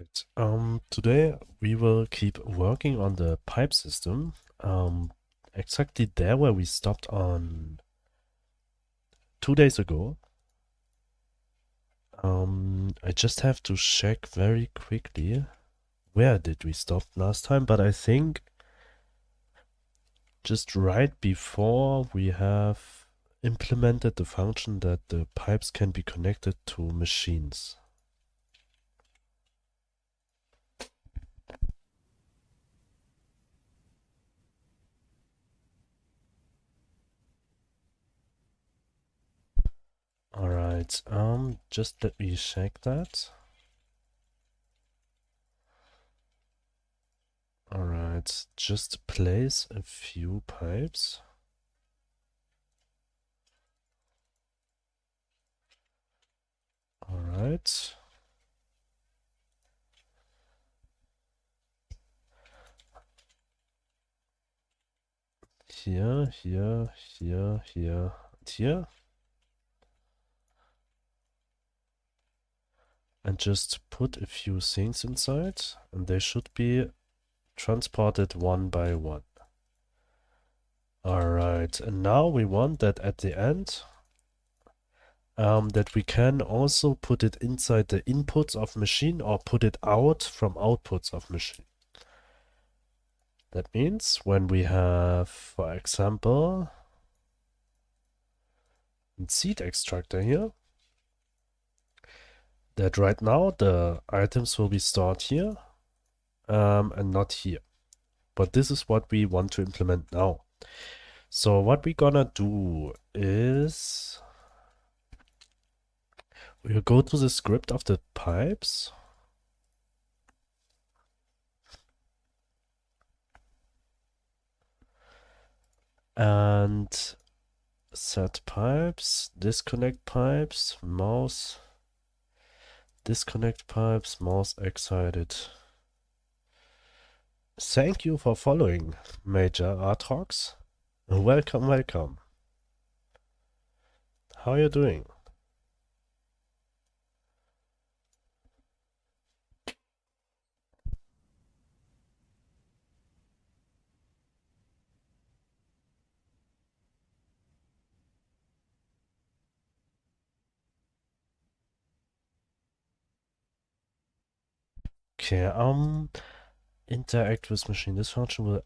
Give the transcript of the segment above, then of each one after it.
Right. Today we will keep working on the pipe system. Exactly there where we stopped on 2 days ago. I just have to check very quickly where did we stop last time, but I think just right before we have implemented the function that the pipes can be connected to machines. Alright, just let me check that. Alright, just place a few pipes. Alright. Here, here, here, here, and here. And just put a few things inside, and they should be transported one by one. Alright, and now we want that at the end, that we can also put it inside the inputs of machine or put it out from outputs of machine. That means when we have, for example, a seed extractor here, that right now the items will be stored here and not here. But this is what we want to implement now. So what we're gonna do is we'll go to the script of the pipes. And set pipes, disconnect pipes, mouse, disconnect pipes, mouse excited. Thank you for following, Major Artox. Welcome, welcome. How are you doing? Okay, interact with machine. This function will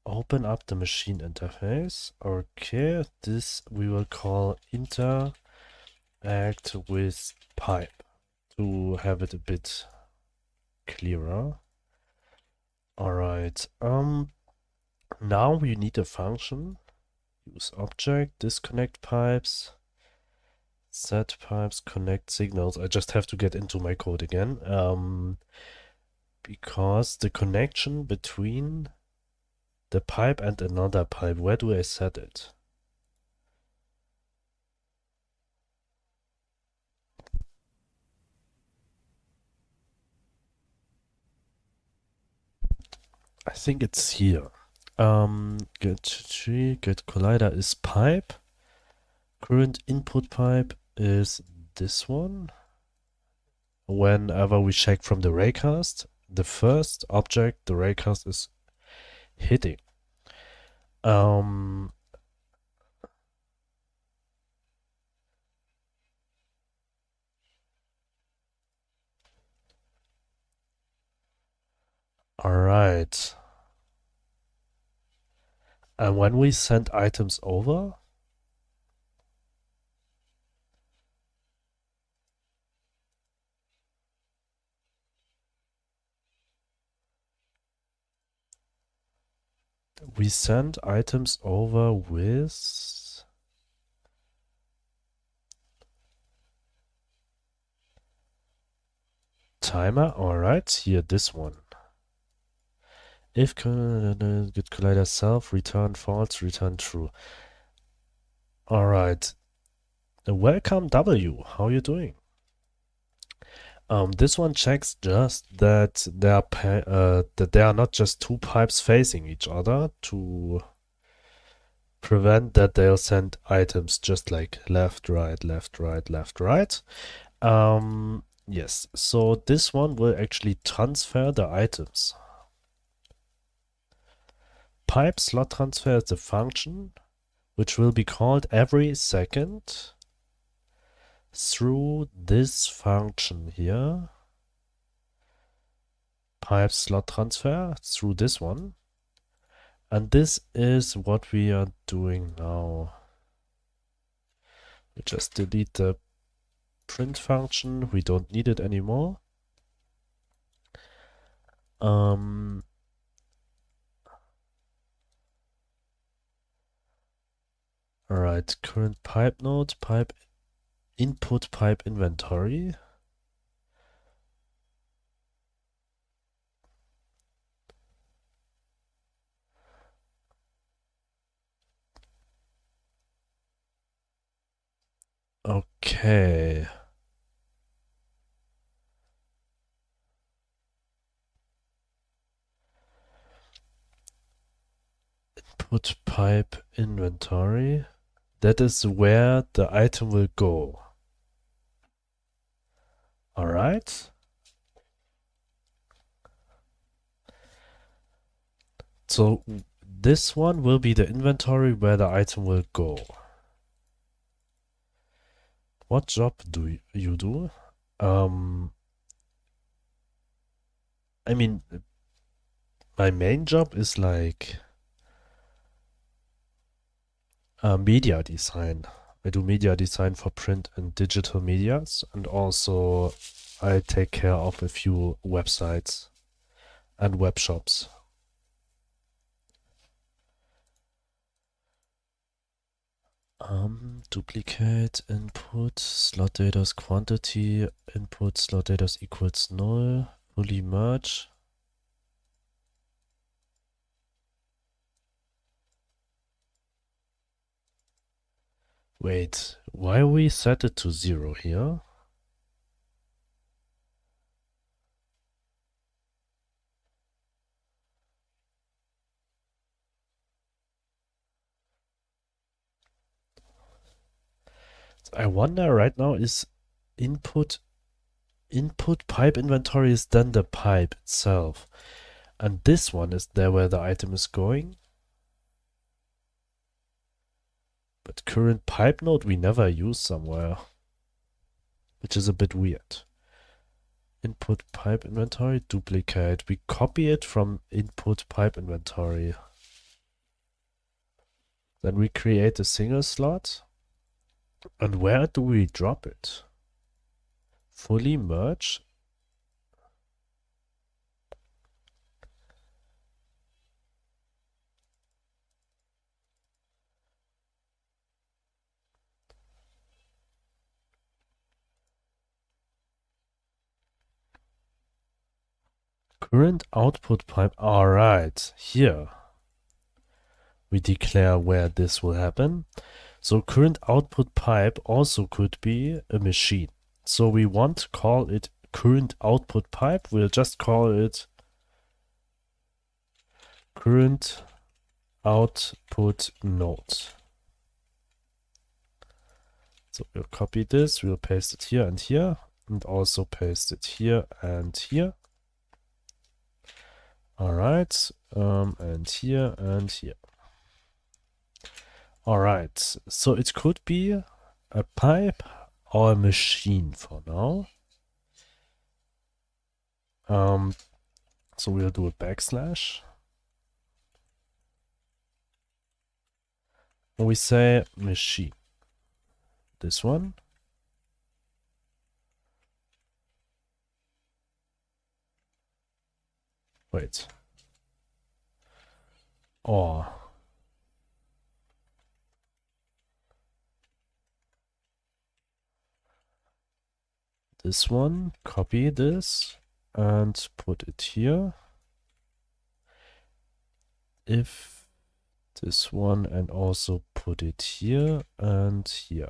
open up the machine interface. Okay, this we will call interact with pipe to have it a bit clearer. Alright, now we need a function. Use object, disconnect pipes, set pipes, connect signals. I just have to get into my code again. Because the connection between the pipe and another pipe, where do I set it? I think it's here. Get tree, get collider is pipe. Current input pipe is this one. Whenever we check from the raycast, the first object the raycast is hitting. Alright. And when we send items over, we send items over with timer. Alright, here, this one. If get collider self, return false, return true. Alright. Welcome W, how are you doing? This one checks just that there are not just two pipes facing each other to prevent that they'll send items just like left, right, left, right, left, right. Yes, so this one will actually transfer the items. Pipe slot transfer is the function which will be called every second through this function here. Pipe slot transfer through this one. And this is what we are doing now. We just delete the print function. We don't need it anymore. Alright, current pipe node, pipe input pipe inventory. Okay. Input pipe inventory. That is where the item will go. Alright. So this one will be the inventory where the item will go. What job do you do? I mean, my main job is like media design. I do media design for print and digital medias, and also I take care of a few websites and web shops. Duplicate input slot data's quantity input slot data's equals null fully merge. Wait, why we set it to 0 here? I wonder right now is input pipe inventory is then the pipe itself. And this one is there where the item is going. But current pipe node we never use somewhere. Which is a bit weird. Input pipe inventory, duplicate. We copy it from input pipe inventory. Then we create a single slot. And where do we drop it? Fully merge. Current output pipe. Alright, here we declare where this will happen. So current output pipe also could be a machine. So we want to call it current output pipe. We'll just call it current output node. So we'll copy this, we'll paste it here, and also paste it here and here. Alright, and here and here. Alright, so it could be a pipe or a machine for now. So we'll do a backslash. And we say machine. This one. Wait. Or this one, copy this and put it here. If this one and also put it here and here.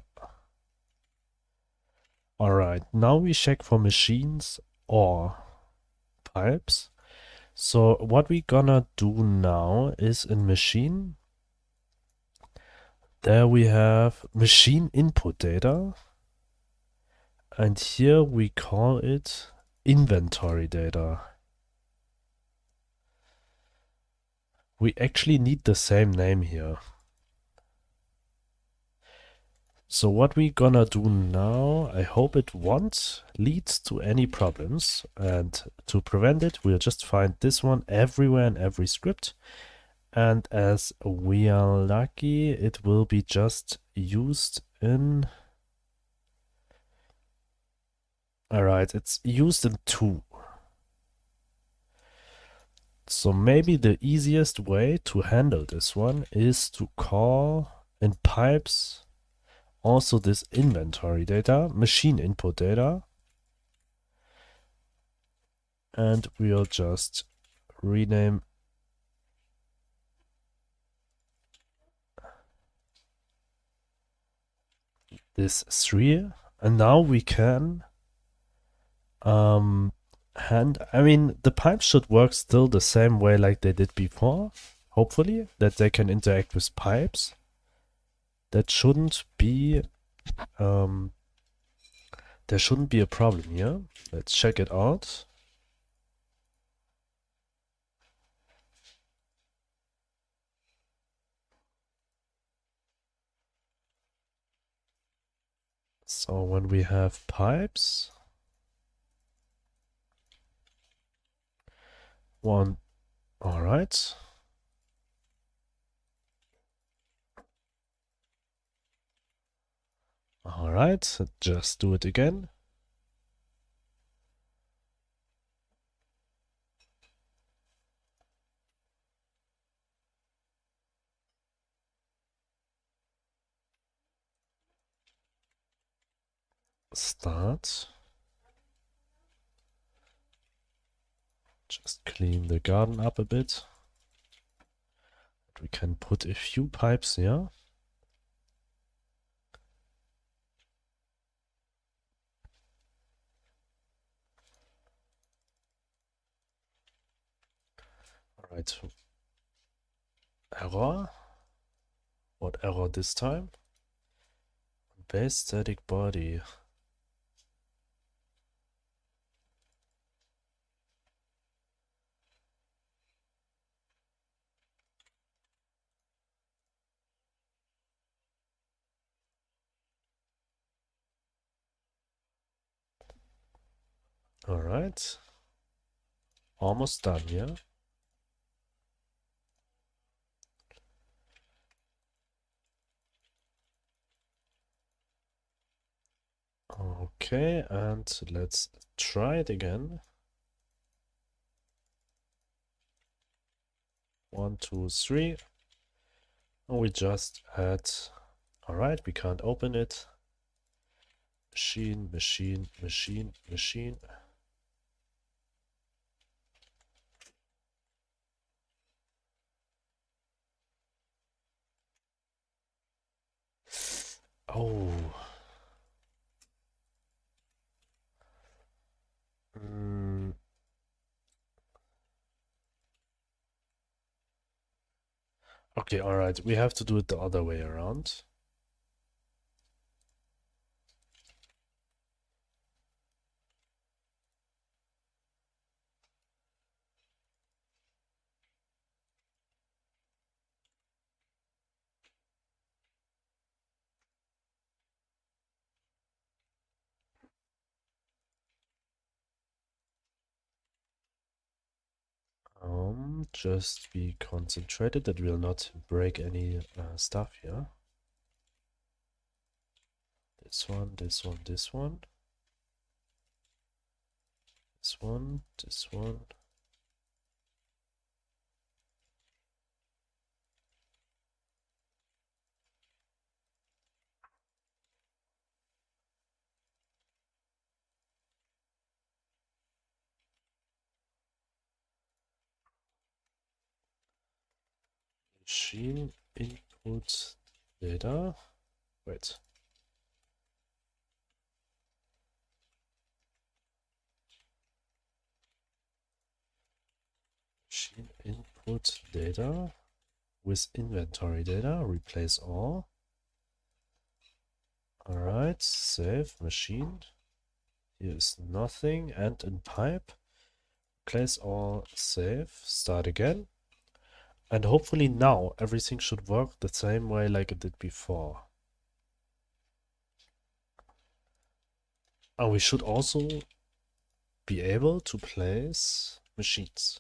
Alright, now we check for machines or pipes. So what we gonna do now is in machine, there we have machine input data And here we call it inventory data. We actually need the same name here. So what we're gonna do now, I hope it won't lead to any problems. And to prevent it, we'll just find this one everywhere in every script. And as we are lucky, it will be just used in... Alright, it's used in 2. So maybe the easiest way to handle this one is to call in pipes also this inventory data, machine input data. And we'll just rename this 3. And now we can I mean, the pipes should work still the same way like they did before, hopefully, that they can interact with pipes. That shouldn't be, there shouldn't be a problem here. Let's check it out. So when we have pipes, one, all right. All right, just do it again. Start. Just clean the garden up a bit. We can put a few pipes here. All right. Error. What error this time? Base static body. All right. Almost done, yeah? Okay, and let's try it again. 1, 2, 3. And we just add... Alright, we can't open it. Machine, machine, machine, machine. Oh. Okay, alright, we have to do it the other way around. Just be concentrated that we'll not break any stuff here. This one, this one, this one. This one, this one. Machine input data. Wait. Machine input data with inventory data. Replace all. Alright, save machine. Here is nothing. And in pipe, place all, save, start again. And hopefully now everything should work the same way like it did before. And we should also be able to place machines.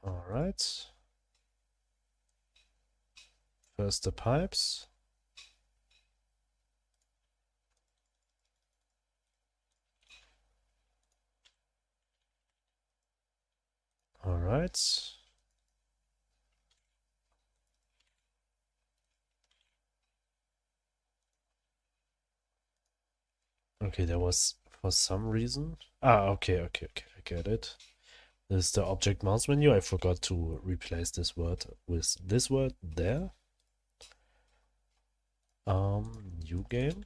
All right. First the pipes. All right. Okay, there was for some reason. Okay, I get it. This is the object mouse menu. I forgot to replace this word with this word there. New game.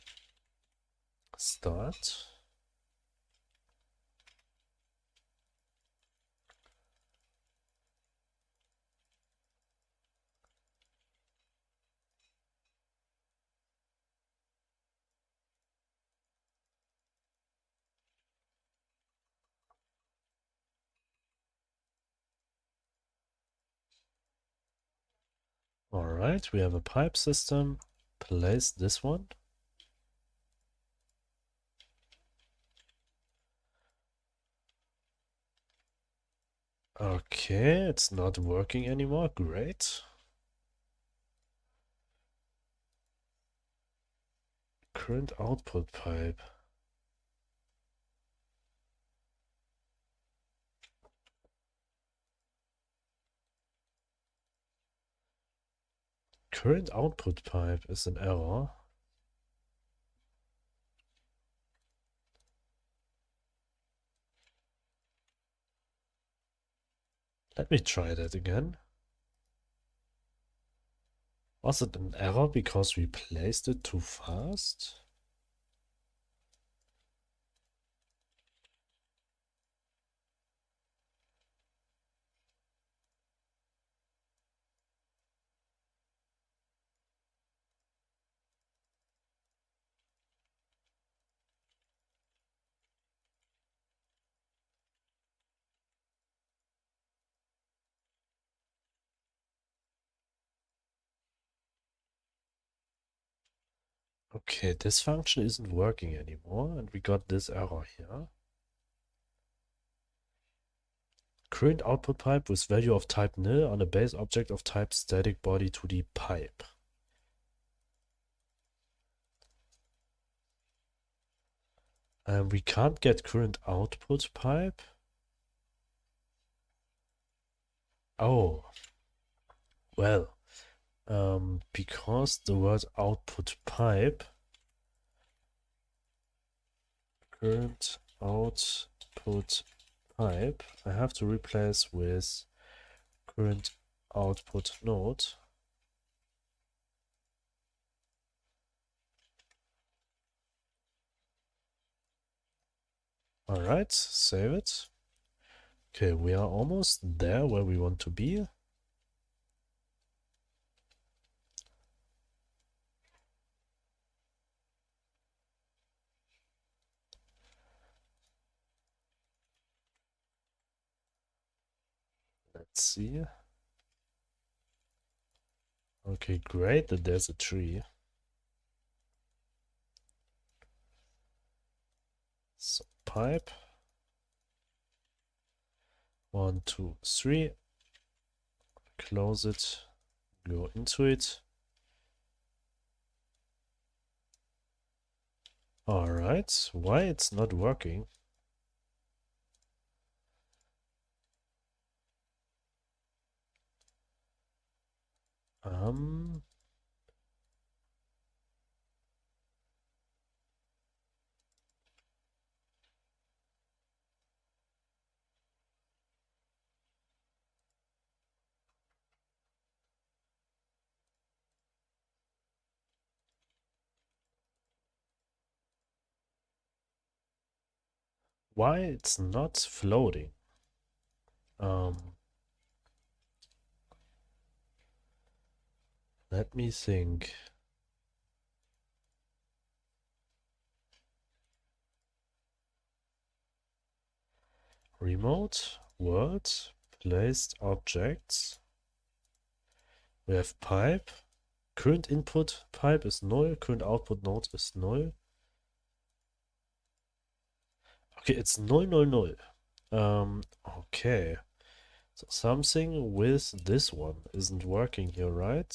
Start. Alright, we have a pipe system. Place this one. Okay, it's not working anymore. Great. Current output pipe. Current output pipe is an error. Let me try that again. Was it an error because we placed it too fast? Okay, this function isn't working anymore, and we got this error here. Current output pipe with value of type nil on a base object of type static body to the pipe. We can't get current output pipe. Oh, well, because the word output pipe, current output pipe, I have to replace with current output node. All right, save it. Okay, we are almost there where we want to be. Let's see. Okay, great that there's a tree. So pipe. 1, 2, 3. Close it. Go into it. Alright, why it's not working? Why it's not floating? Let me think. Remote, word, placed objects. We have pipe. Current input pipe is null. Current output node is null. Okay, it's null, null, null. Okay. So something with this one isn't working here, right?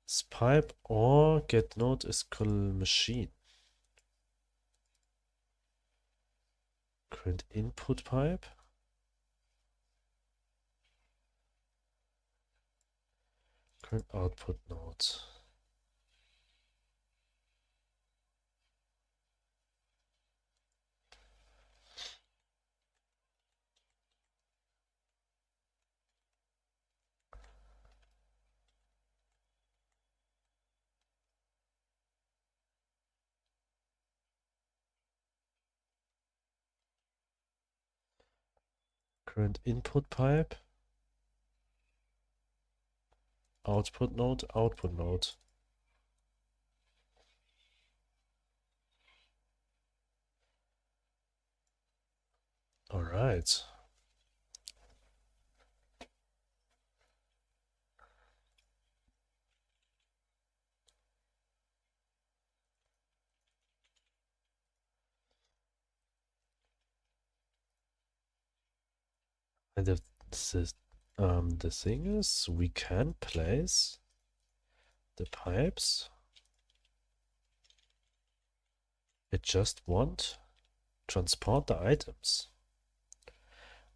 This pipe or get node is call machine. Current input pipe. Current output node. Current input pipe. Output node, output node. All right. And the thing is, we can place the pipes. It just won't transport the items.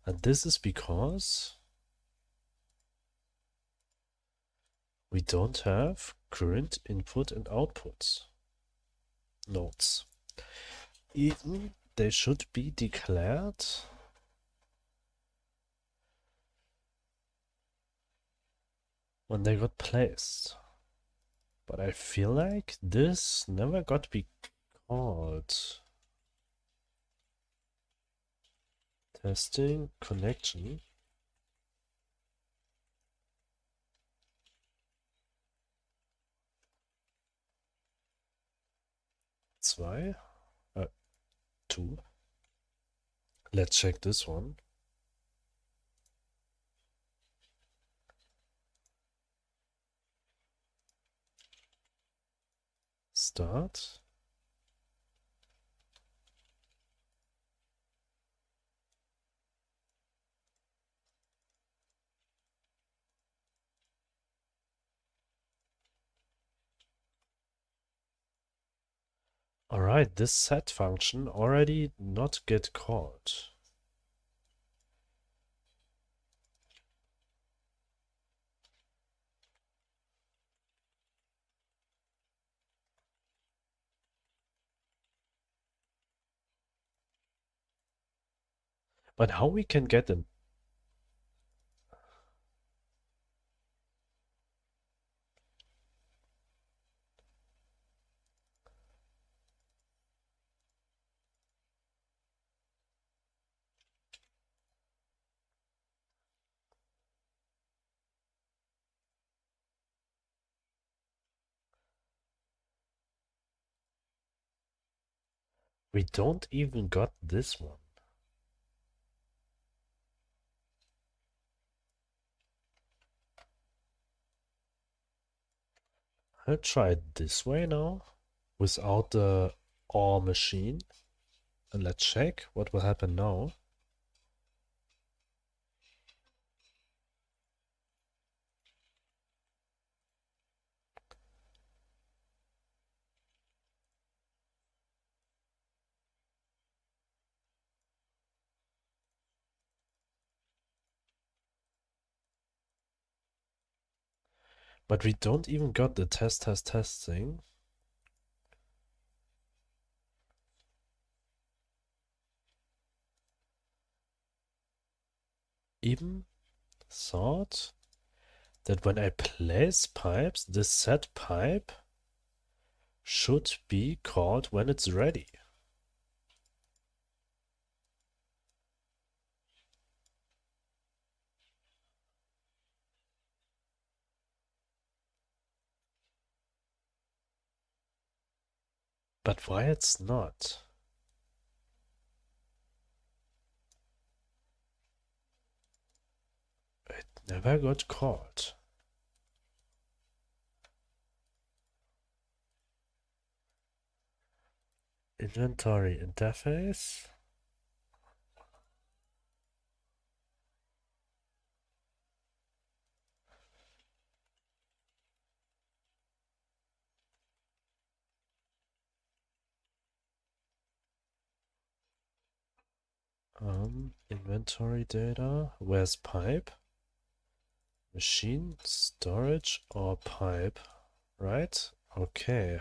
And this is because we don't have current input and outputs nodes. Even they should be declared when they got placed. But I feel like this never got to be called. Testing connection. Zwei. 2. Let's check this one. Start. Alright, this set function already not get called. But how we can get them? We don't even got this one. I'll try it this way now, without the OR machine. And let's check what will happen now. But we don't even got the test thing. Even thought that when I place pipes, this set pipe should be called when it's ready. But why it's not? It never got caught. Inventory interface. Inventory data. Where's pipe? Machine, storage, or pipe? Right? Okay.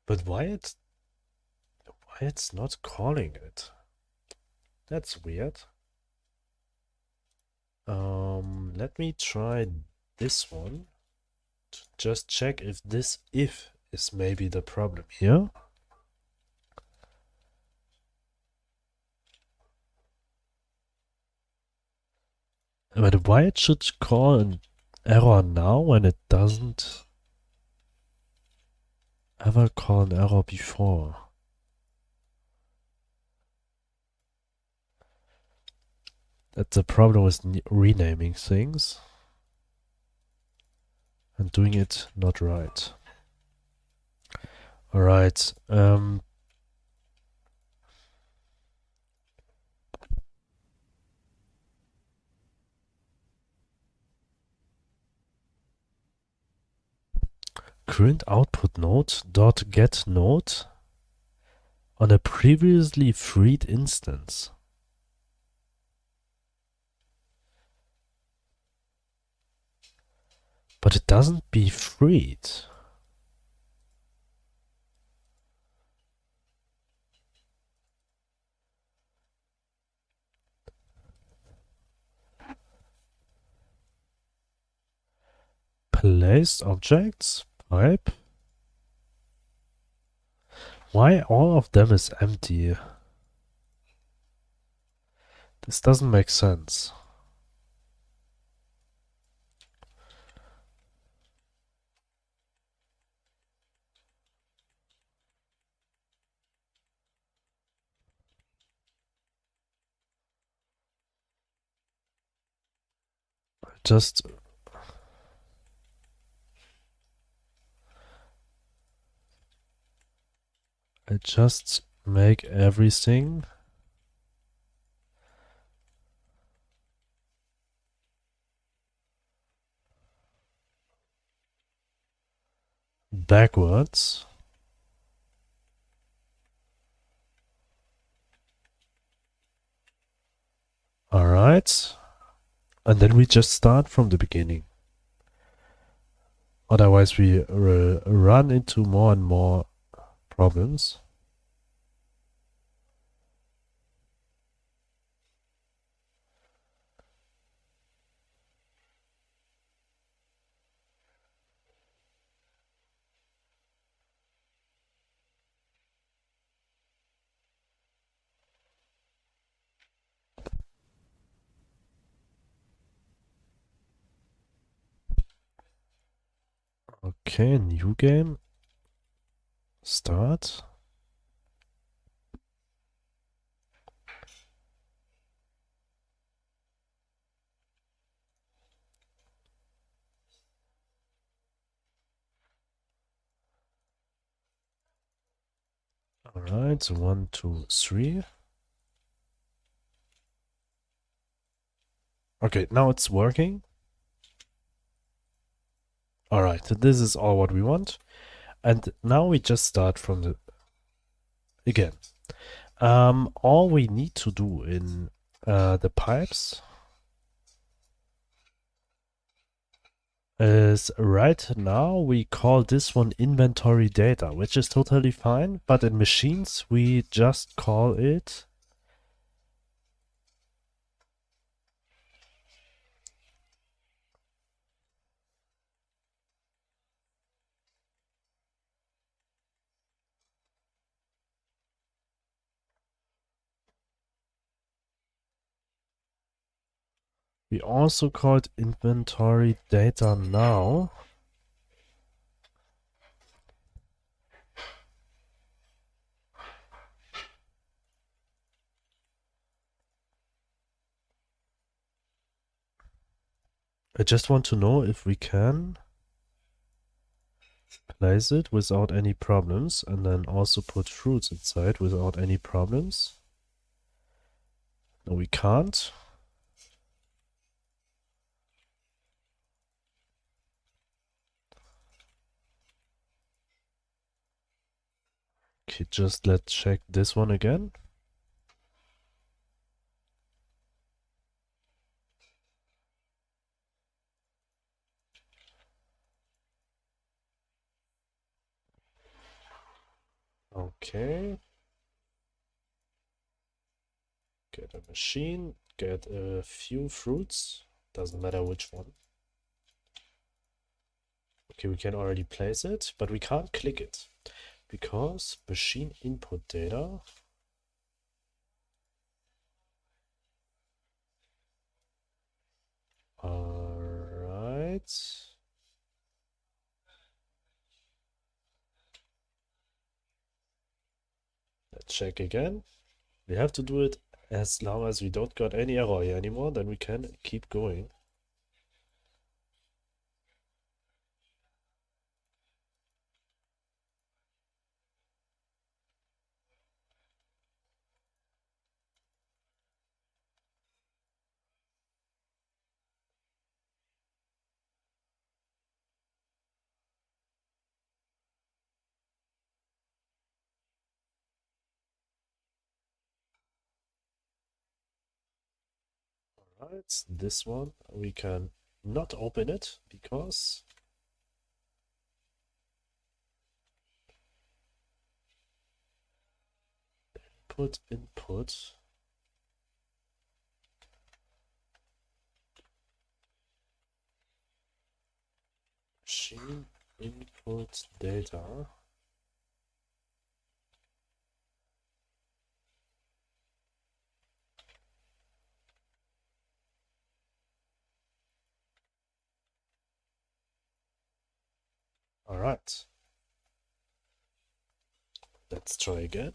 But why it's not calling it? That's weird. Let me try this one to just check if this if is maybe the problem here. But why it should call an error now when it doesn't ever call an error before? That's the problem with renaming things and doing it not right. Alright, current output node dot get node on a previously freed instance. But it doesn't be freed. Placed objects, pipe. Why all of them is empty? This doesn't make sense. Just I just make everything backwards. Alright. And then we just start from the beginning. Otherwise we run into more and more problems. Okay, new game. Start. Alright, so 1, 2, 3. Okay, now it's working. Alright, this is all what we want. And now we just start from the again. All we need to do in the pipes is right now we call this one inventory data, which is totally fine, but in machines we just call it We also called inventory data now. I just want to know if we can place it without any problems and then also put fruits inside without any problems. No, we can't. Okay, just let's check this one again. Okay. Get a machine, get a few fruits. Doesn't matter which one. Okay, we can already place it, but we can't click it because machine input data. Alright. Let's check again. We have to do it as long as we don't got any error here anymore, then we can keep going. Alright, this one we can not open it because input machine input data. Alright. Let's try again.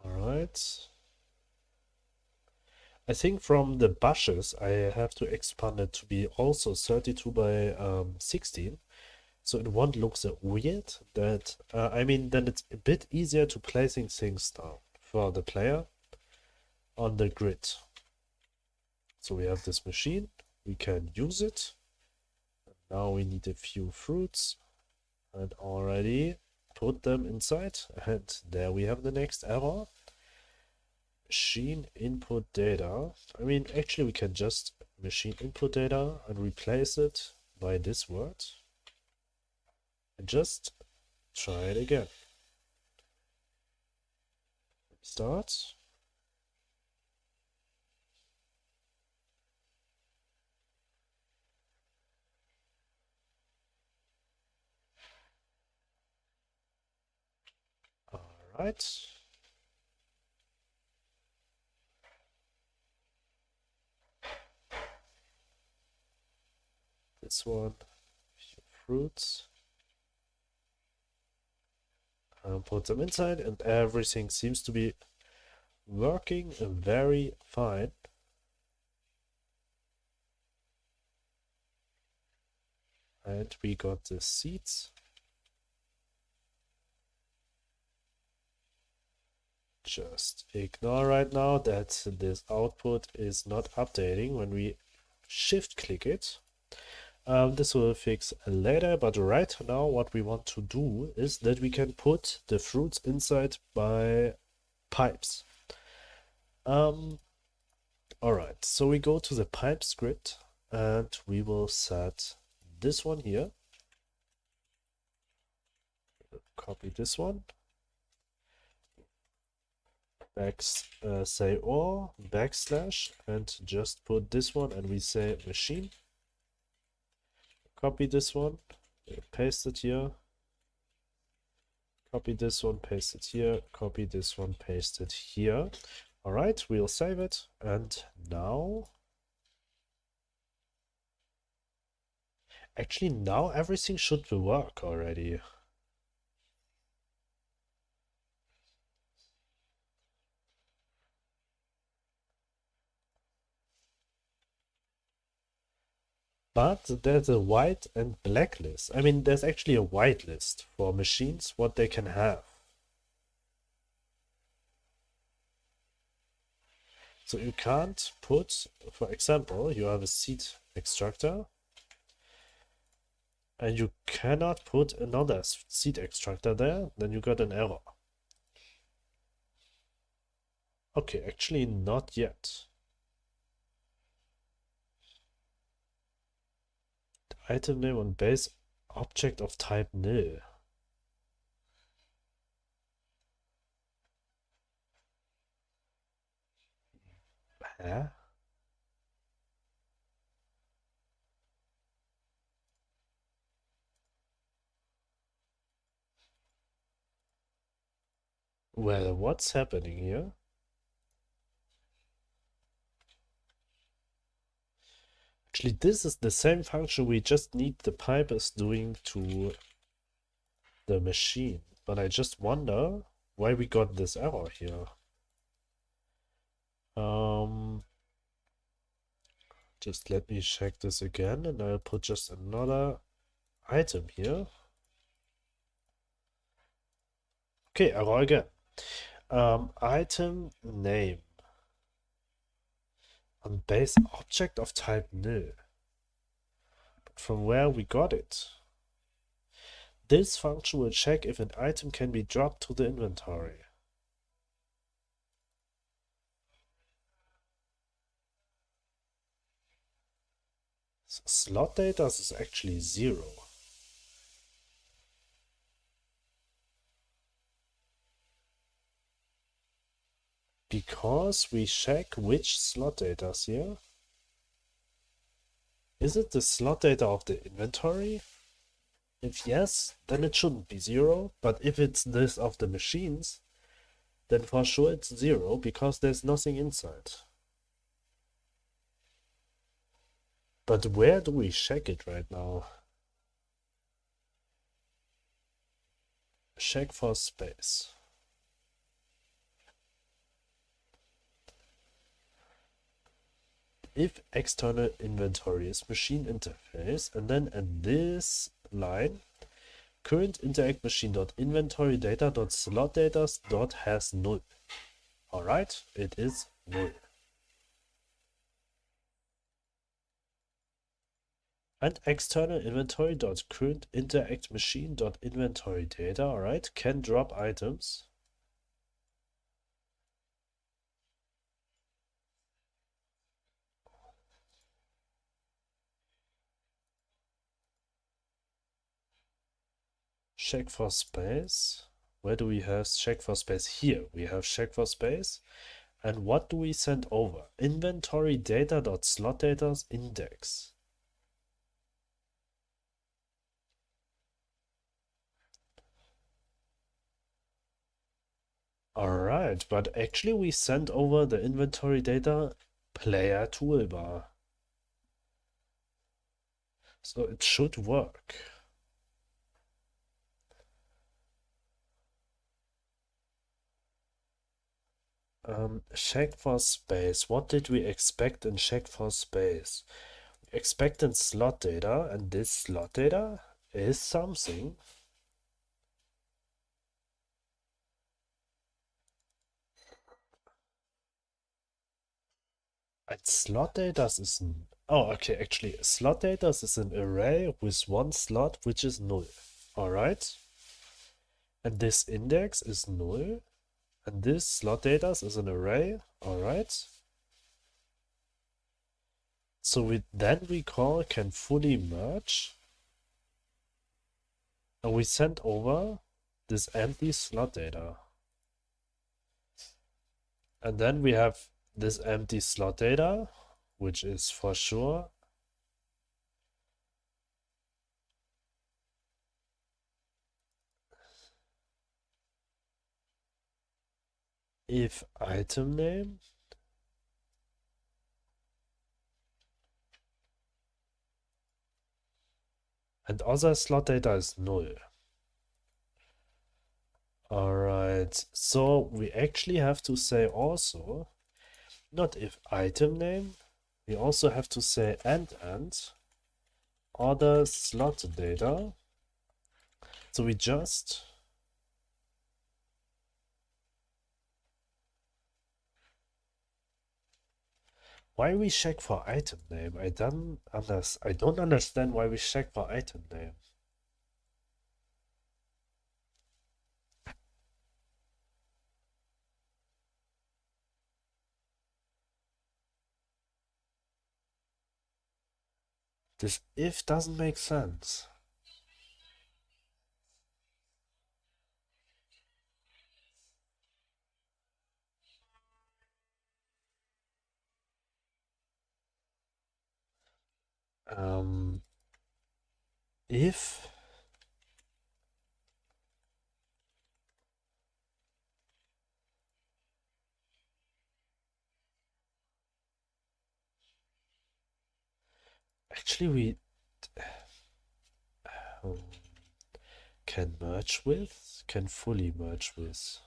Alright. I think from the bushes I have to expand it to be also 32 by 16. So it won't look so weird that, I mean, then it's a bit easier to placing things down for the player on the grid. So we have this machine, we can use it. Now we need a few fruits and already put them inside. And there we have the next error. Machine input data. I mean, actually we can just machine input data and replace it by this word. And just try it again. Start. Alright. This one, few fruits. And put them inside and everything seems to be working very fine. And we got the seeds. just ignore right now that this output is not updating when we shift click it. This will fix later, but right now what we want to do is that we can put the fruits inside by pipes. Alright, so we go to the pipe script and we will set this one here. Copy this one. Say or backslash and just put this one and we say machine. Copy this one, paste it here. Copy this one, paste it here. Copy this one, paste it here. All right, we'll save it. And now, actually now everything should work already. But there's a white and black list. I mean, there's actually a white list for machines, what they can have. So you can't put, for example, you have a seed extractor and you cannot put another seed extractor there, then you got an error. Okay, actually not yet. The item name on base object of type nil. Huh? Well, what's happening here? Actually, this is the same function we just need the pipe is doing to the machine. But I just wonder why we got this error here. Just let me check this again and I'll put just another item here. Okay, error again. Item name on base object of type nil. But from where we got it? This function will check if an item can be dropped to the inventory. So slot data is actually 0. Because we check which slot data here. Is it the slot data of the inventory? If yes, then it shouldn't be 0, but if it's this of the machines, then for sure it's 0 because there's nothing inside. But where do we check it right now? Check for space. If external inventory is machine interface, and then at this line, current interact machine.inventory data.slot data has null. Alright, it is null. And external inventory.current interact machine.inventory data, alright, can drop items. Check for space. Where do we have check for space? Here we have check for space. And what do we send over? Inventory data.slot data's index. Alright, but actually we sent over the inventory data player toolbar. So it should work. Check for space. What did we expect in check for space? We expected slot data, and this slot data is something. And slot data is okay, actually slot data is an array with one slot which is null. Alright. And this index is null. And this slot data is an array. Alright. So we call can fully merge. And we send over this empty slot data. And then we have this empty slot data, which is for sure if item name and other slot data is null. Alright, so we actually have to say also, not if item name, we also have to say and other slot data. So we just why we check for item name? I don't understand why we check for item name. This if doesn't make sense. If actually we can merge with, can fully merge with.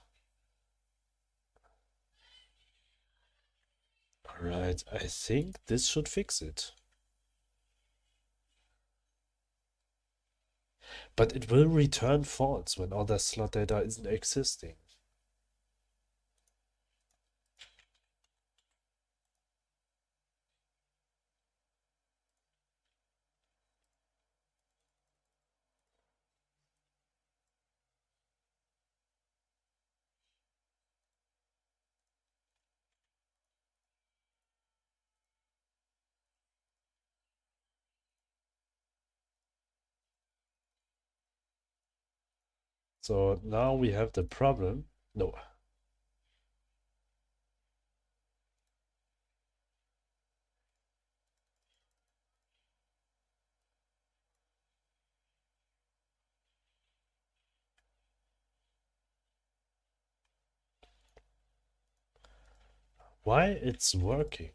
Alright, I think this should fix it. But it will return false when other slot data isn't existing. So now we have the problem. No. Why it's working?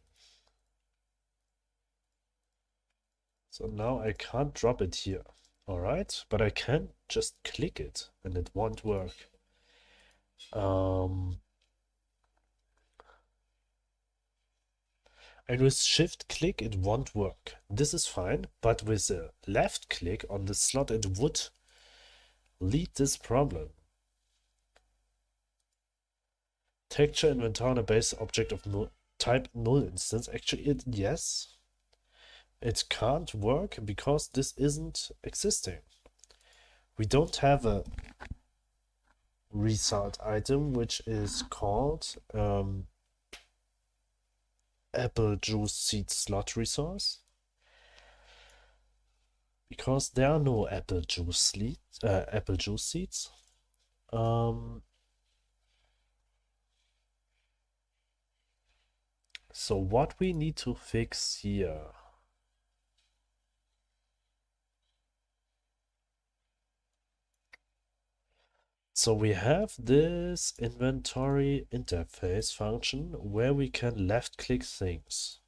So now I can't drop it here. Alright, but I can just click it and it won't work. And with shift click it won't work. This is fine, but with a left click on the slot it would lead this problem. Texture inventory on a base object of type null instance. Actually, yes. It can't work because this isn't existing. We don't have a result item which is called apple juice seed slot resource, because there are no apple juice seeds. So what we need to fix here, so we have this inventory interface function where we can left click things.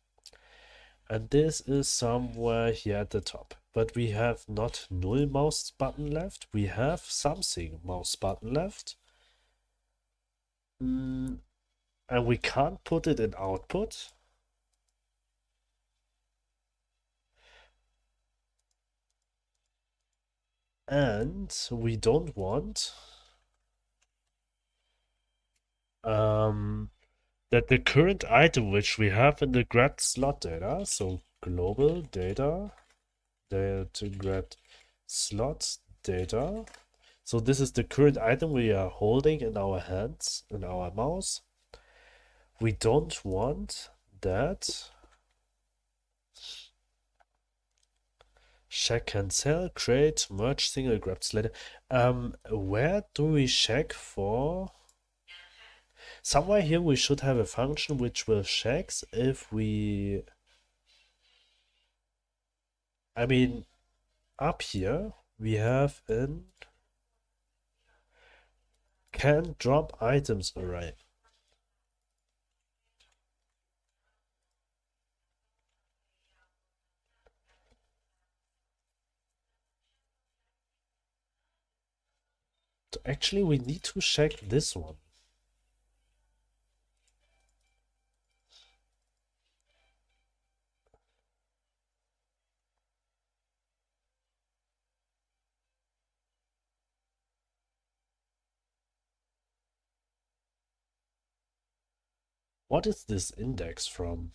And this is somewhere here at the top. But we have not null mouse button left. We have something mouse button left. And we can't put it in output. And we don't want that the current item which we have in the grad slot data, so global data, to grad slot data. So this is the current item we are holding in our hands, in our mouse. We don't want that. Check cancel, create, merge single grabs later. Where do we check for? Somewhere here we should have a function which will checks if we. I mean, up here we have an can drop items array. So actually we need to check this one. What is this index from?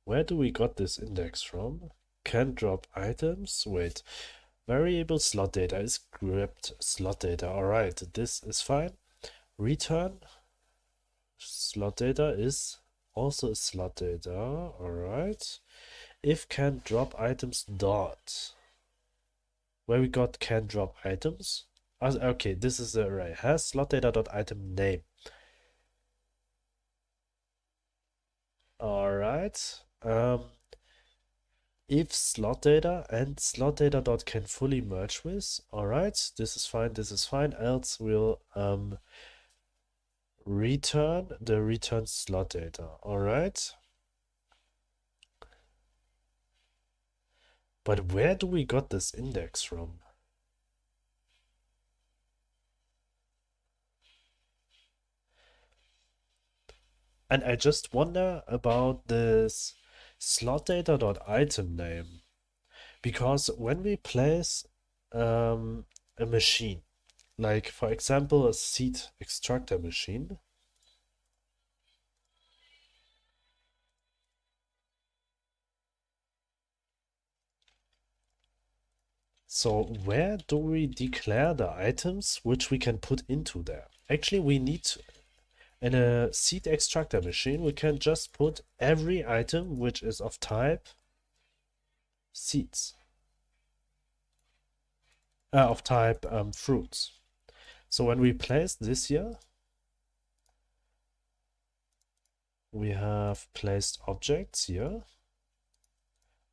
Where do we got this index from? Can drop items? Wait. Variable slot data is grabbed slot data. Alright, this is fine. Return slot data is also slot data. Alright. If can drop items dot. Where we got can drop items? Okay, this is the array. Has slot data dot item name. Alright. If slot data and slot data dot can fully merge with, alright, this is fine, else we'll return the return slot data. Alright. But where do we got this index from? And I just wonder about this slot data dot item name. Because when we place a machine, like for example a seed extractor machine, so where do we declare the items which we can put into there? Actually, we need to, in a seed extractor machine, we can just put every item which is of type seeds, of type fruits. So when we place this here, we have placed objects here.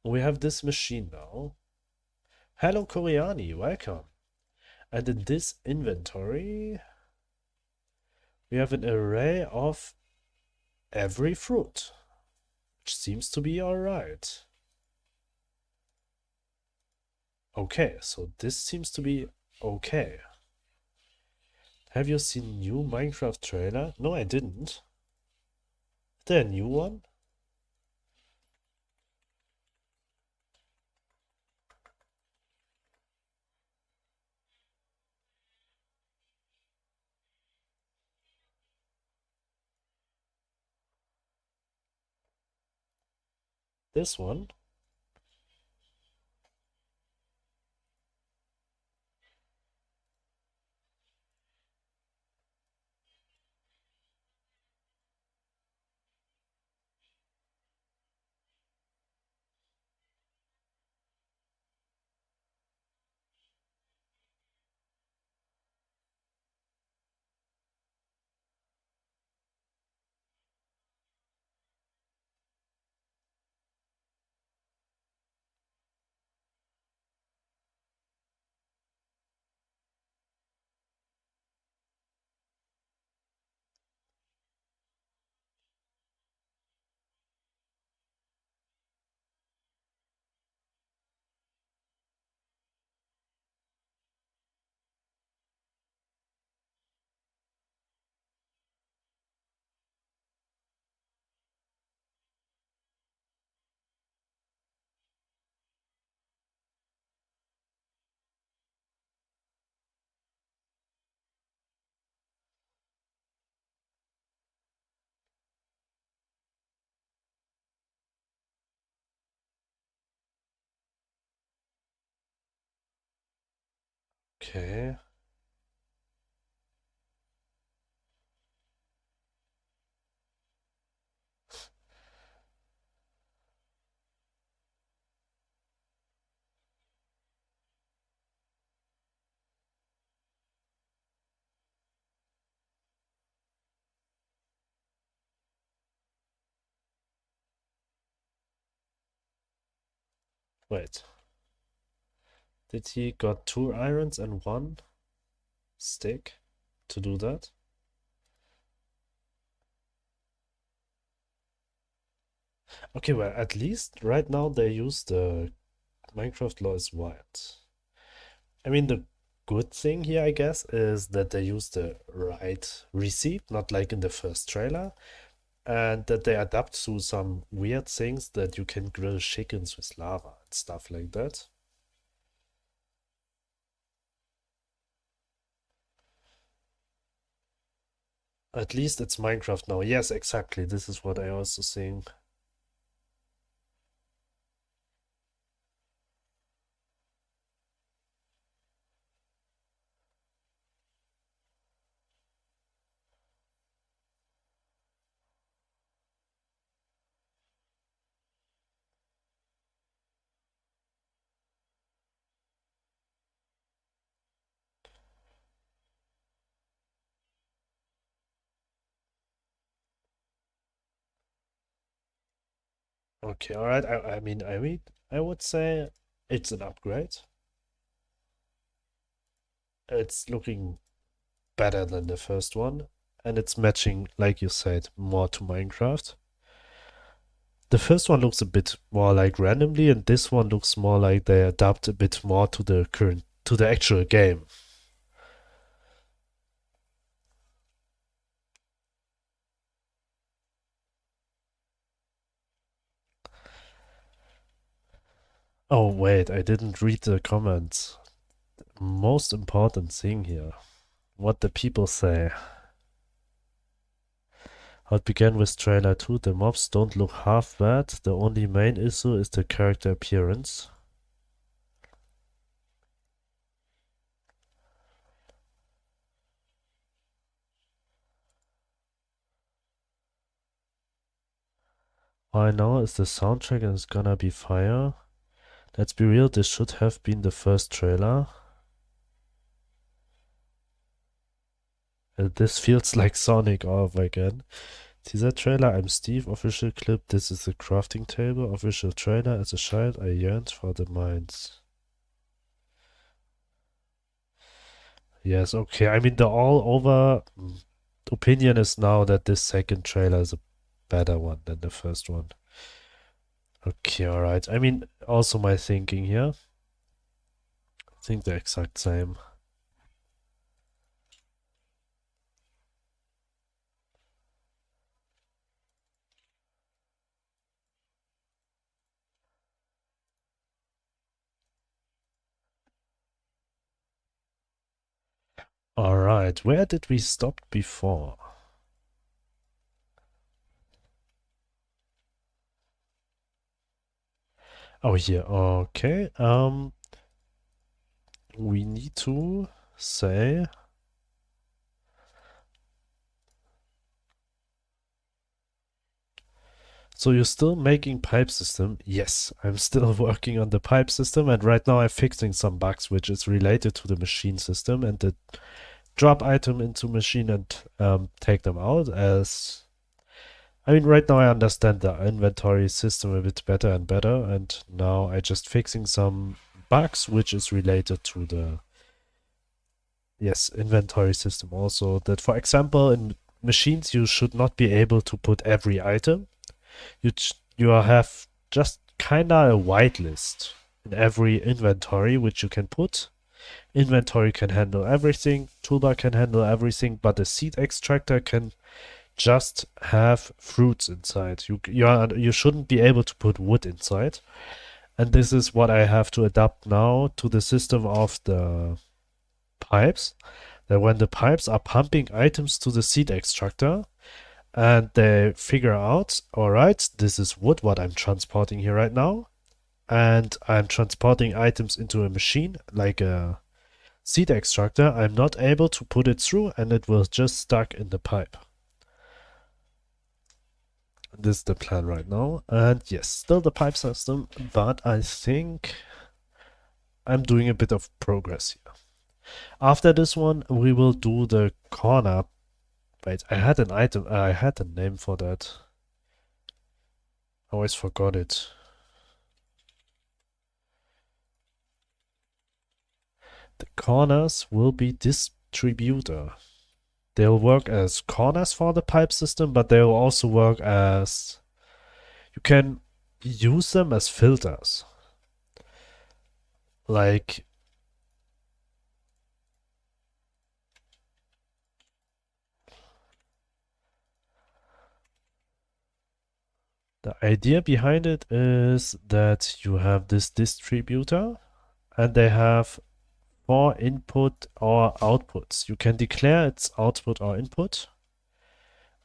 We have this machine now. Hello Koreani, welcome. And in this inventory, we have an array of every fruit, which seems to be alright. Okay, so this seems to be okay. Have you seen new Minecraft trailer? No, I didn't. Is there a new one? This one? Okay. Wait. Did he got 2 irons and 1 stick to do that? Okay, well, at least right now they use the Minecraft law is wild. I mean, the good thing here, I guess, is that they use the right receipt, not like in the first trailer, and that they adapt to some weird things that you can grill chickens with lava and stuff like that. At least it's Minecraft now. Yes, exactly. This is what I also think. Okay, all right. I would say it's an upgrade. It's looking better than the first one, and it's matching, like you said, more to Minecraft. The first one looks a bit more like randomly, and this one looks more like they adapt a bit more to the actual game. Oh wait, I didn't read the comments. Most important thing here, what the people say. How it began with trailer 2, the mobs don't look half bad, the only main issue is the character appearance. All I know is the soundtrack and it's gonna be fire. Let's be real, this should have been the first trailer. This feels like Sonic all over again. Teaser trailer, I'm Steve, official clip, this is the crafting table, official trailer, as a child I yearned for the mines. Yes, okay, I mean the all over opinion is now that this second trailer is a better one than the first one. Okay, alright, I mean also my thinking here. I think the exact same. Alright, where did we stop before? Oh, here. Okay. We need to say. So you're still making pipe system? Yes, I'm still working on the pipe system, and right now I'm fixing some bugs which is related to the machine system and the drop item into machine and take them out as. I mean, right now I understand the inventory system a bit better and better, and now I just fixing some bugs which is related to the inventory system also. That, for example, in machines you should not be able to put every item. You have just kinda a whitelist in every inventory which you can put. Inventory can handle everything, toolbar can handle everything, but a seed extractor can just have fruits inside. You shouldn't be able to put wood inside. And this is what I have to adapt now to the system of the pipes. That when the pipes are pumping items to the seed extractor and they figure out, all right, this is wood, what I'm transporting here right now. And I'm transporting items into a machine, like a seed extractor, I'm not able to put it through and it will just stuck in the pipe. This is the plan right now. And yes, still the pipe system, but I think I'm doing a bit of progress here. After this one, we will do the corner. Wait, I had an item, I had a name for that. I always forgot it. The corners will be distributor. They'll work as corners for the pipe system, but they'll also work as... You can use them as filters. Like... The idea behind it is that you have this distributor and they have 4 input or outputs. You can declare its output or input.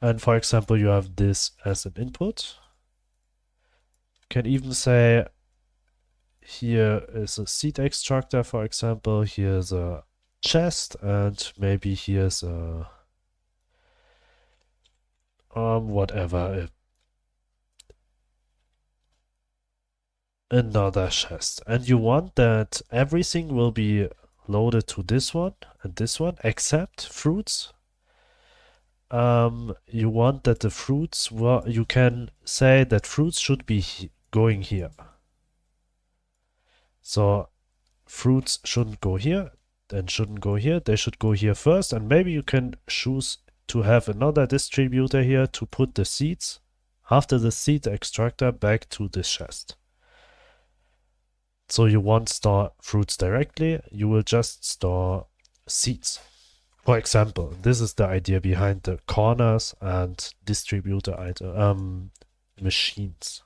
And for example, you have this as an input. You can even say here is a seed extractor, for example. Here's a chest and maybe here's a whatever, another chest. And you want that everything will be loaded to this one and this one except fruits. You want that the fruits, well, you can say that fruits should be going here. So fruits shouldn't go here and shouldn't go here. They should go here first. And maybe you can choose to have another distributor here to put the seeds after the seed extractor back to this chest. So you won't store fruits directly. You will just store seeds. For example, this is the idea behind the corners and distributor item machines.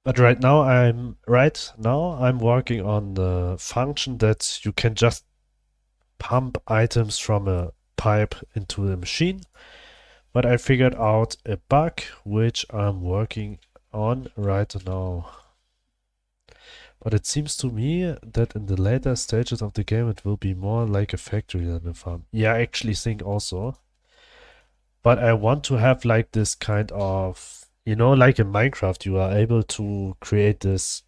But right now I'm working on the function that you can just pump items from a pipe into the machine. But I figured out a bug which I'm working on right now. But it seems to me that in the later stages of the game it will be more like a factory than a farm. Yeah, I actually think also. But I want to have like this kind of, you know, like in Minecraft, you are able to create this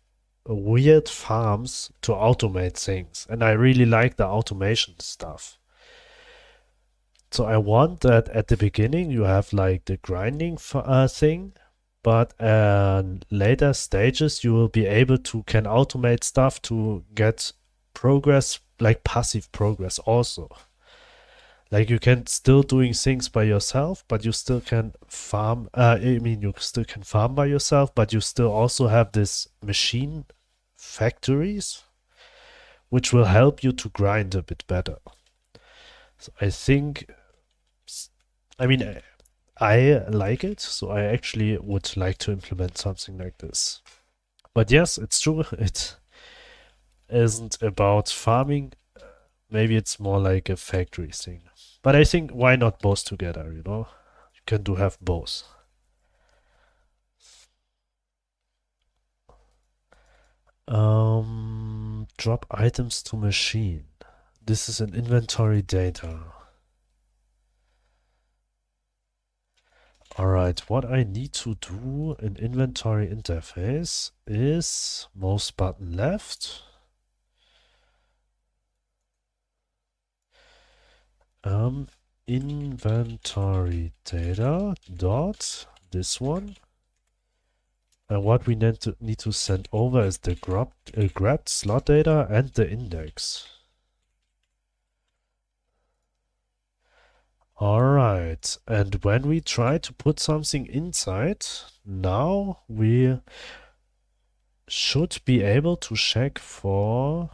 weird farms to automate things. And I really like the automation stuff. So I want that at the beginning you have like the grinding thing, but later stages you will be able to can automate stuff to get progress, like passive progress also. Like you can still doing things by yourself, but you still can farm. You still can farm by yourself, but you still also have this machine factories, which will help you to grind a bit better. So I think, I like it, so I actually would like to implement something like this. But yes, it's true, it isn't about farming. Maybe it's more like a factory thing. But I think why not both together, you know? You can have both. Drop items to machine. This is an inventory data. Alright, what I need to do in inventory interface is mouse button left. Inventory data dot this one. And what we need to send over is the grabbed slot data and the index. Alright, and when we try to put something inside, now we should be able to check for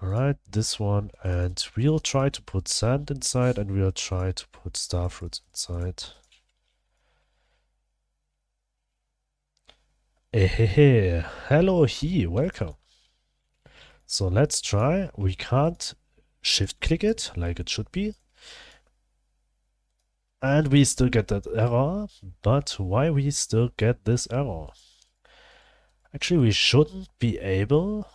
alright, this one, and we'll try to put sand inside and we'll try to put starfruits inside. Hey, hello, welcome. So let's try. We can't shift click it like it should be. And we still get that error. But why we still get this error? Actually, we shouldn't be able.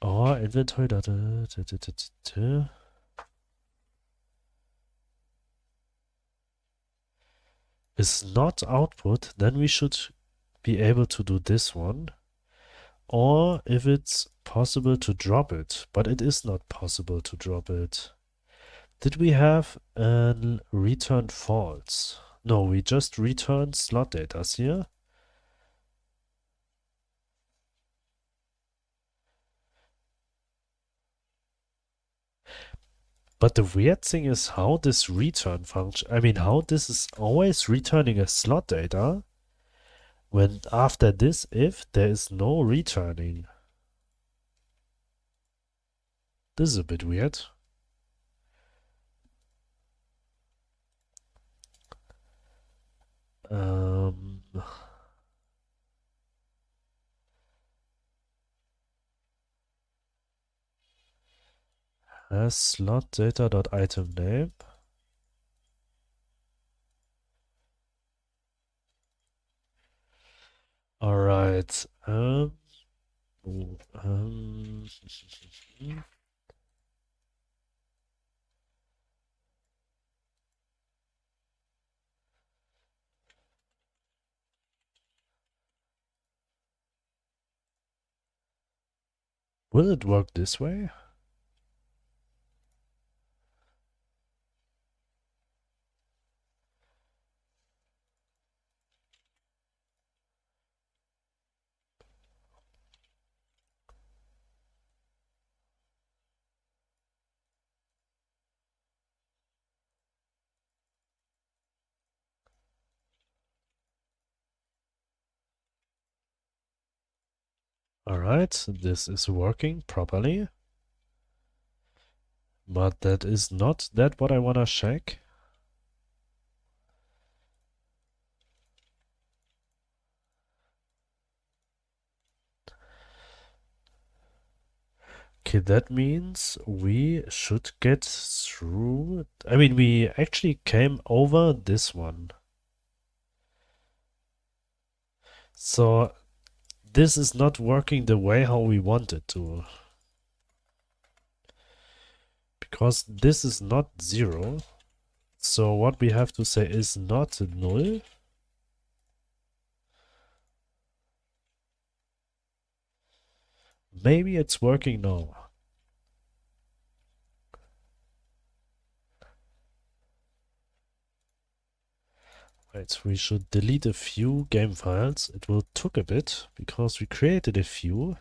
Or inventory data is not output, then we should be able to do this one. Or if it's possible to drop it, but it is not possible to drop it. Did we have a return false? No, we just returned slot data here. But the weird thing is how this return function, I mean, how this is always returning a slot data when after this if there is no returning. This is a bit weird. Has slot data dot item name. All right. Will it work this way? All right, this is working properly. But that is not that what I want to check. Okay, that means we should get through. I mean, we actually came over this one. So this is not working the way how we want it to. Because this is not 0. So what we have to say is not null. Maybe it's working now. Right, we should delete a few game files. It will took a bit because we created a few.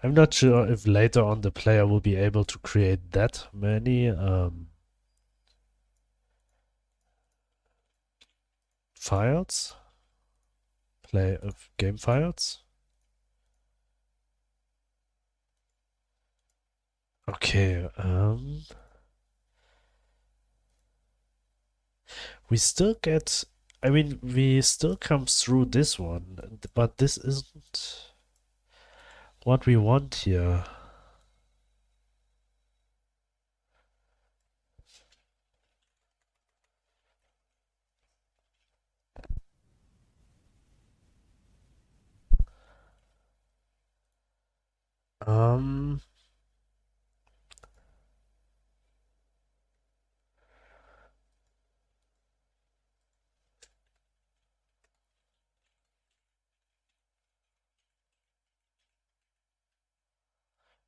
I'm not sure if later on the player will be able to create that many files, game files. Okay, we still get, I mean, we still come through this one, but this isn't what we want here.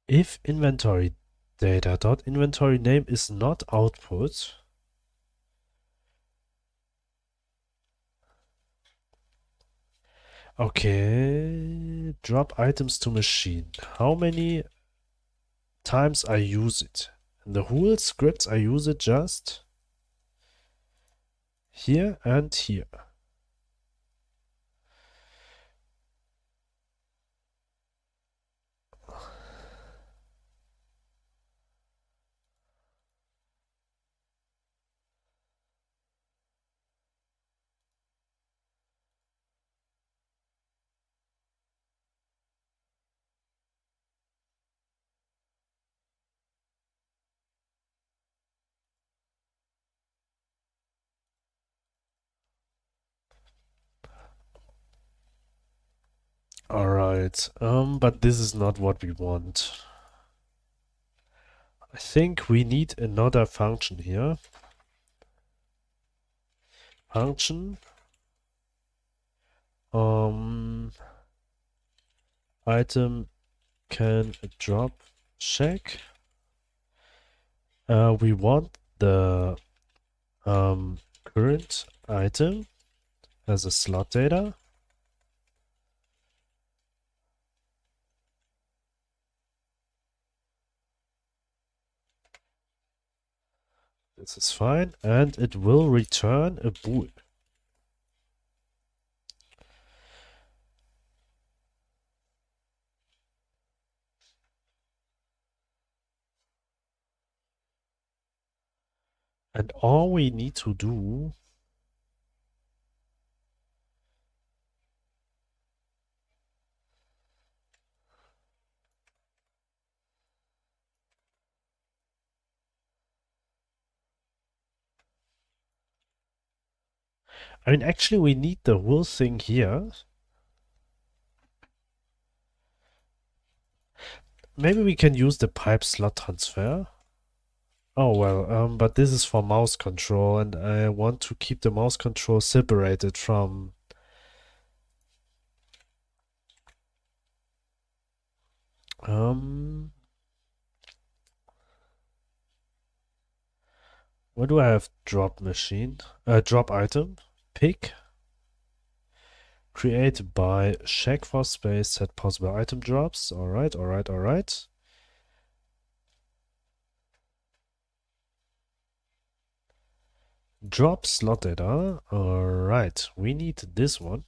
If inventory data dot inventory name is not output, okay, drop items to machine. How many times I use it? In the whole scripts I use it just here and here. Alright, but this is not what we want. I think we need another function here. Function item can drop check. We want the current item as a slot data. This is fine, and it will return a bool. And all we need to do I mean, actually, we need the whole thing here. Maybe we can use the pipe slot transfer. Oh, well, but this is for mouse control, and I want to keep the mouse control separated from... Where do I have drop machine? Drop item, pick, create by check for space, set possible item drops. Alright, alright, alright. Drop slot data. Alright, we need this one.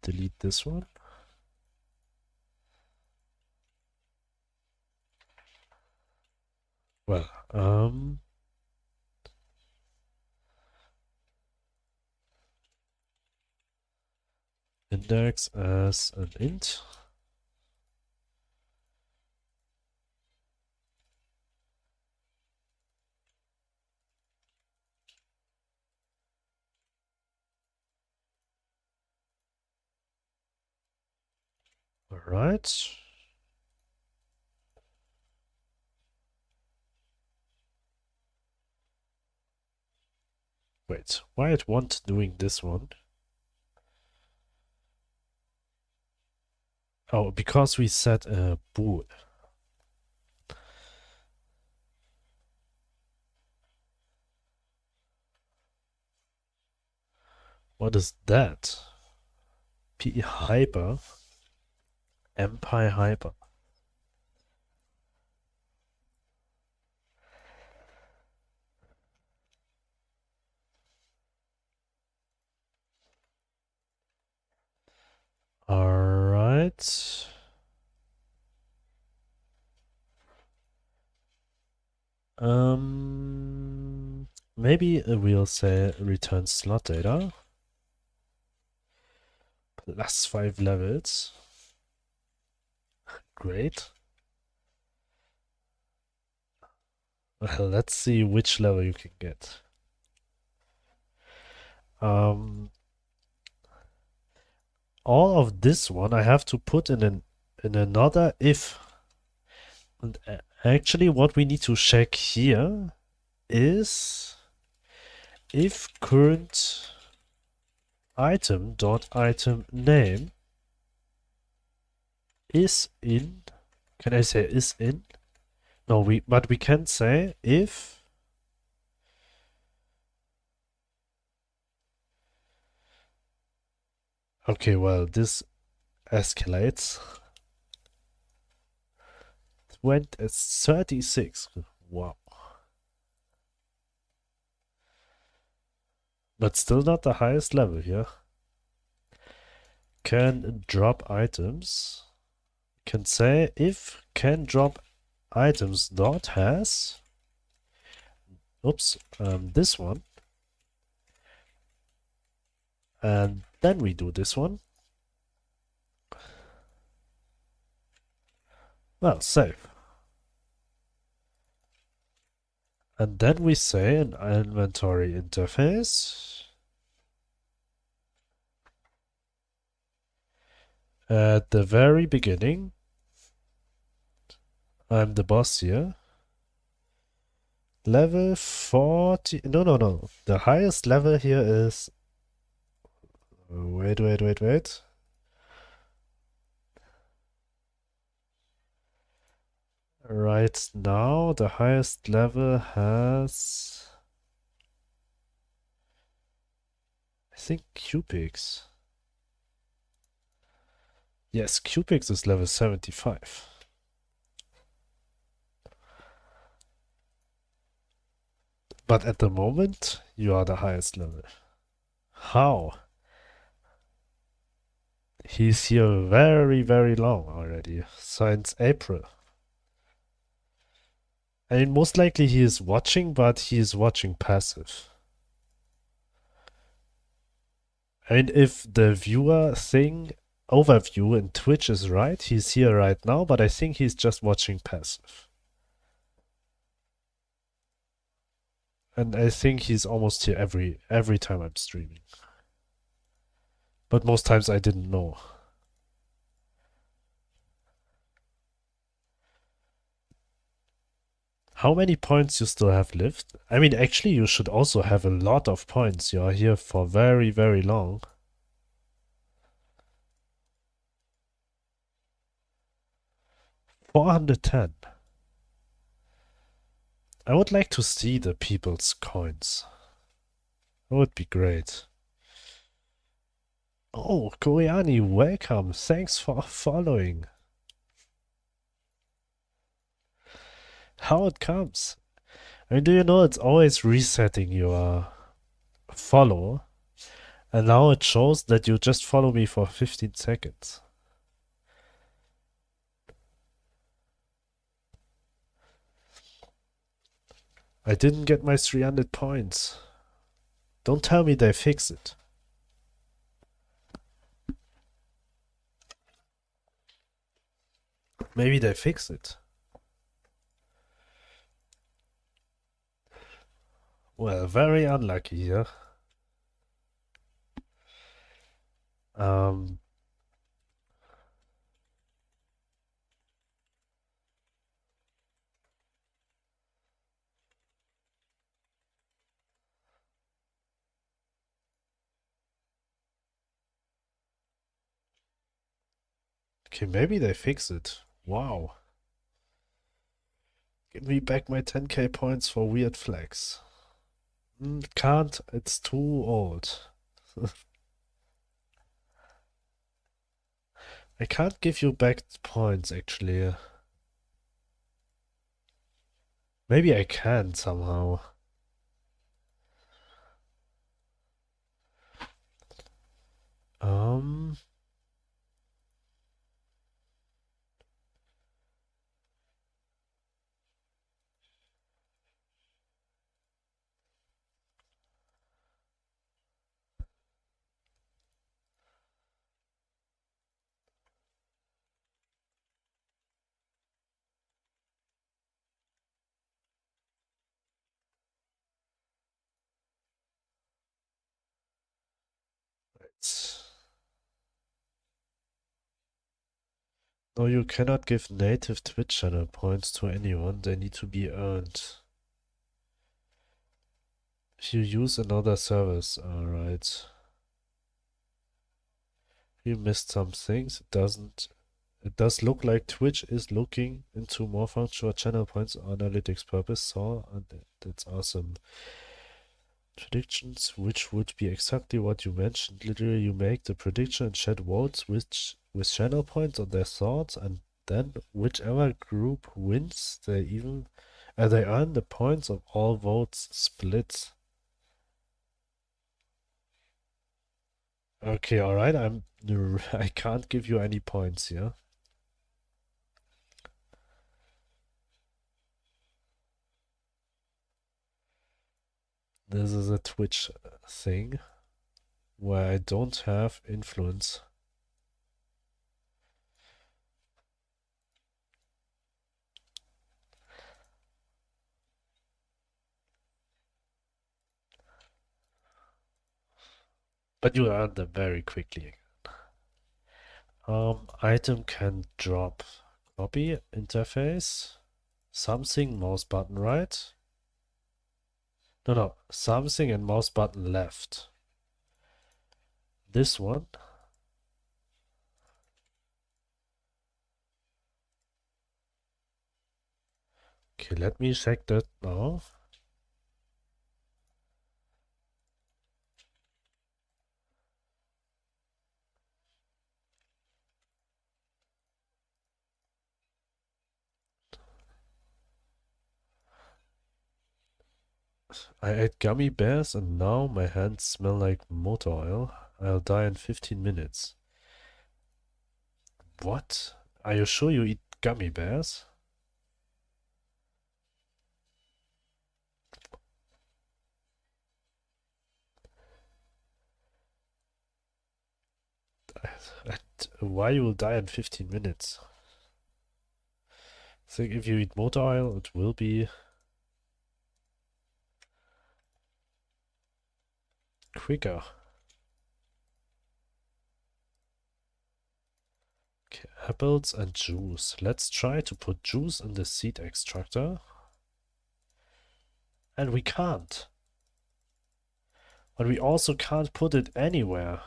Delete this one. Well, index as an int. Alright. Wait, why it want doing this one? Oh, because we set a bool. What is that? P hyper? Empire hyper. Alright. Maybe we'll say return slot data. Plus 5 levels. Great. Well, let's see which level you can get. All of this one I have to put in another if. And actually what we need to check here is if current item dot item name is in. Can I say is in? No, but we can say if okay, well, this escalates. 36. Wow. But still not the highest level here. Can drop items. Can say if can drop items dot has oops, this one. And then we do this one. Well, save. And then we say an inventory interface. At the very beginning, I'm the boss here. Level 40. No. The highest level here is. Wait. Right now, the highest level has. I think Cupix. Yes, Cupix is level 75. But at the moment, you are the highest level. How? He's here very long already, since April. I mean, most likely he is watching, but he is watching passive. I mean, if the viewer thing overview in Twitch is right, he's here right now, but I think he's just watching passive. And I think he's almost here every time I'm streaming. But most times I didn't know. How many points you still have left? I mean, actually, you should also have a lot of points. You are here for very long. 410. I would like to see the people's coins. That would be great. Oh, Koreani, welcome. Thanks for following. How it comes. I mean, do you know it's always resetting your follow, and now it shows that you just follow me for 15 seconds. I didn't get my 300 points. Don't tell me they fix it. Maybe they fix it. Well, very unlucky here. Um, okay, maybe they fix it. Wow. Give me back my 10k points for weird flags. Can't, it's too old. I can't give you back points actually. Maybe I can somehow. Um, no, you cannot give native Twitch channel points to anyone. They need to be earned. If you use another service, alright. You missed some things. It does look like Twitch is looking into more functional channel points for analytics purpose. So, and that's awesome. Predictions, which would be exactly what you mentioned. Literally, you make the prediction and chat votes with channel points on their thoughts, and then whichever group wins, they earn the points of all votes split. Okay, all right. I can't give you any points here. This is a Twitch thing where I don't have influence. But you earn them very quickly. Item can drop. Copy interface. Something mouse button right. No, something and mouse button left. This one. Okay, let me check that now. I ate gummy bears and now my hands smell like motor oil. I'll die in 15 minutes. What? Are you sure you eat gummy bears? Why you will die in 15 minutes? I think if you eat motor oil, it will be quicker. Okay, apples and juice. Let's try to put juice in the seed extractor. And we can't. But we also can't put it anywhere.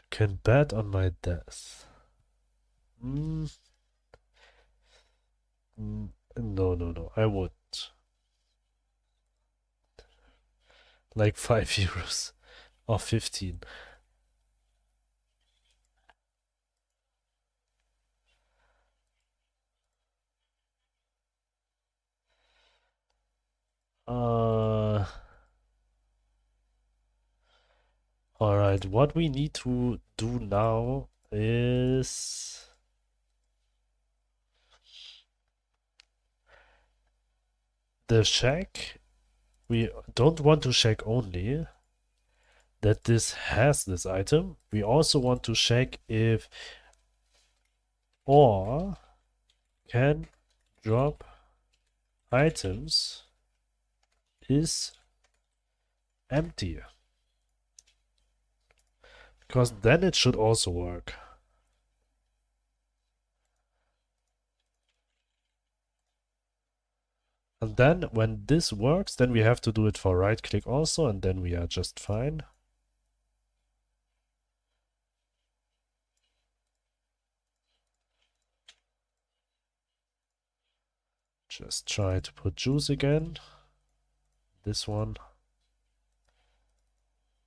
You can bet on my death. No, no, I wouldn't. Like 5 euros or 15. Alright, what we need to do now is the check. We don't want to check only that this has this item. We also want to check if or can drop items is empty. Because then it should also work. And then when this works, then we have to do it for right click also, and then we are just fine. Just try to put juice again. This one.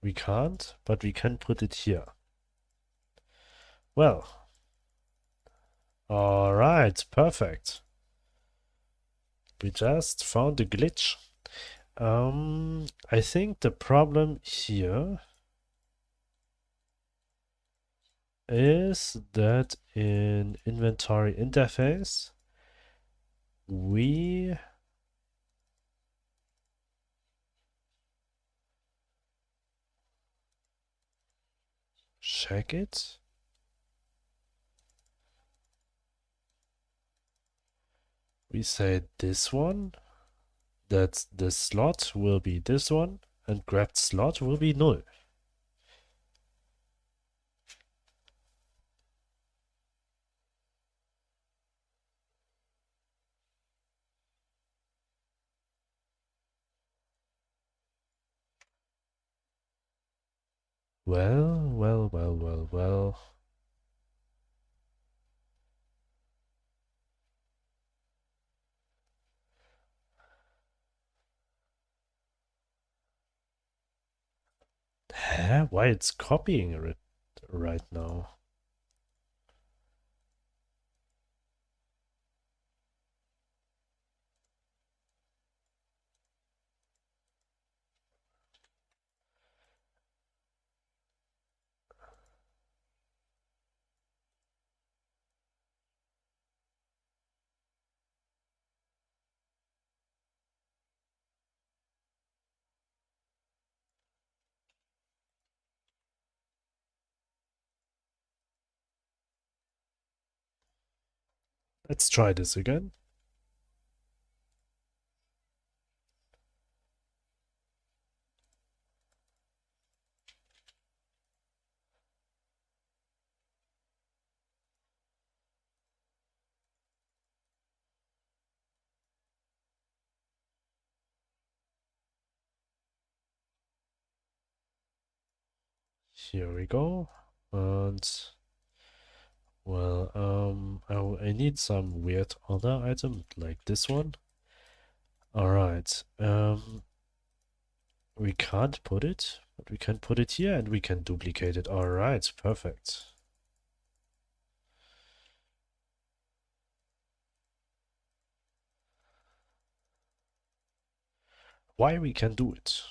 We can't, but we can put it here. Well. Alright, perfect. We just found a glitch. I think the problem here is that in inventory interface, we check it. We say this one, that the slot will be this one, and grabbed slot will be null. Well. Huh? Why it's copying it right now? Let's try this again. Here we go. And well, I need some weird other item like this one. All right. We can't put it, but we can put it here and we can duplicate it. All right, perfect. Why we can do it?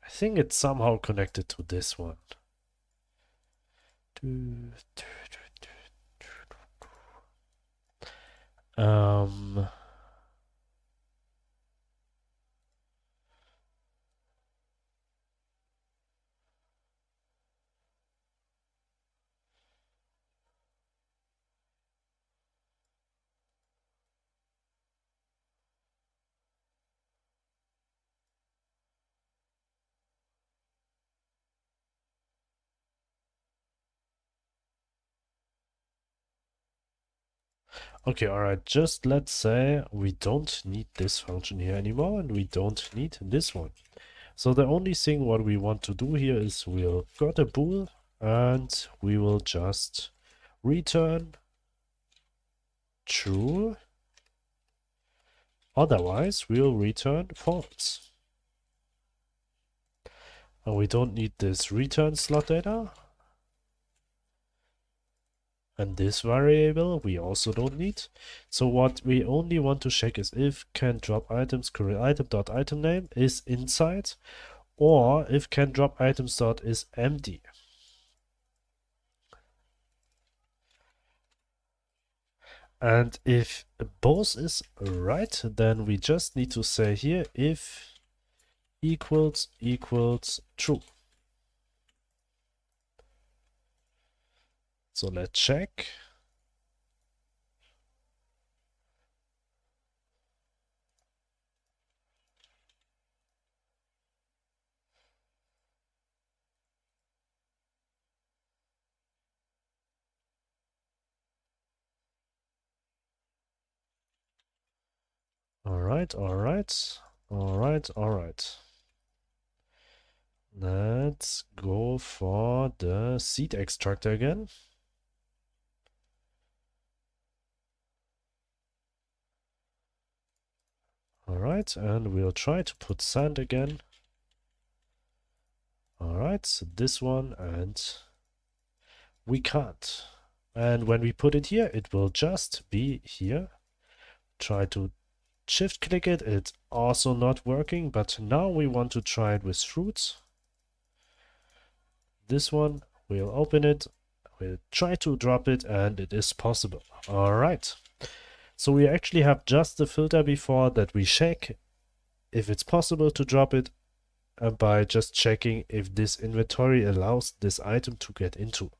I think it's somehow connected to this one. Um, okay, alright, just let's say we don't need this function here anymore and we don't need this one. So the only thing what we want to do here is we'll got a bool and we will just return true. Otherwise, we'll return false. And we don't need this return slot data. And this variable we also don't need. So what we only want to check is if can drop items current item dot item name is inside, or if can drop items dot is empty. And if both is right, then we just need to say here if equals true. So let's check. Alright. Let's go for the seed extractor again. Alright, and we'll try to put sand again. Alright, so this one, and we can't. And when we put it here, it will just be here. Try to shift click it, it's also not working, but now we want to try it with fruits. This one, we'll open it, we'll try to drop it, and it is possible. Alright. So we actually have just the filter before that we check if it's possible to drop it by just checking if this inventory allows this item to get into.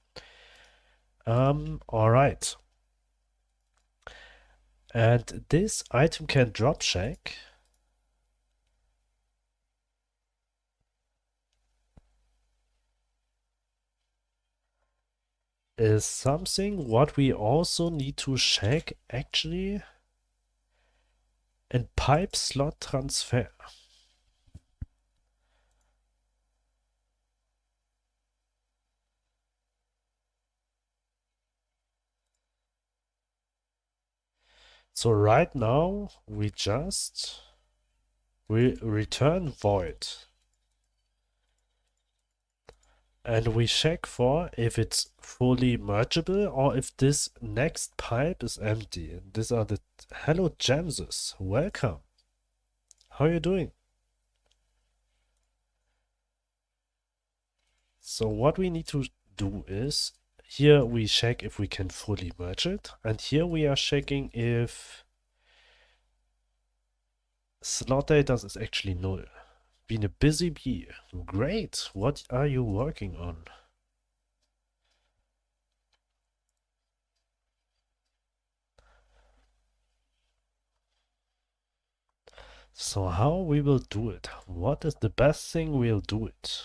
All right. And this item can drop check is something what we also need to check actually in pipe slot transfer. So right now we return void. And we check for if it's fully mergeable or if this next pipe is empty. And these are the hello Jamses. Welcome. How are you doing? So what we need to do is here we check if we can fully merge it, and here we are checking if slot data is actually null. Been a busy bee. Great. What are you working on? So how we will do it? What is the best thing we'll do it?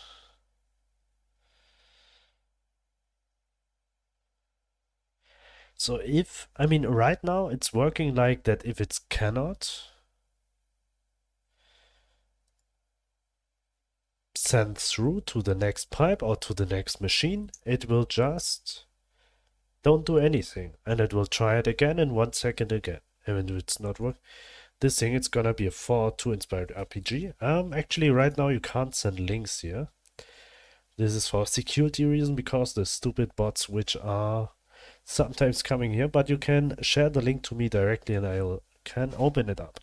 So if, I mean, right now it's working like that if it's cannot send through to the next pipe or to the next machine, it will just don't do anything. And it will try it again in 1 second again. And if it's not working, this thing it's gonna be a 4-2 inspired RPG. Actually right now you can't send links here. This is for security reason because the stupid bots which are sometimes coming here, but you can share the link to me directly and I can open it up.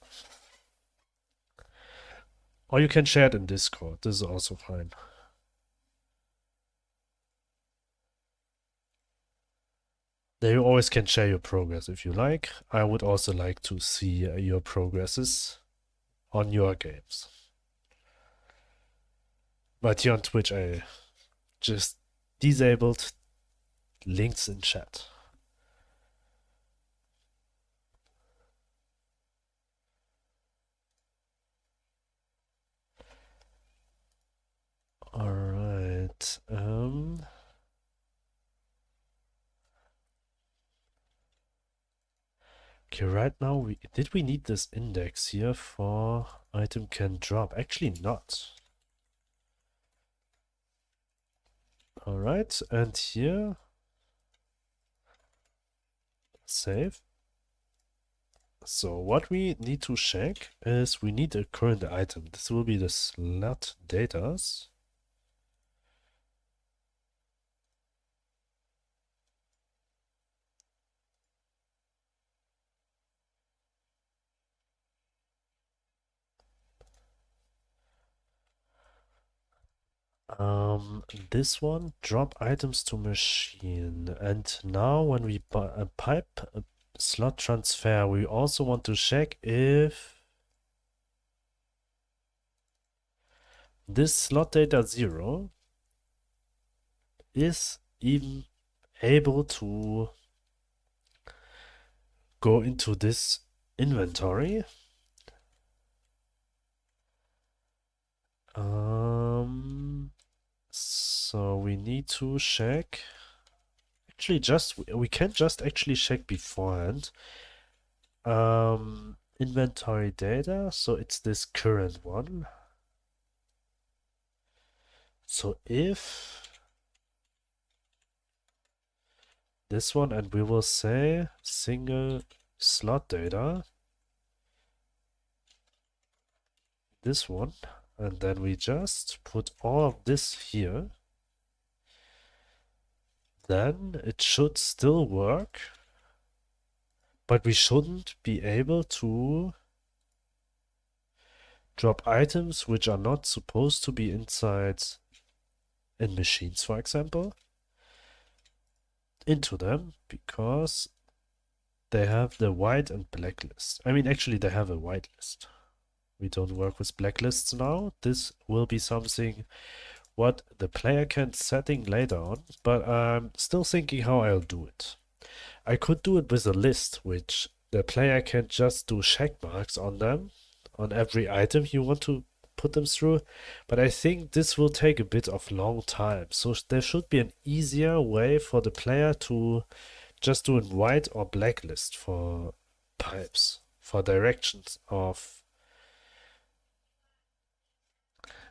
Or you can share it in Discord. This is also fine. There you always can share your progress if you like. I would also like to see your progresses on your games. But here on Twitch I just disabled links in chat. Alright. Okay, right now did we need this index here for item can drop? Actually not. Alright, and here save. So what we need to check is we need a current item. This will be the slot datas. This one, drop items to machine. And now when we pipe a slot transfer, we also want to check if this slot data 0 is even able to go into this inventory. So we need to check. Actually, we can just actually check beforehand. Inventory data. So it's this current one. So if this one, and we will say single slot data, this one, and then we just put all of this here, then it should still work, but we shouldn't be able to drop items which are not supposed to be inside in machines, for example, into them because they have the white and black list. I mean, actually, they have a white list. We don't work with blacklists now. This will be something what the player can setting later on, but I'm still thinking how I'll do it. I could do it with a list, which the player can just do check marks on them, on every item you want to put them through, but I think this will take a bit of long time, so there should be an easier way for the player to just do a white or black list for pipes, for directions of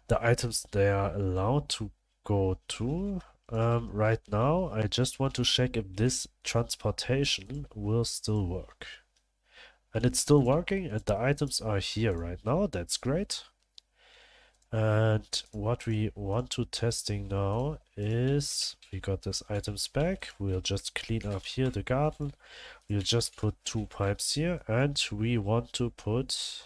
the items they are allowed to go to. Right now, I just want to check if this transportation will still work. And it's still working, and the items are here right now. That's great. And what we want to testing now is we got this items back. We'll just clean up here the garden. We'll just put 2 pipes here, and we want to put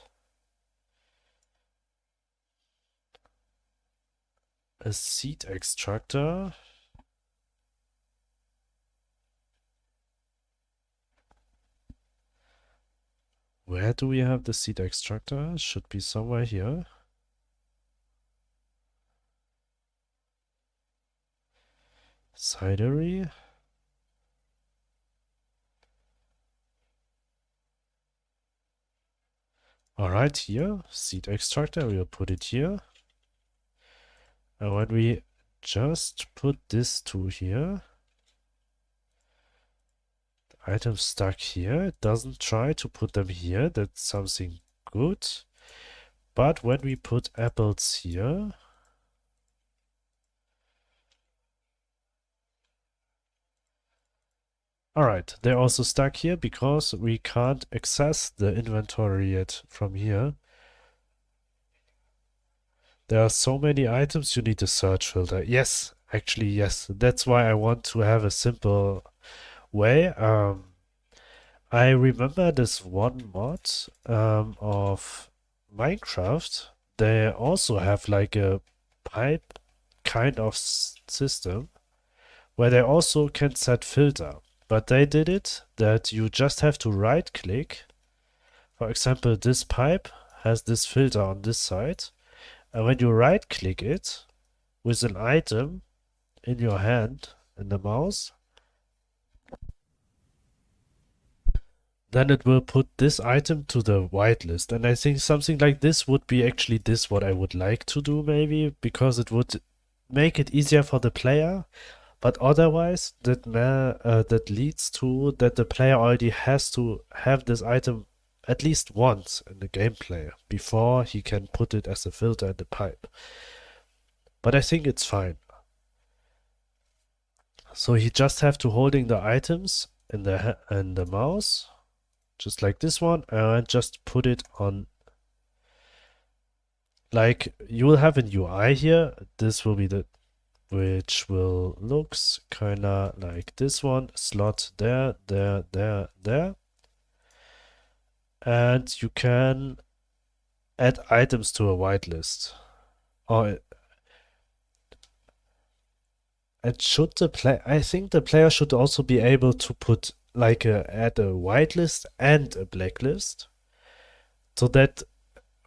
a seed extractor. Where do we have the seed extractor? Should be somewhere here. Cidery. Alright, here, seed extractor, we'll put it here. And when we just put this two here, the item's stuck here. It doesn't try to put them here. That's something good. But when we put apples here, alright, they're also stuck here because we can't access the inventory yet from here. There are so many items you need a search filter. Yes, actually, yes. That's why I want to have a simple way. I remember this one mod of Minecraft. They also have like a pipe kind of system where they also can set filter. But they did it that you just have to right click. For example, this pipe has this filter on this side. And when you right click it with an item in your hand in the mouse, then it will put this item to the whitelist. And I think something like this would be actually this what I would like to do maybe, because it would make it easier for the player. But otherwise, that leads to that the player already has to have this item at least once in the gameplay before he can put it as a filter in the pipe. But I think it's fine. So he just have to holding the items in the mouse, just like this one, and just put it on. Like you will have an UI here. This will be the which will looks kinda like this one. Slot there, there, there, there. And you can add items to a whitelist. Or it should I think the player should also be able to put like add a whitelist and a blacklist. So that,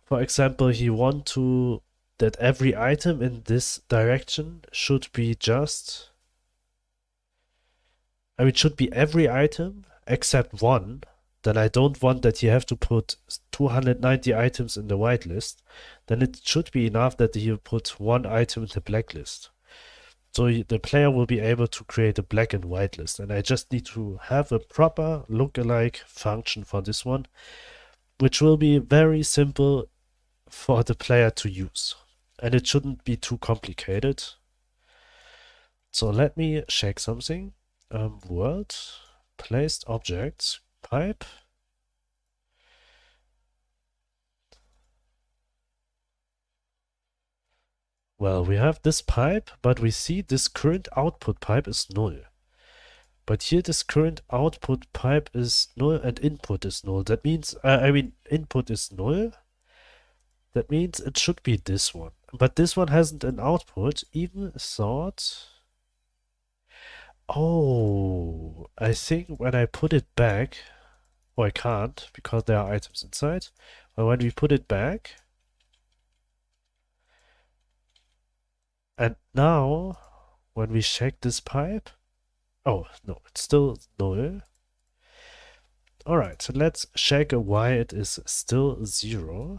for example, he want to that every item in this direction should be just, I mean, it should be every item except one. Then I don't want that you have to put 290 items in the whitelist. Then it should be enough that you put one item in the blacklist. So the player will be able to create a black and white list. And I just need to have a proper lookalike function for this one, which will be very simple for the player to use. And it shouldn't be too complicated. So let me check something. World, placed objects, pipe. Well, we have this pipe, but we see this current output pipe is null. But here this current output pipe is null and input is null. That means, I mean, input is null. That means it should be this one. But this one hasn't an output. Even thought... Oh, I think when I put it back... Oh, I can't, because there are items inside. But when we put it back... And now, when we check this pipe... Oh, no, it's still null. Alright, so let's check why it is still 0.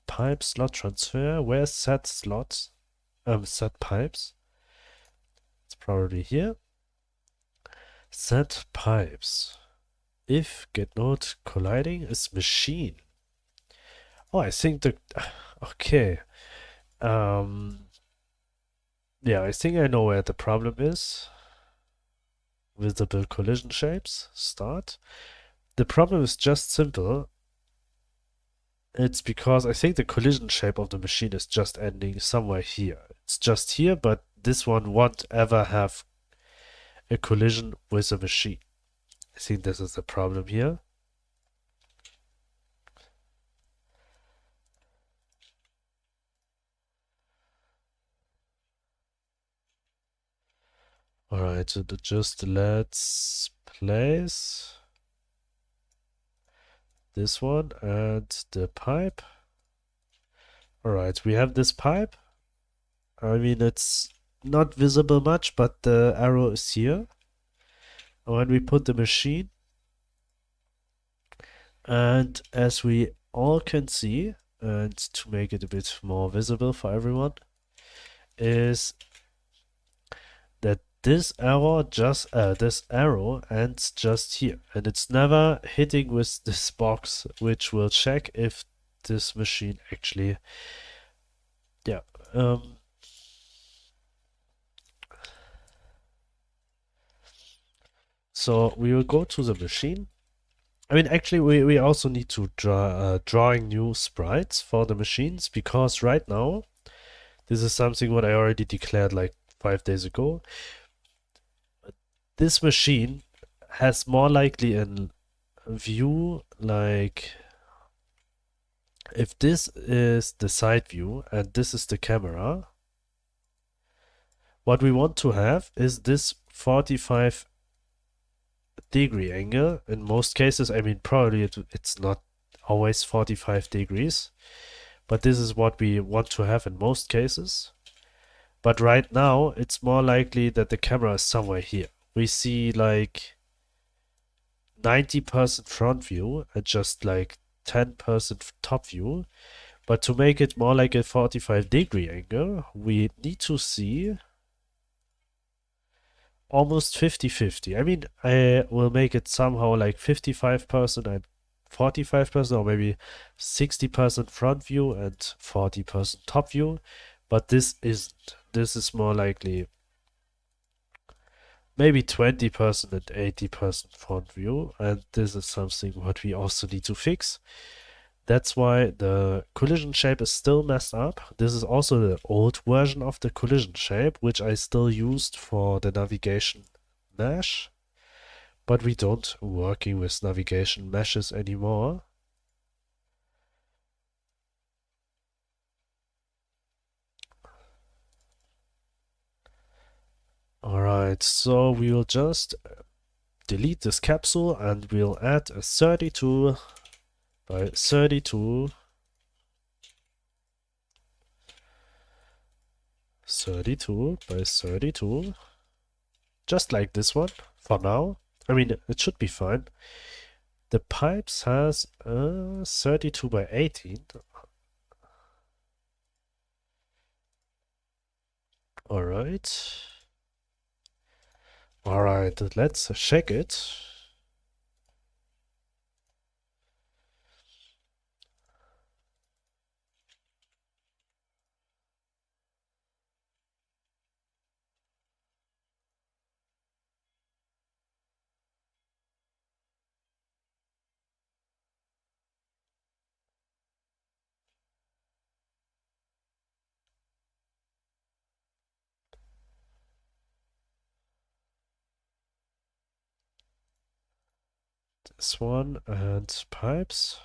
Pipe slot transfer. Where's set slots? Set pipes. It's probably here. Set pipes. If get node colliding is machine. Oh, I think the... Okay. Yeah, I think I know where the problem is. Visible collision shapes. Start. The problem is just simple. It's because I think the collision shape of the machine is just ending somewhere here. It's just here, but this one won't ever have a collision with a machine. I think this is the problem here. Alright, so just let's place this one and the pipe. Alright, we have this pipe. I mean, it's not visible much, but the arrow is here. And when we put the machine, and as we all can see, and to make it a bit more visible for everyone, is that this arrow ends just here, and it's never hitting with this box, which will check if this machine actually, yeah. Um, so we will go to the machine. I mean, actually, we also need to drawing new sprites for the machines, because right now, this is something what I already declared like 5 days ago. This machine has more likely a view like, if this is the side view and this is the camera, what we want to have is this 45-degree angle. In most cases, I mean, probably it's not always 45 degrees, but this is what we want to have in most cases. But right now, it's more likely that the camera is somewhere here. We see like 90% front view and just like 10% top view. But to make it more like a 45-degree angle, we need to see almost 50-50. I mean, I will make it somehow like 55% and 45%, or maybe 60% front view and 40% top view. But this isn't. This is more likely maybe 20% and 80% front view. And this is something what we also need to fix. That's why the collision shape is still messed up. This is also the old version of the collision shape, which I still used for the navigation mesh. But we don't working with navigation meshes anymore. Alright, so we will just delete this capsule and we'll add a 32 by 32 by 32, just like this one for now. I mean, it should be fine. The pipes has 32 by 18. Alright. Alright, let's check it. This one and pipes.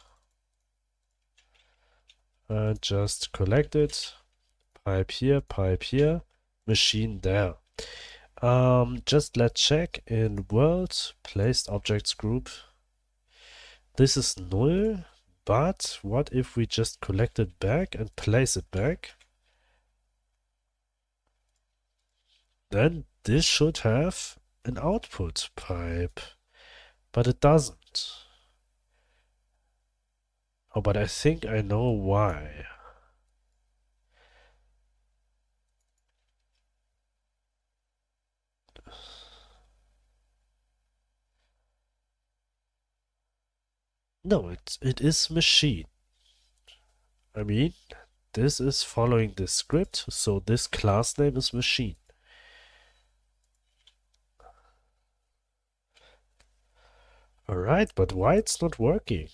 And just collect it. Pipe here, machine there. Just let's check in world placed objects group. This is null, but what if we just collect it back and place it back? Then this should have an output pipe, but it doesn't. Oh, but I think I know why. No, it is machine. I mean, this is following this script, so this class name is machine. Alright, but why it's not working?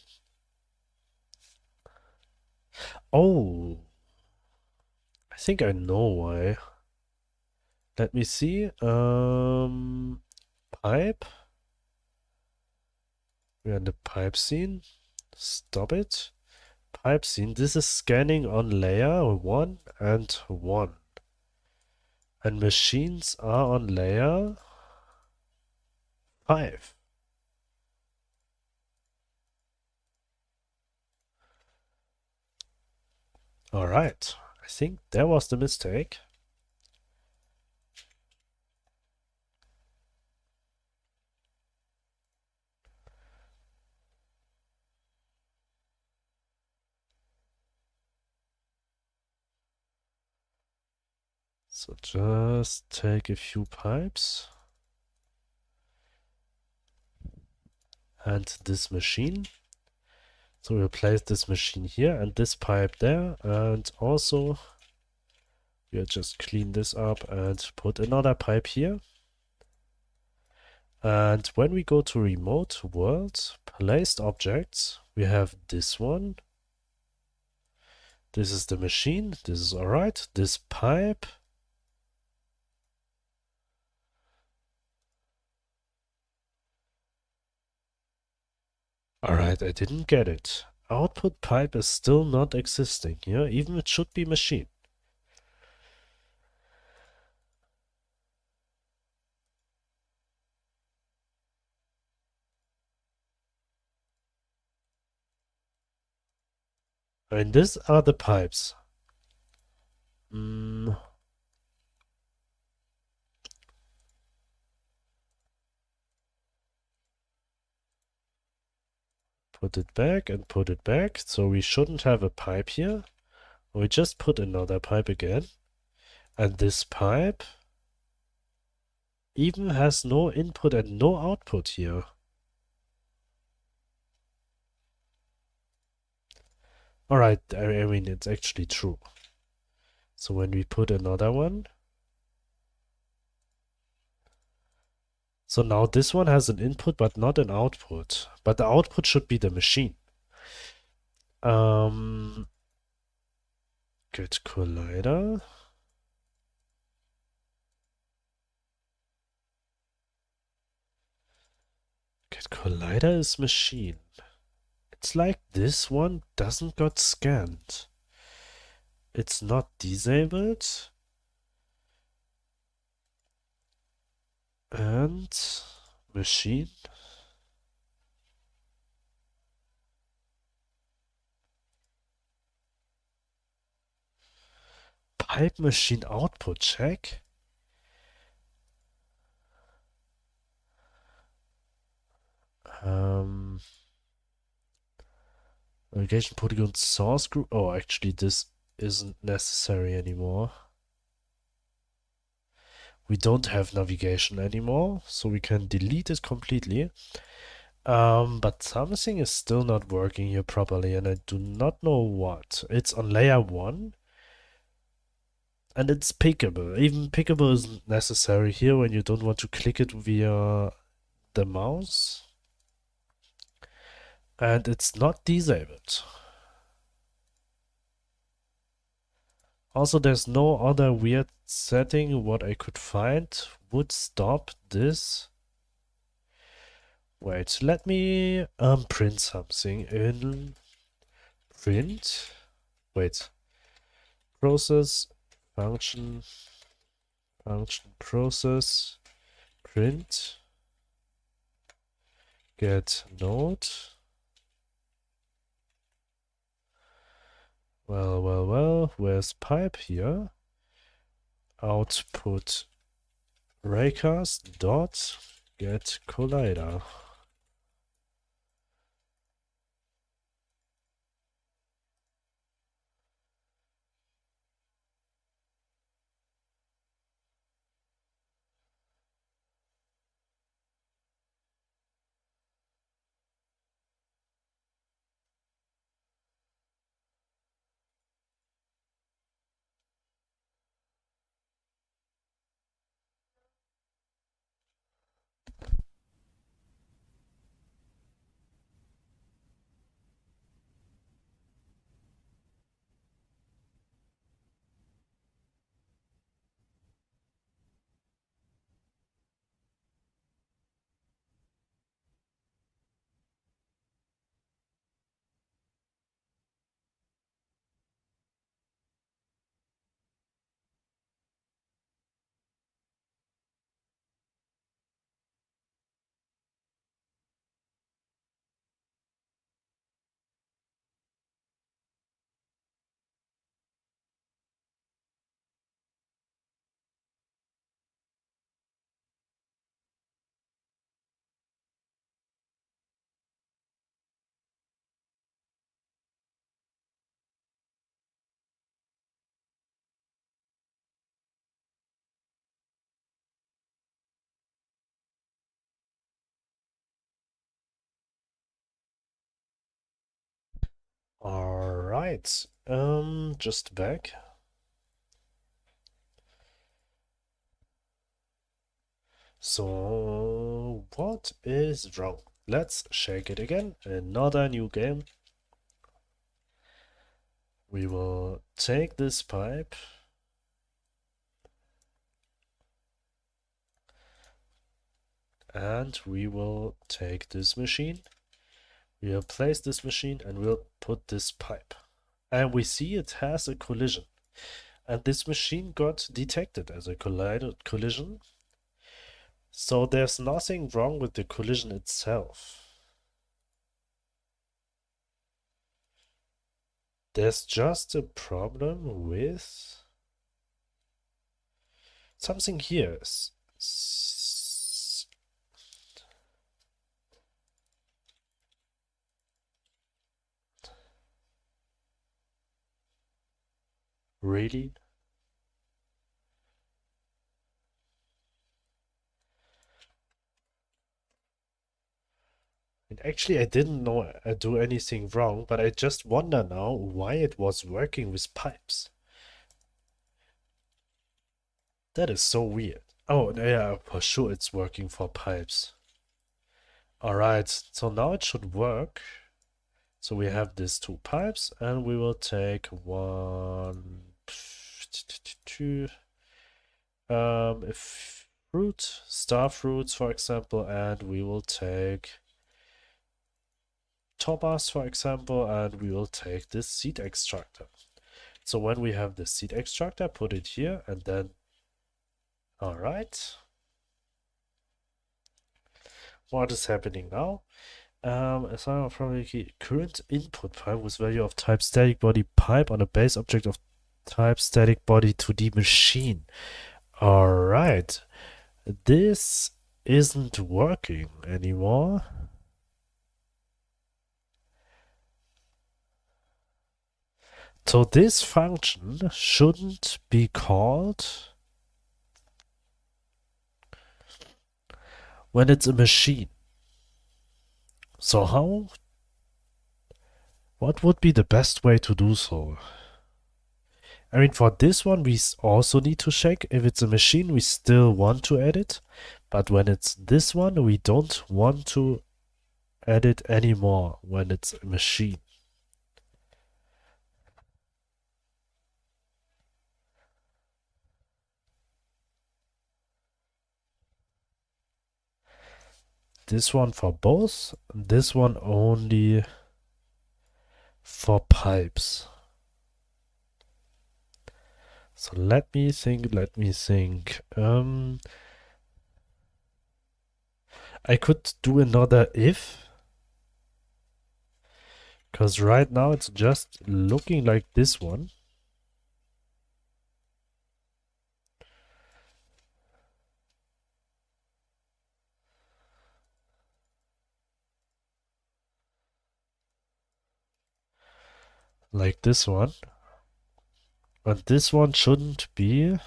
Oh, I think I know why. Let me see. Pipe. We're in the pipe scene. Stop it. Pipe scene. This is scanning on layer 1 and 1. And machines are on layer 5. Alright. I think that was the mistake. So just take a few pipes and this machine. So we'll place this machine here and this pipe there, and also we'll just clean this up and put another pipe here. And when we go to remote world, placed objects, we have this one. This is the machine. This is alright. This pipe. Alright, I didn't get it. Output pipe is still not existing here, even it should be machine. And these are the pipes. Put it back and put it back. So we shouldn't have a pipe here. We just put another pipe again. And this pipe even has no input and no output here. Alright, I mean, it's actually true. So when we put another one, so now this one has an input but not an output. But the output should be the machine. Get collider. Get collider is machine. It's like this one doesn't got scanned. It's not disabled. And machine. Pipe machine output check. Navigation polygon source group. Oh, actually, this isn't necessary anymore. We don't have navigation anymore, so we can delete it completely. But something is still not working here properly, and I do not know what. It's on layer 1, and it's pickable. Even pickable isn't necessary here when you don't want to click it via the mouse. And it's not disabled. Also, there's no other weird setting what I could find would stop this. Wait, let me print something in print. Wait. Process, function, process, print, get node. Well, where's pipe here? Output raycast dot get collider. Alright, just back. So, what is wrong? Let's shake it again. Another new game. We will take this pipe. And we will take this machine. We'll place this machine and we'll put this pipe. And we see it has a collision. And this machine got detected as a collision. So there's nothing wrong with the collision itself. There's just a problem with something here. Really? And actually, I didn't know I do anything wrong, but I just wonder now why it was working with pipes. That is so weird. Oh, yeah, for sure it's working for pipes. Alright, so now it should work. So we have these two pipes, and we will take two, fruit, star fruits, for example, and we will take tobas, for example, and we will take this seed extractor. So when we have the seed extractor, put it here, and then, all right. What is happening now? Assign probably current input pipe with value of type static body pipe on a base object of type static body to the machine. All right, this isn't working anymore. So this function shouldn't be called when it's a machine. So how? What would be the best way to do so? I mean, for this one, we also need to check. If it's a machine, we still want to edit. But when it's this one, we don't want to edit anymore when it's a machine. This one for both, this one only for pipes. So let me think. I could do another if, because right now it's just looking like this one. Like this one. But this one shouldn't be.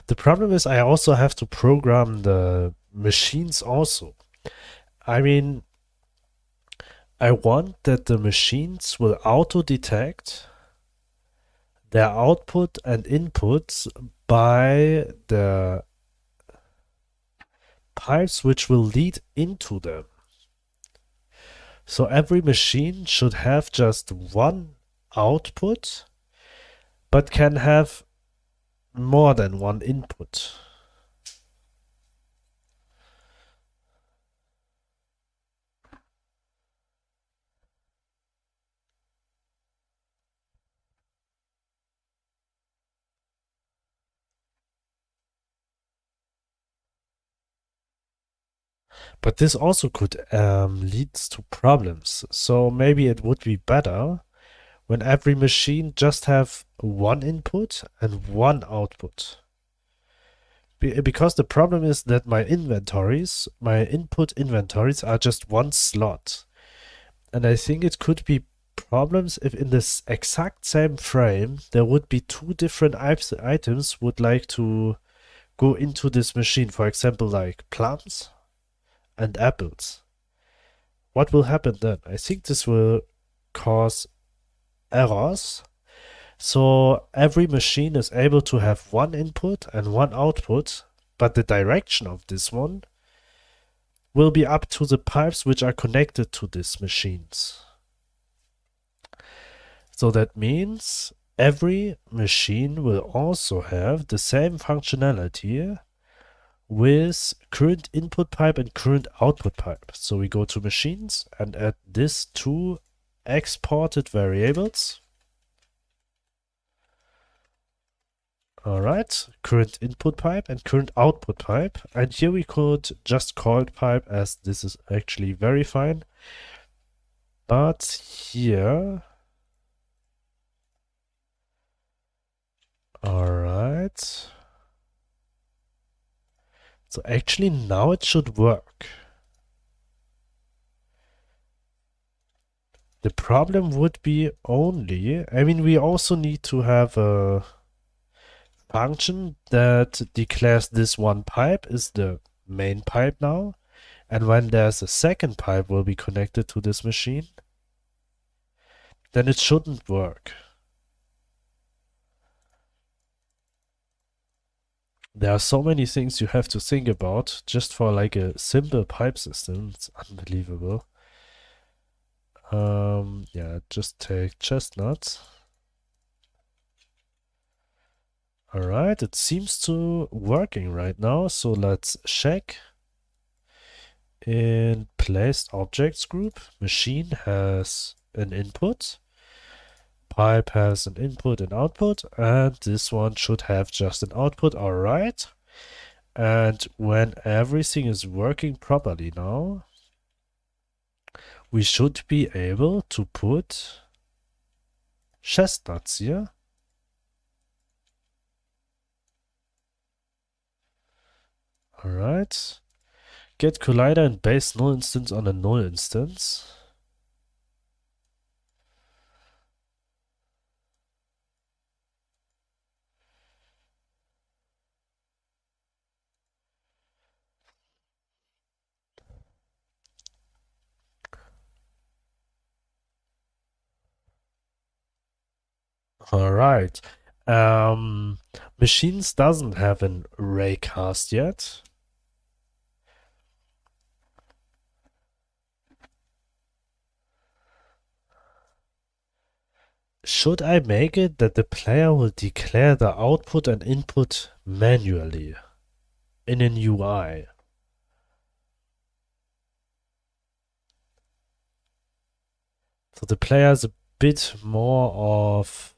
The problem is I also have to program the machines also. I mean, I want that the machines will auto-detect their output and inputs by the pipes which will lead into them. So every machine should have just one output, but can have more than one input. But this also could lead to problems. So maybe it would be better when every machine just have one input and one output. Because the problem is that my input inventories are just one slot. And I think it could be problems if in this exact same frame there would be two different items would like to go into this machine, for example, like plums and apples, what will happen then? I think this will cause errors. So every machine is able to have one input and one output, but the direction of this one will be up to the pipes which are connected to these machines. So that means every machine will also have the same functionality with current input pipe and current output pipe. So we go to machines and add these two exported variables. All right, current input pipe and current output pipe. And here we could just call it pipe, as this is actually very fine. But here, all right. So actually now it should work. The problem would be only, I mean, we also need to have a function that declares this one pipe is the main pipe now. And when there's a second pipe will be connected to this machine, then it shouldn't work. There are so many things you have to think about just for like a simple pipe system. It's unbelievable. Yeah, just take chestnuts. All right, it seems to working right now. So let's check. In placed objects group, machine has an input, pipe has an input and output, and this one should have just an output. All right. And when everything is working properly now, we should be able to put chestnuts here. All right. Get collider and base null instance on a null instance. All right. Machines doesn't have an array cast yet. Should I make it that the player will declare the output and input manually in an UI? So the player is a bit more of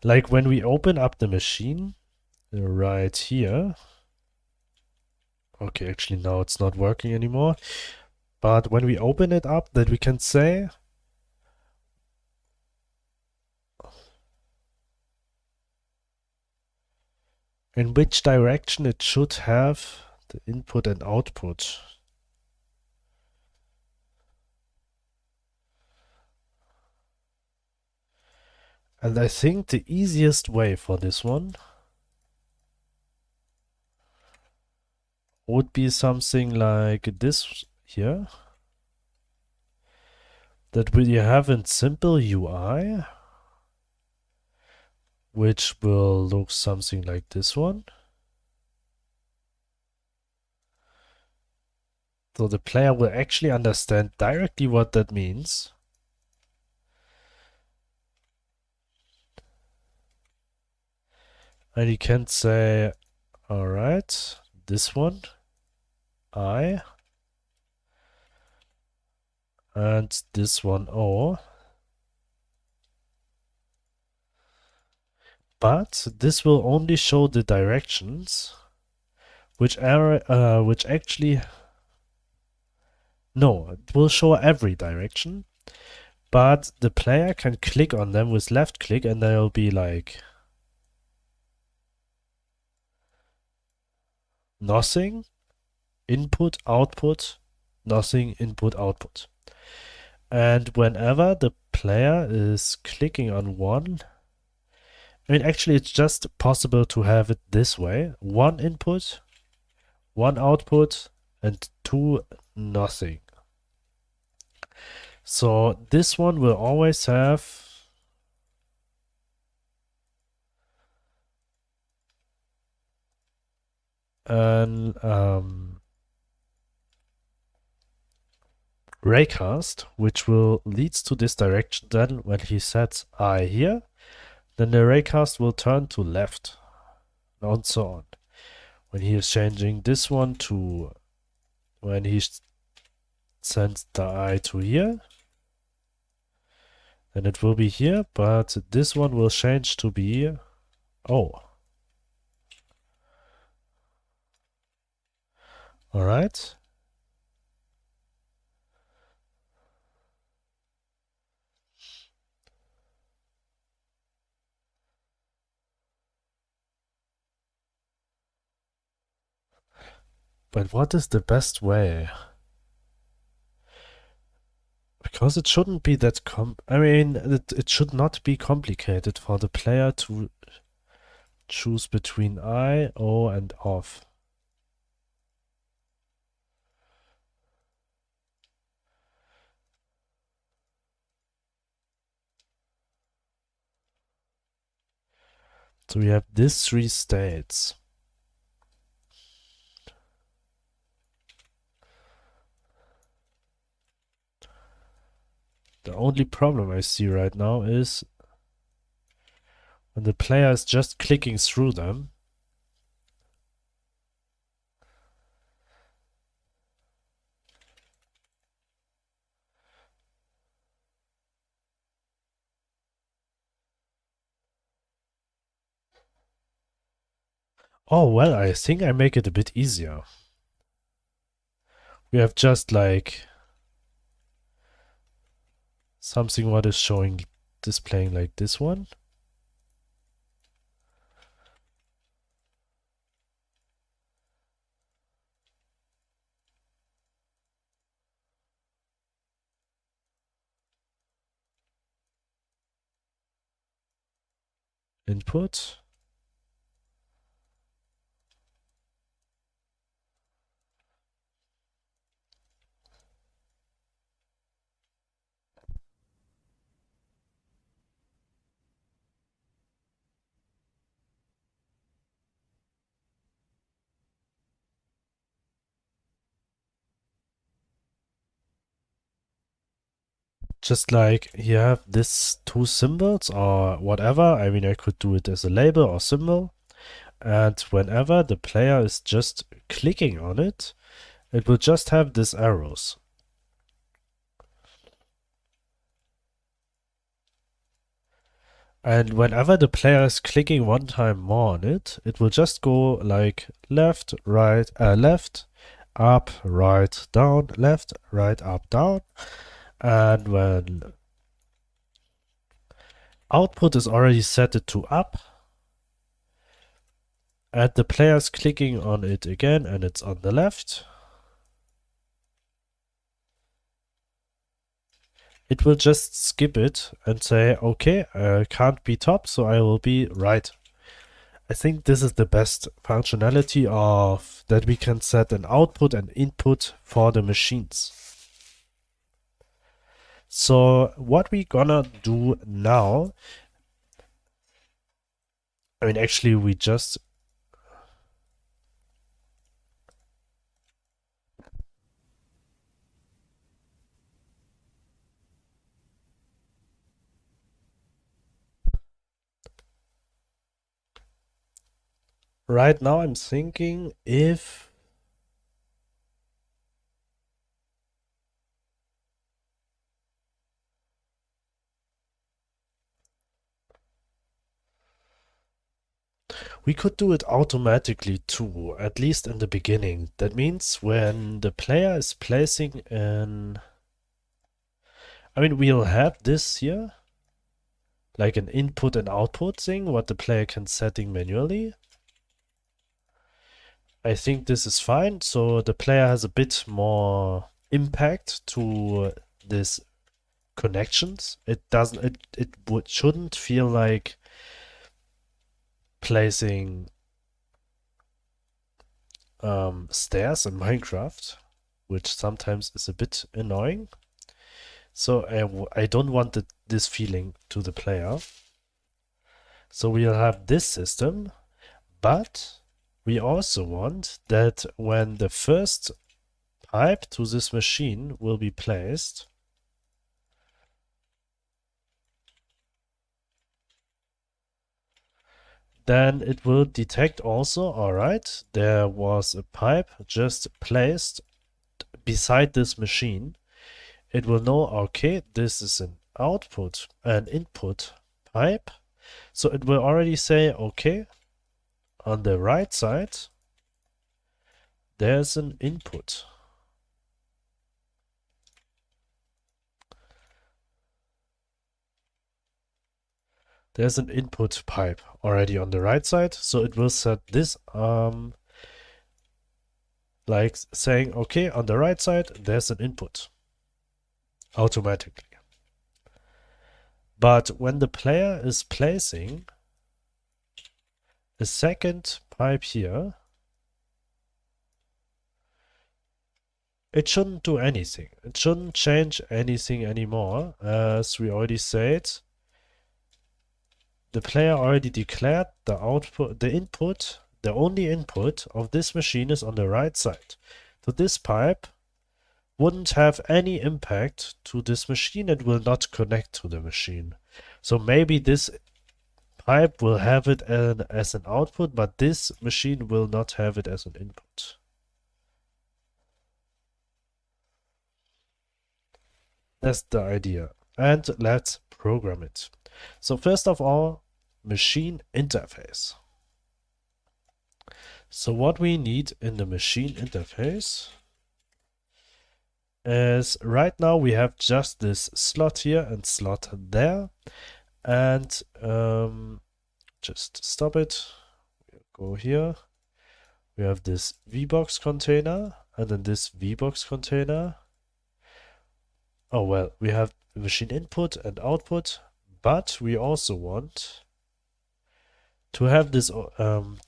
like when we open up the machine right here. Okay, actually now it's not working anymore. But when we open it up, that we can say in which direction it should have the input and output. And I think the easiest way for this one would be something like this here. That we have in simple UI, which will look something like this one. So the player will actually understand directly what that means. And you can say, all right, this one, I, and this one, O. But this will only show the directions, which actually, no, it will show every direction, but the player can click on them with left click and they'll be like nothing, input, output, nothing, input, output. And whenever the player is clicking on one, I mean, actually, it's just possible to have it this way. One input, one output, and two nothing. So this one will always have an raycast, which will leads to this direction. Then when he sets I here, then the raycast will turn to left, and so on. When he is changing this one to, when he sends the I to here, then it will be here, but this one will change to be, oh. Alright. But what is the best way? Because it shouldn't be that I mean, it should not be complicated for the player to choose between I, O, and off. So we have these three states. The only problem I see right now is when the player is just clicking through them. Oh, well, I think I make it a bit easier. We have just like something what is showing, displaying like this one. Input. Just like you have this two symbols or whatever. I mean, I could do it as a label or symbol. And whenever the player is just clicking on it, it will just have these arrows. And whenever the player is clicking one time more on it, it will just go like left, right, left, up, right, down, left, right, up, down. And when output is already set it to up, and the player is clicking on it again and it's on the left, it will just skip it and say, okay, I can't be top, so I will be right. I think this is the best functionality of that we can set an output and input for the machines. So what we gonna do now, I mean, actually we just right now I'm thinking if we could do it automatically too, at least in the beginning. That means when the player is placing an, I mean, we'll have this here, like an input and output thing, what the player can setting manually. I think this is fine, so the player has a bit more impact to this connections. It doesn't, shouldn't feel like placing stairs in Minecraft, which sometimes is a bit annoying. So I don't want this feeling to the player. So we'll have this system, but we also want that when the first pipe to this machine will be placed, then it will detect also, alright, there was a pipe just placed beside this machine. It will know, okay, this is an input pipe. So it will already say, okay, on the right side, there's an input. There's an input pipe already on the right side. So it will set this, like saying, okay, on the right side, there's an input automatically. But when the player is placing a second pipe here, it shouldn't do anything. It shouldn't change anything anymore. As we already said, the player already declared the output, the input, the only input of this machine is on the right side. So this pipe wouldn't have any impact to this machine. It will not connect to the machine. So maybe this pipe will have it as an output, but this machine will not have it as an input. That's the idea. And let's program it. So first of all, machine interface. So what we need in the machine interface is right now we have just this slot here and slot there. And just stop it. Go here. We have this VBox container and then this VBox container. Oh, well, we have machine input and output, but we also want to have this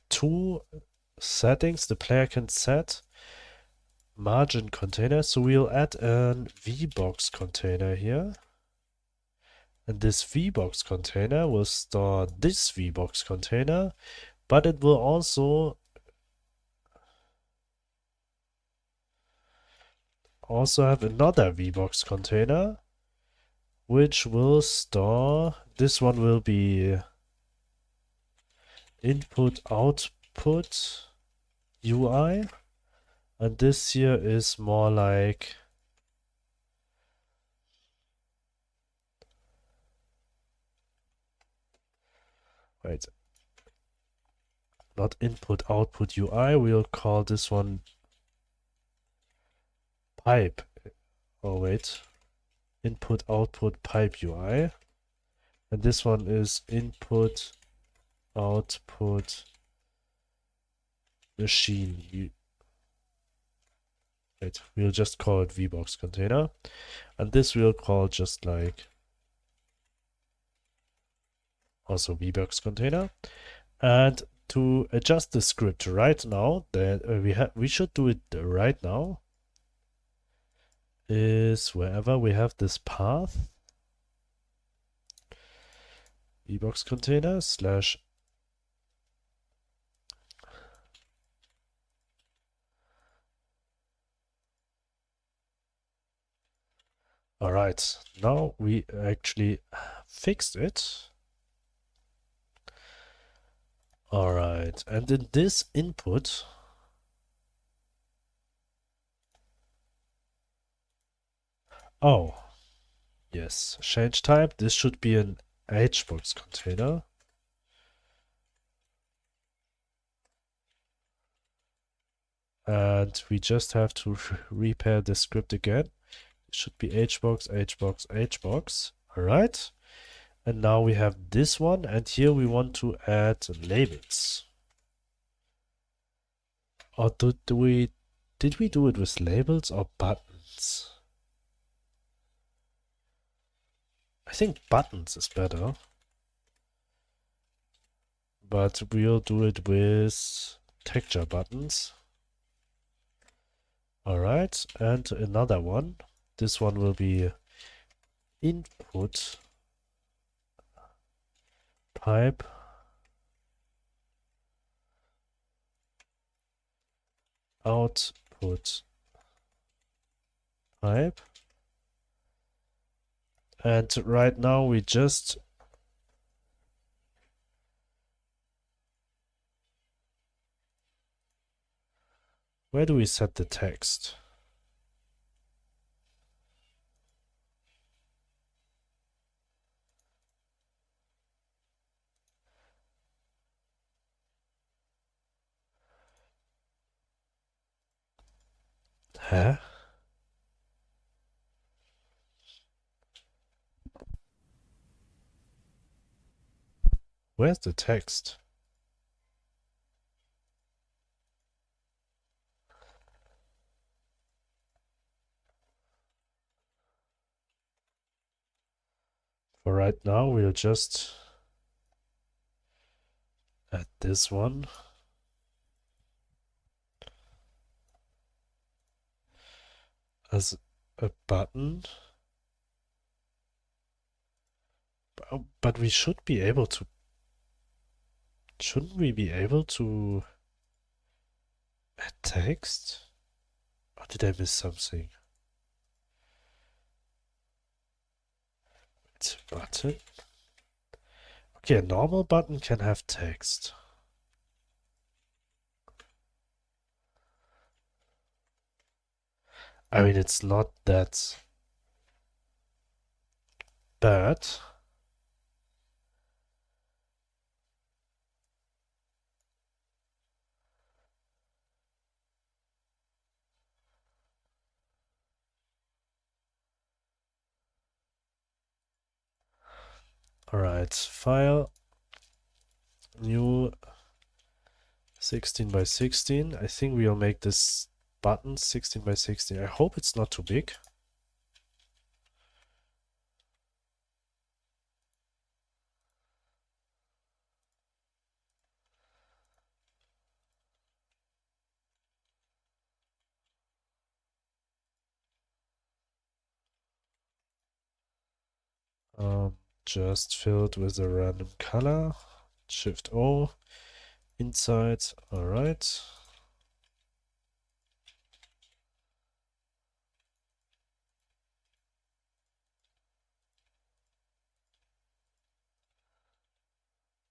two settings the player can set margin container. So we'll add an VBox container here. And this VBox container will store this VBox container, but it will also have another VBox container, which will store, this one will be input output UI, and this here is more like not input output UI, we'll call this one pipe. Oh wait, input output pipe UI, and this one is input output machine. Wait, we'll just call it VBox container, and this we'll call just like also VBox container. And to adjust the script right now, that we should do it right now, is wherever we have this path, VBox container slash all right, now we actually fixed it. All right, and in this input, oh, yes, change type, this should be an HBox container. And we just have to repair the script again. It should be HBox, HBox, HBox. All right. And now we have this one, and here we want to add labels. Or did we do it with labels or buttons? I think buttons is better. but we'll do it with texture buttons. Alright, and another one. This one will be input type output type. And right now we just where do we set the text? Huh? Where's the text? For right now, we'll just add this one as a button. But we should be able to. Shouldn't we be able to add text? Or did I miss something? It's a button. Okay, a normal button can have text. I mean, it's not that bad. Alright, file, new 16 by 16. I think we'll make this button 16 by 16. I hope it's not too big. Just filled with a random color. Shift O, inside, alright.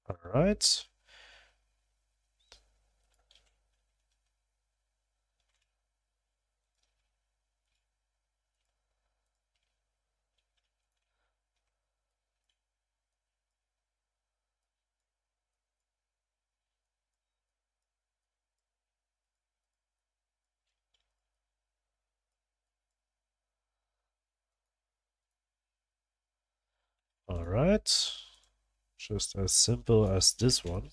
Alright. Alright. Just as simple as this one.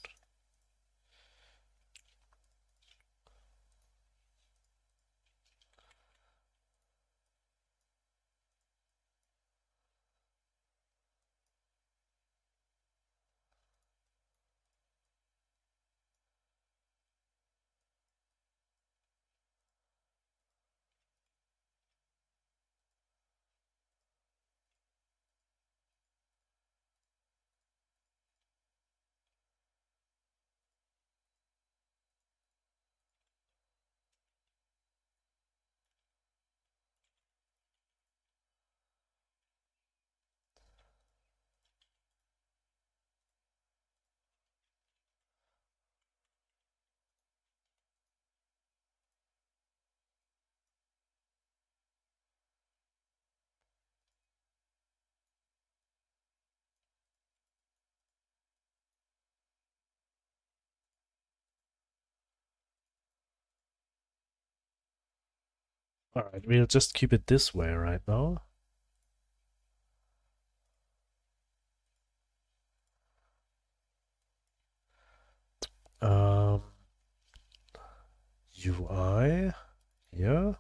Alright, we'll just keep it this way right now. UI, yeah.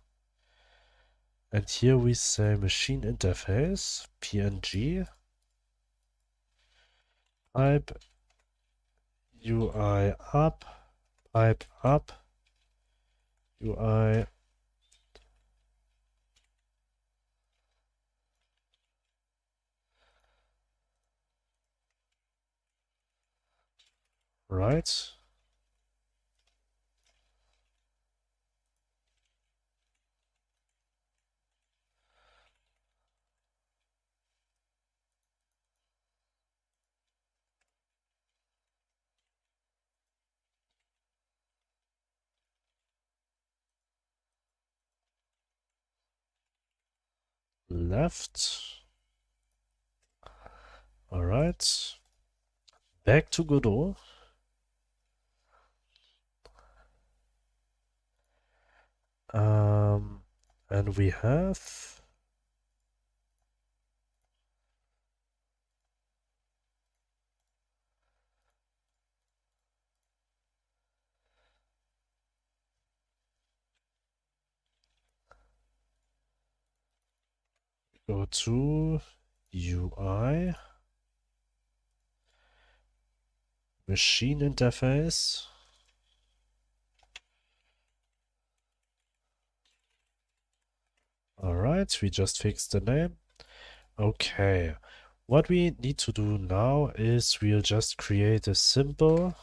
And here we say machine interface, PNG, type UI up, pipe up, UI right. Left. All right. Back to Godot. And we have go to UI, machine interface. All right, we just fixed the name. Okay, what we need to do now is we'll just create a simple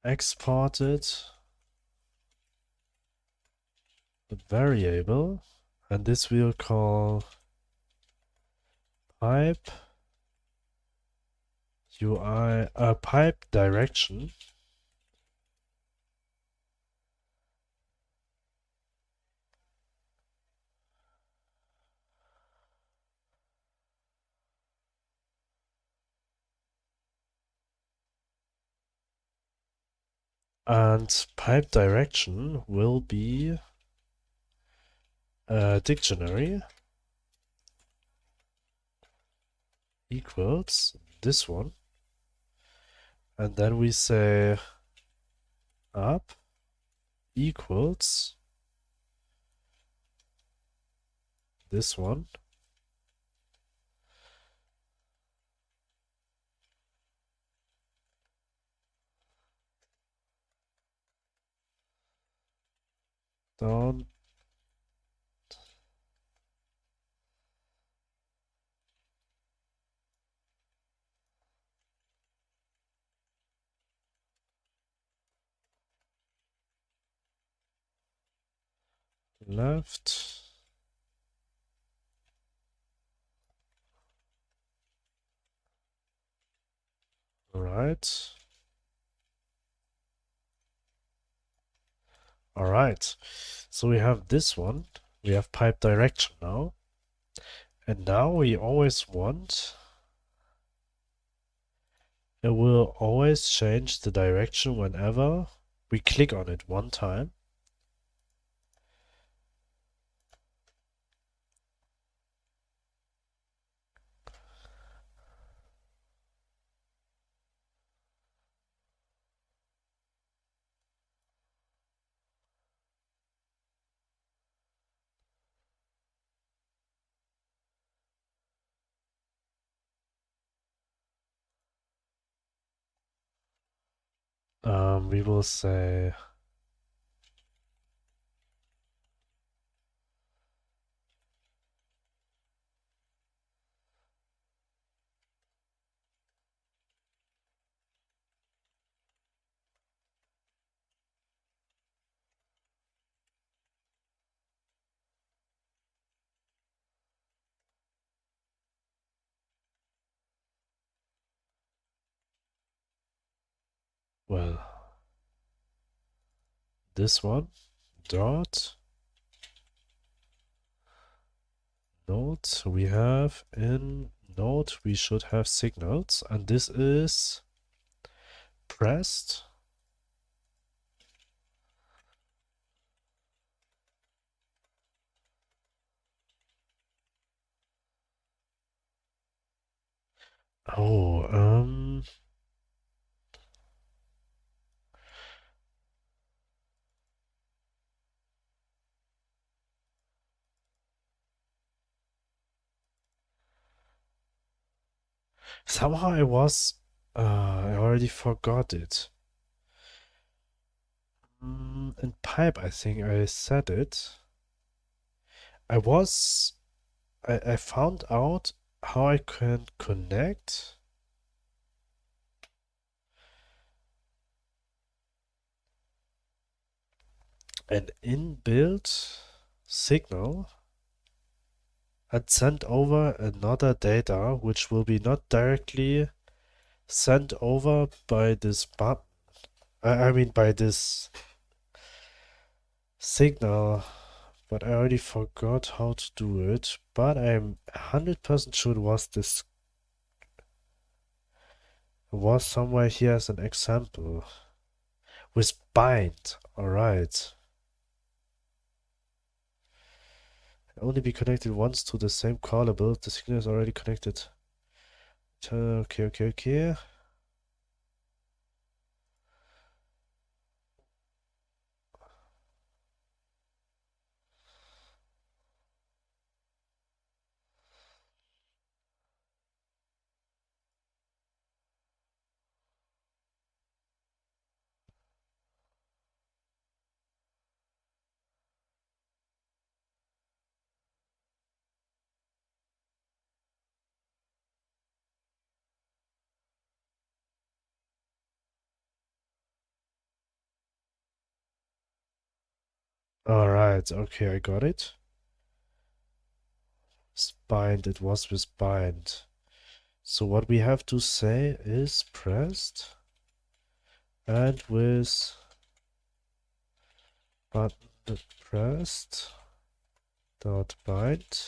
exported variable, and this we'll call pipe UI pipe direction. And pipe direction will be a dictionary equals this one. And then we say up equals this one. Down. Left. Right. All right. So we have this one. We have pipe direction now. And now we always want, it will always change the direction whenever we click on it one time. We will say well, this one dot node. We have in node we should have signals, and this is pressed. Oh, Somehow I already forgot it. In pipe, I think I said it. I was, I found out how I can connect an inbuilt signal and send over another data which will be not directly sent over by this button. I mean by this signal, but I already forgot how to do it. But I'm 100% sure it was somewhere here as an example. With bind, alright. Only be connected once to the same callable. The signal is already connected. Okay, okay, okay. Alright, okay, I got it. Bind, it was with bind. So what we have to say is pressed and with button pressed dot bind.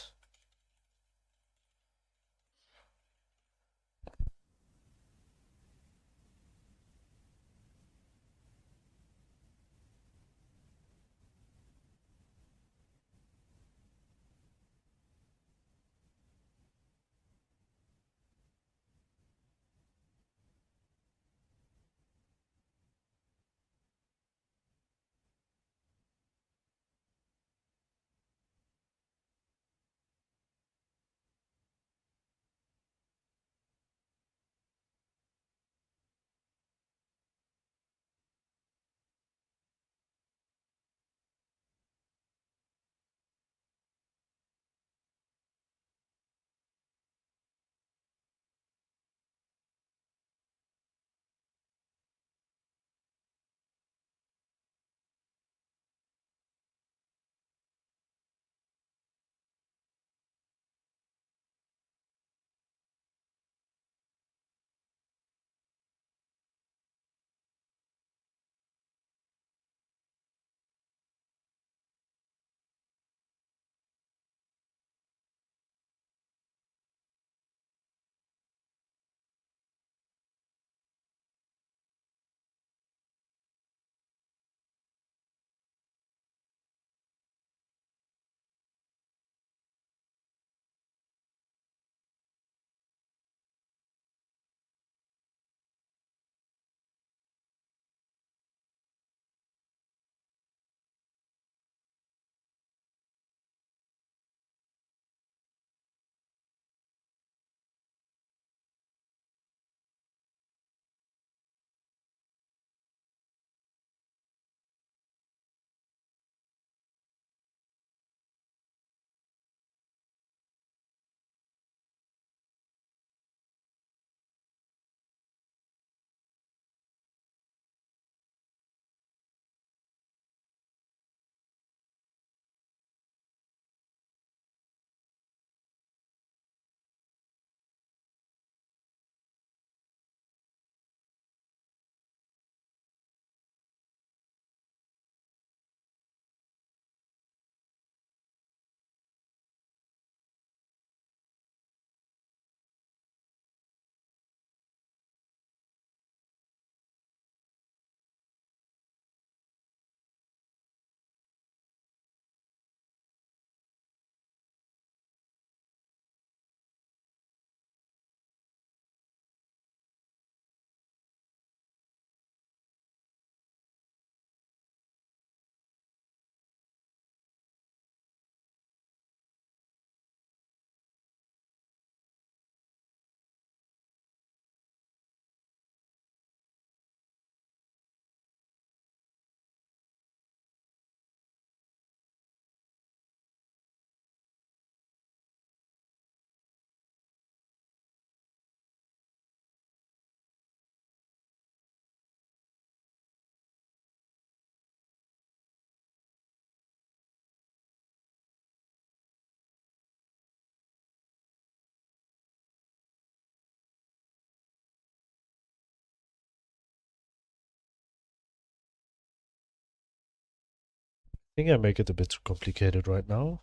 think I make it a bit too complicated right now.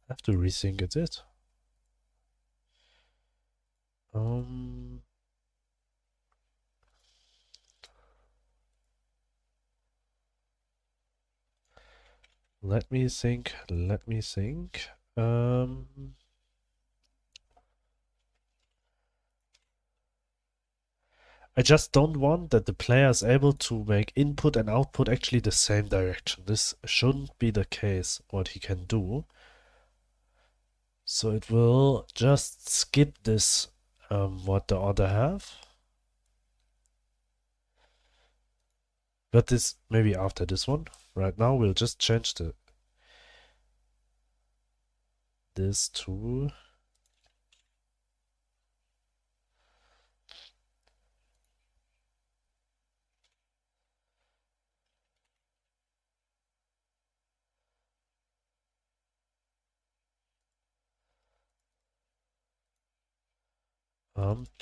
I have to rethink it. Um, let me think. I just don't want that the player is able to make input and output actually the same direction. This shouldn't be the case, what he can do. So it will just skip this, what the other have. But this maybe after this one. Right now we'll just change this to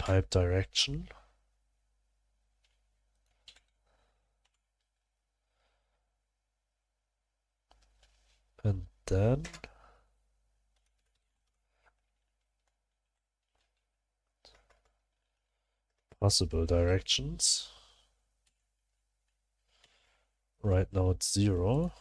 pipe direction. And then possible directions. Right now it's 0.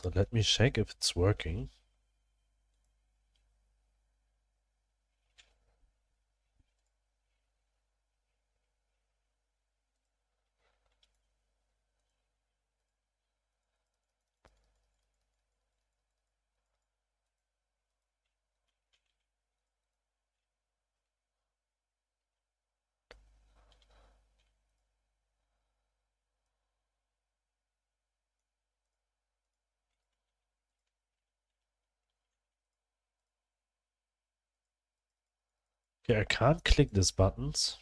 So let me check if it's working. Okay, I can't click these buttons.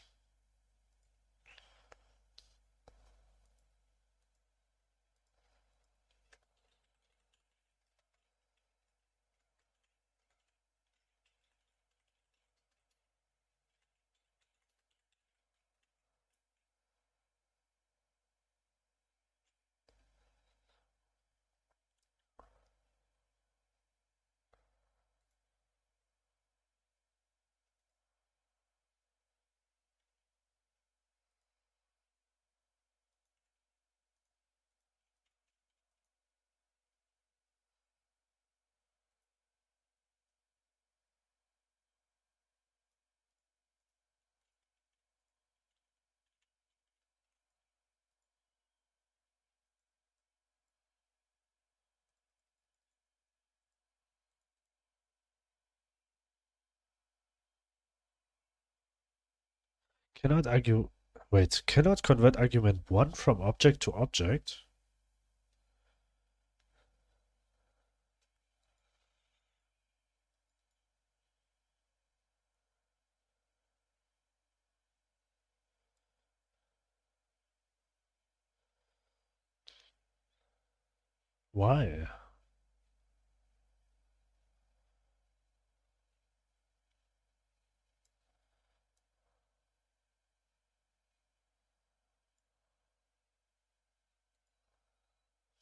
Cannot argue. Wait, cannot convert argument 1 from object to object? Why?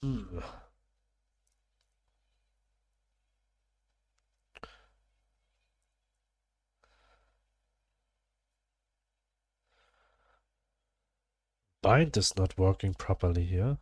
Hmm. Bind is not working properly here.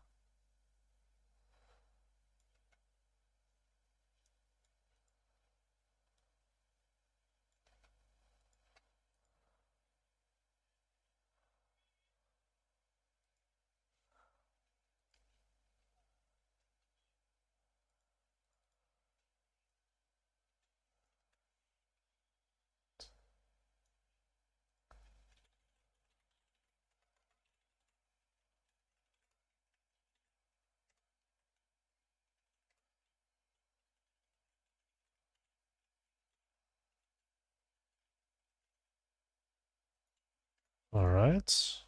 Alright.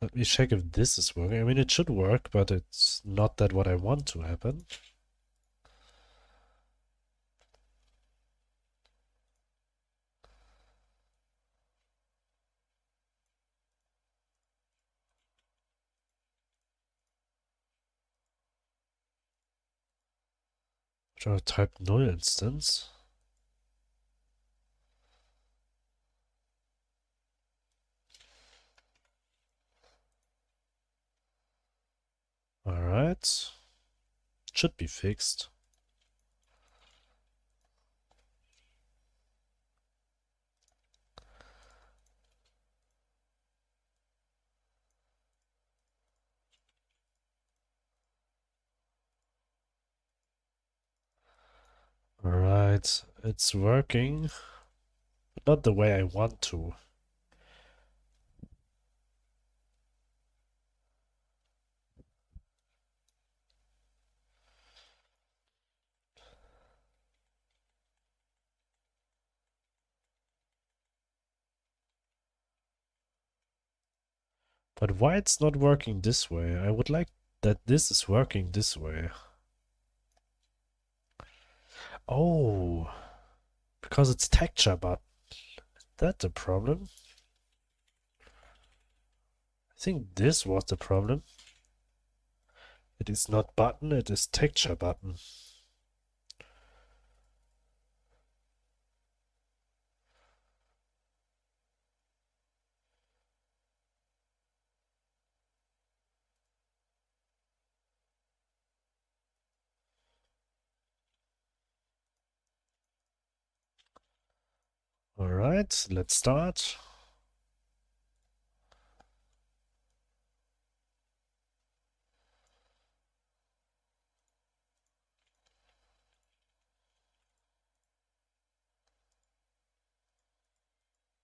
Let me check if this is working. I mean, it should work, but it's not that what I want to happen. Should I type null instance? Alright. Should be fixed. Alright, it's working, but not the way I want to. But why it's not working this way? I would like that this is working this way. Oh, because it's texture, but that's a problem. I think this was the problem. It is not button, it is texture button. Alright, let's start.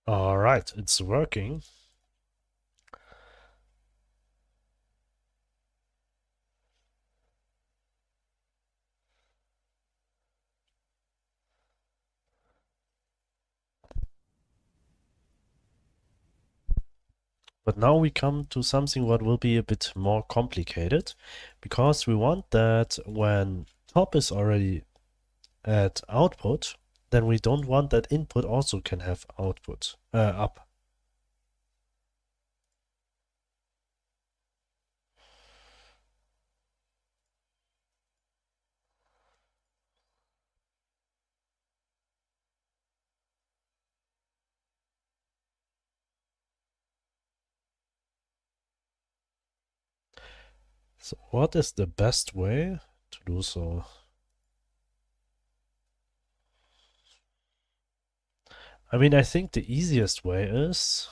Alright, it's working. But now we come to something what will be a bit more complicated, because we want that when top is already at output, then we don't want that input also can have output up. So what is the best way to do so? I mean, I think the easiest way is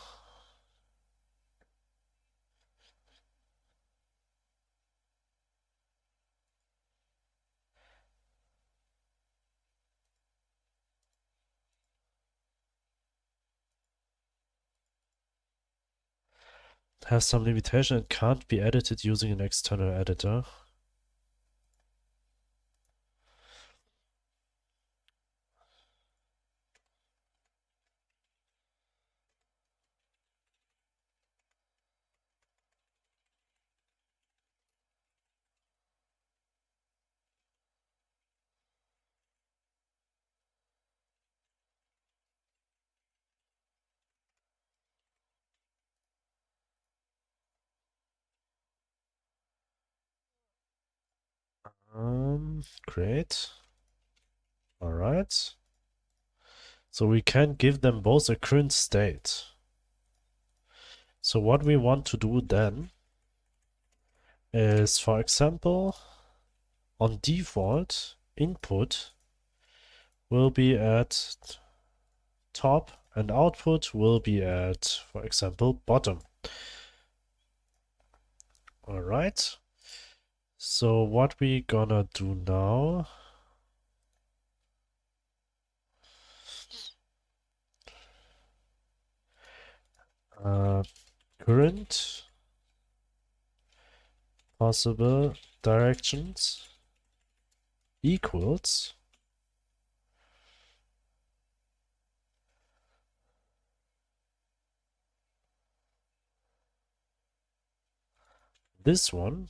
have some limitation. It can't be edited using an external editor. Great. All right. So we can give them both a current state. So what we want to do then is, for example, on default, input will be at top and output will be at, for example, bottom. All right. So what we gonna do now? Current possible directions equals this one,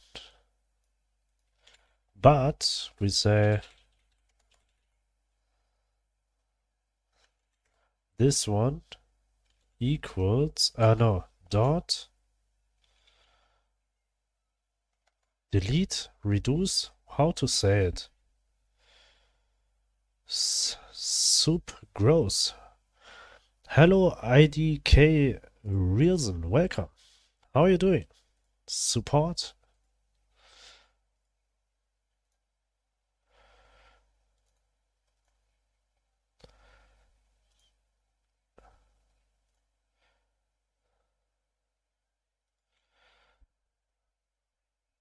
but we say this one equals, no, dot delete, reduce, how to say it? Soup gross. Hello IDK Reason, welcome. How are you doing? Support?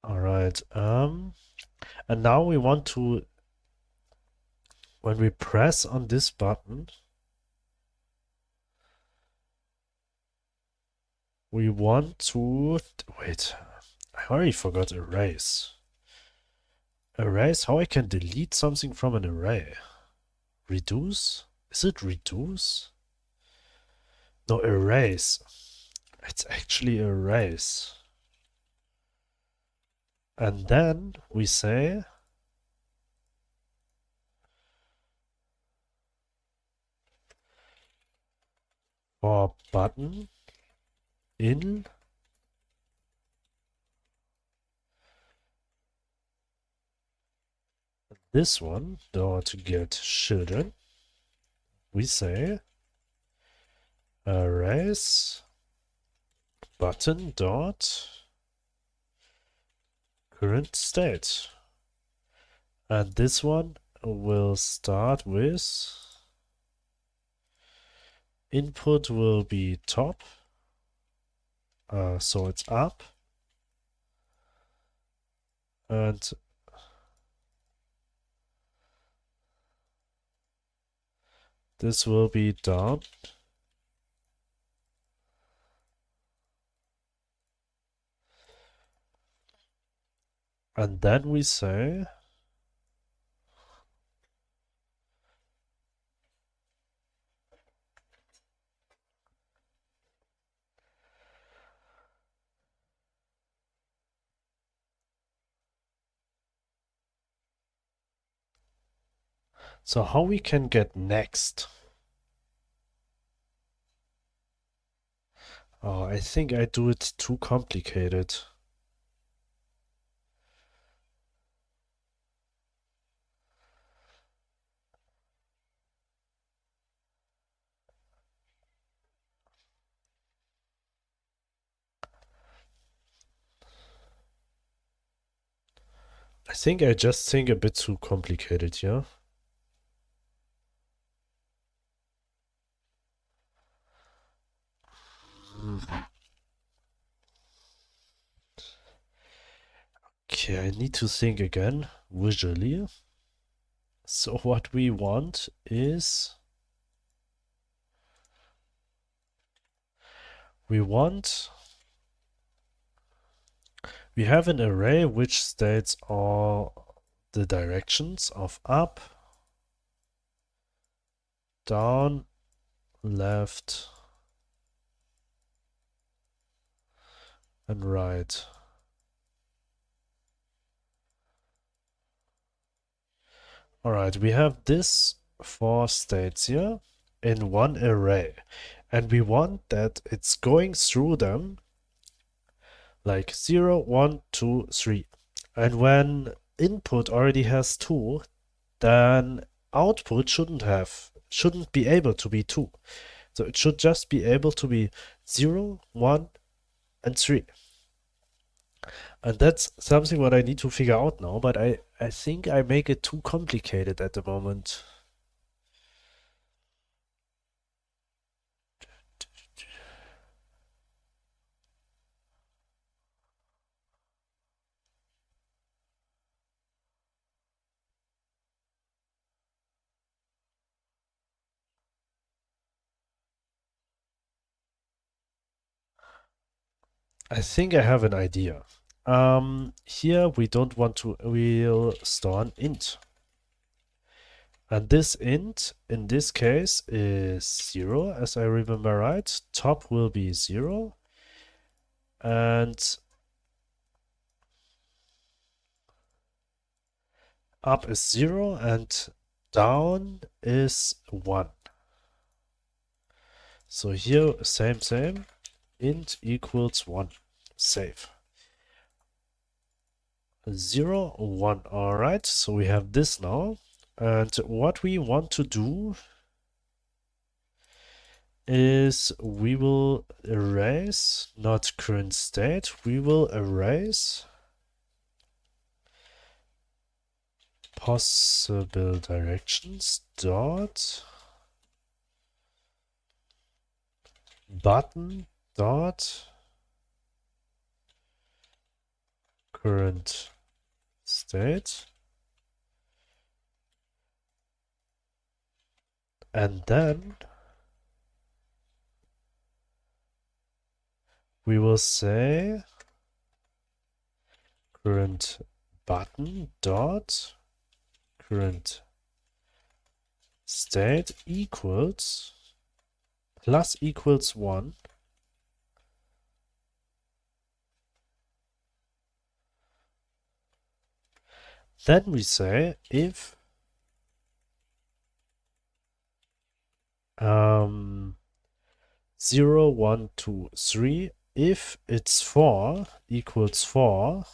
Alright, and now we want to, when we press on this button, we want to, wait, I already forgot erase. Erase, how I can delete something from an array? Reduce? Is it reduce? No, erase. It's actually erase. And then we say for button in this one dot get children, we say erase button dot current state, and this one will start with input will be top, so it's up, and this will be down. And then we say so how we can get next? Oh, I think I do it too complicated. I think I just think a bit too complicated, yeah? Okay, I need to think again visually. So what we want is we have an array which states all the directions of up, down, left, and right. Alright, we have this 4 states here in one array, and we want that it's going through them like 0, 1, 2, 3. And when input already has 2, then output shouldn't be able to be 2. So it should just be able to be 0, 1, and 3. And that's something what I need to figure out now, but I think I make it too complicated at the moment. I think I have an idea. Here we don't want to, we'll store an int. And this int, in this case, is 0, as I remember right. Top will be 0. And up is 0 and down is 1. So here, same, int equals 1. Save. 0, 1. Alright, so we have this now. And what we want to do is we will erase, not current state, we will erase possible directions dot button dot current state, and then we will say current button dot current state equals plus equals 1. Then we say if 0, 1, 2, 3, if it's 4 equals 4,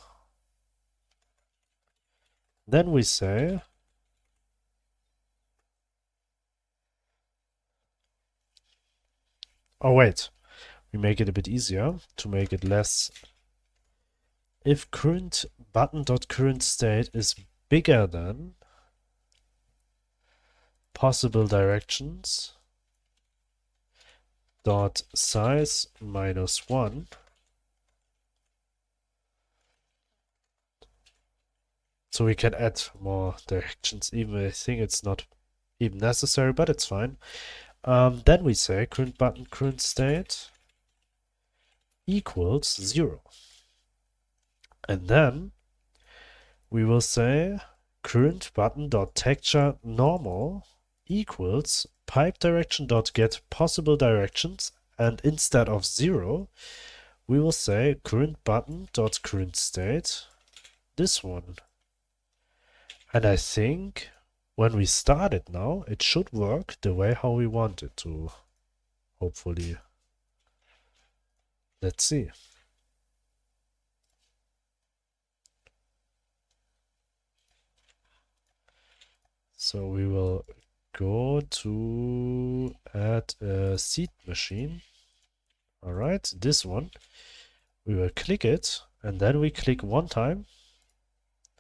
then we say oh wait, we make it a bit easier to make it less. If current button dot current state is bigger than possible directions dot size minus 1, so we can add more directions, even I think it's not even necessary, but it's fine. Then we say current button current state equals 0. And then we will say current button dot texture normal equals pipe direction dot get possible directions, and instead of 0 we will say current button dot current state, this one. And I think when we start it now, it should work the way how we want it to, hopefully. Let's see. So we will go to add a seed machine. All right, this one. We will click it, and then we click one time.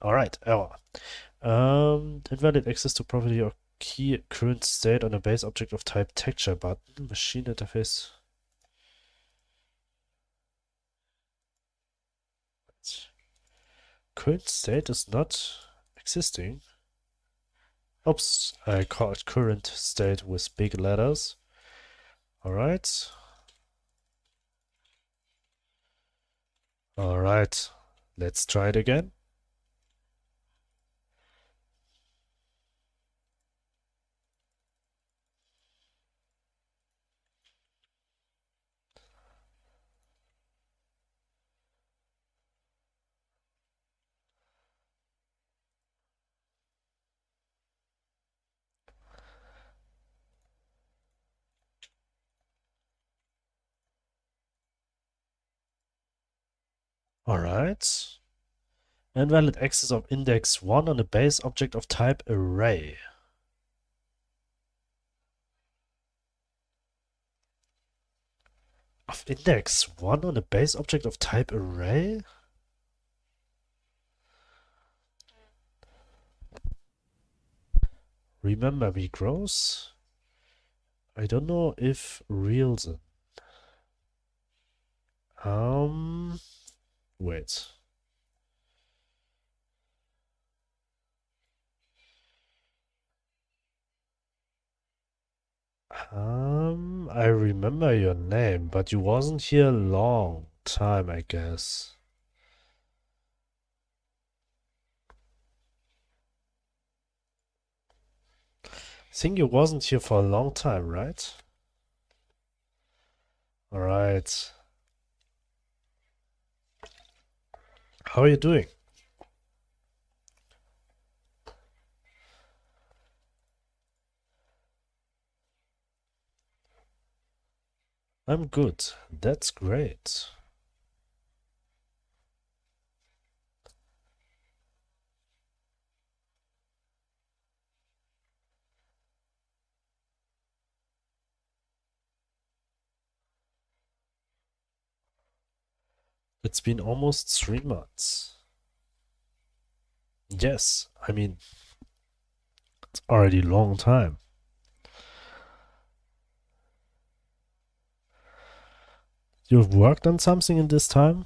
All right, error. Invalid access to property or key current state on a base object of type texture button. Machine interface. Current state is not existing. Oops, I called current state with big letters. All right. All right, let's try it again. All right. Invalid access of index 1 on a base object of type array. Of index 1 on a base object of type array? Remember v grows? I don't know if reals it. Wait. I remember your name, but you wasn't here a long time, I guess. I think you wasn't here for a long time, right? Alright. How are you doing? I'm good. That's great. It's been almost 3 months. Yes, I mean, it's already a long time. You've worked on something in this time?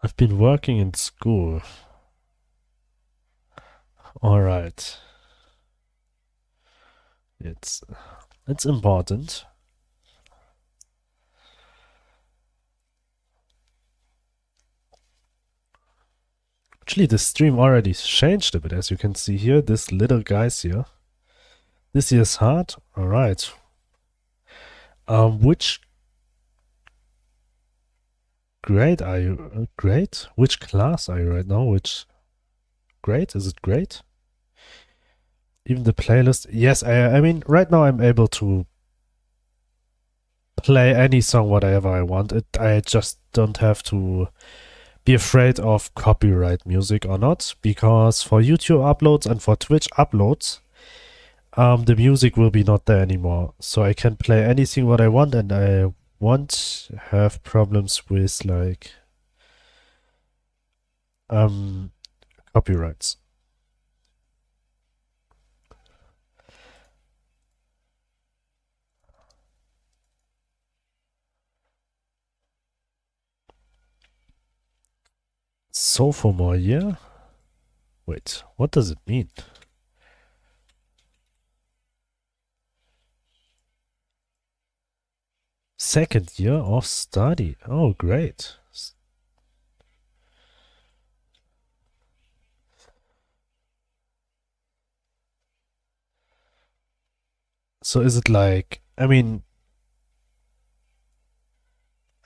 I've been working in school. All right. It's important. Actually, the stream already changed a bit, as you can see here. This little guys here. This year's hard. All right. Which grade are you? Grade? Which class are you right now? Which grade? Is it grade? Even the playlist. Yes, I mean, right now I'm able to play any song whatever I want. I just don't have to be afraid of copyright music or not, because for YouTube uploads and for Twitch uploads, the music will be not there anymore. So I can play anything what I want, and I won't have problems with like copyrights. Sophomore year? Wait, what does it mean? Second year of study. Oh, great. So is it like, I mean,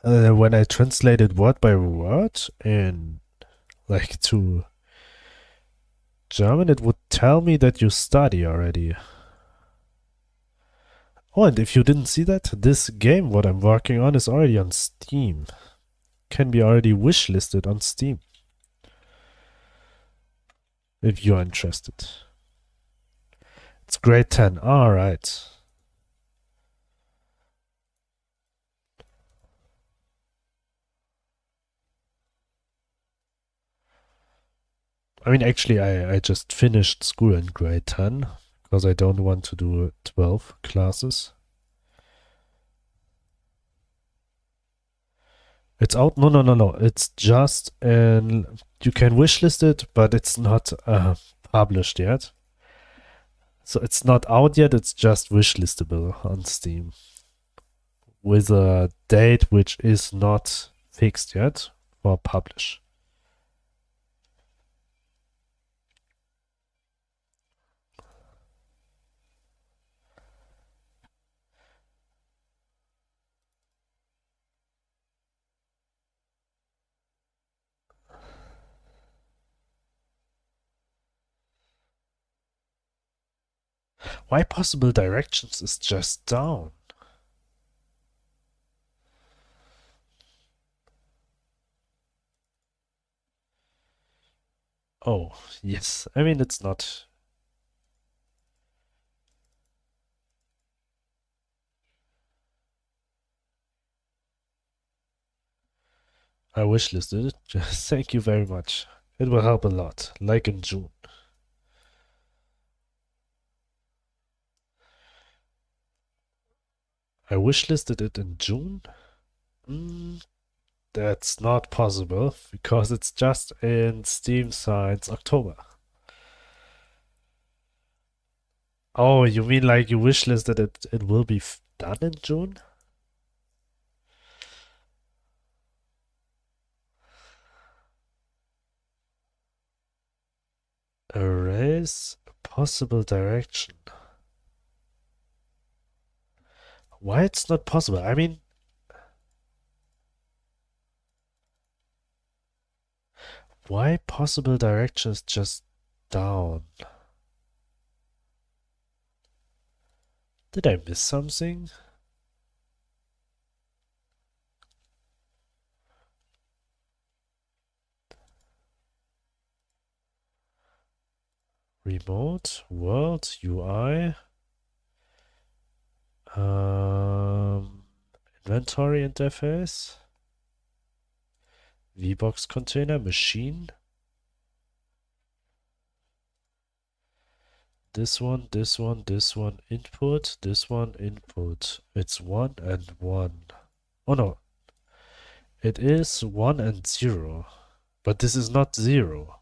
when I translated word by word in like to German, it would tell me that you study already. Oh, and if you didn't see that, this game what I'm working on is already on Steam. Can be already wishlisted on Steam. If you're interested. It's grade 10. Alright. I mean, actually, I just finished school in grade 10 because I don't want to do 12 classes. It's out. No, no, no, no. It's just you can wishlist it, but it's not published yet. So it's not out yet. It's just wishlistable on Steam with a date which is not fixed yet for publish. Why possible directions is just down? Oh, yes. I mean, it's not. I wishlisted it. Just thank you very much. It will help a lot, like in June. I wishlisted it in June? That's not possible because it's just in Steam since October. Oh, you mean like you wishlisted it will be done in June? Erase possible direction. Why it's not possible? I mean, Why possible direction is just down? Did I miss something? Remote, world, UI, inventory interface, VBox container, machine. This one, this one, this one, input, this one, input. It's 1 and 1. Oh no, it is 1 and 0. But this is not 0.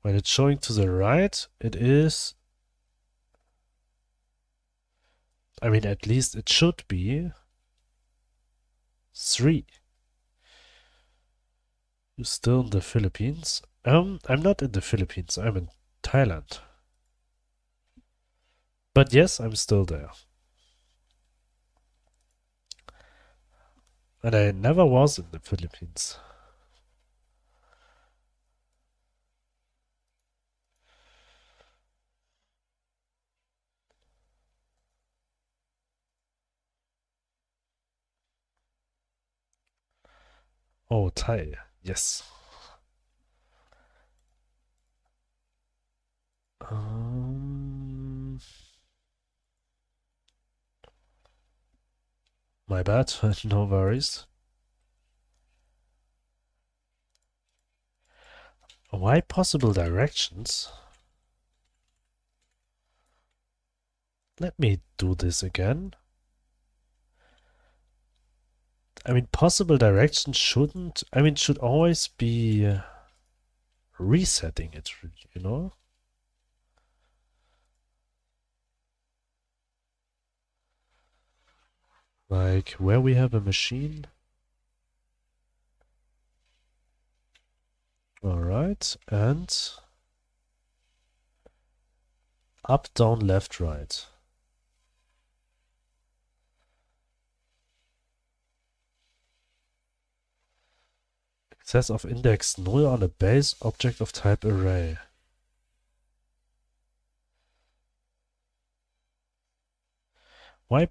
When it's showing to the right, it is... I mean, at least it should be 3. You're still in the Philippines? I'm not in the Philippines, I'm in Thailand. But yes, I'm still there. And I never was in the Philippines. Oh, Thai. Yes. My bad. No worries. Why possible directions? Let me do this again. I mean, possible directions shouldn't... I mean, should always be resetting it, you know? Like, where we have a machine. Alright, and... up, down, left, right. Access of index null on a base object of type array. Why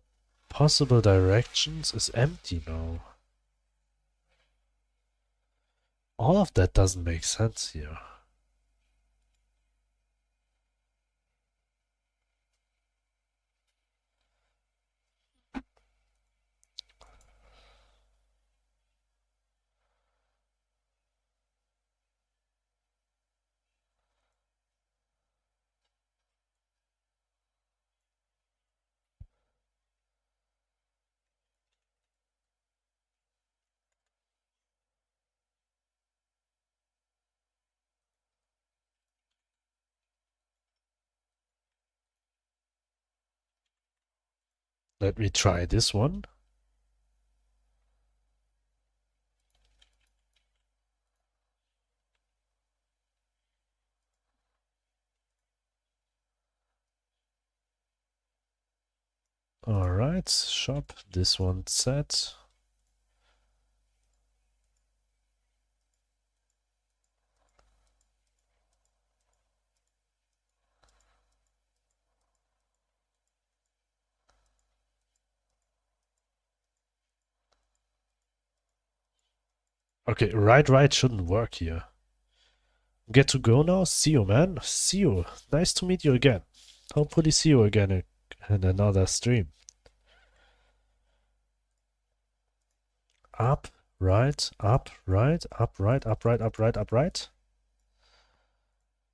possible directions is empty now? All of that doesn't make sense here. Let me try this one. Alright, shop, this one set. Okay, right shouldn't work here. Get to go now? See you, man. See you. Nice to meet you again. Hopefully see you again in another stream. Up, right, up, right, up, right, up, right, up, right, up, right.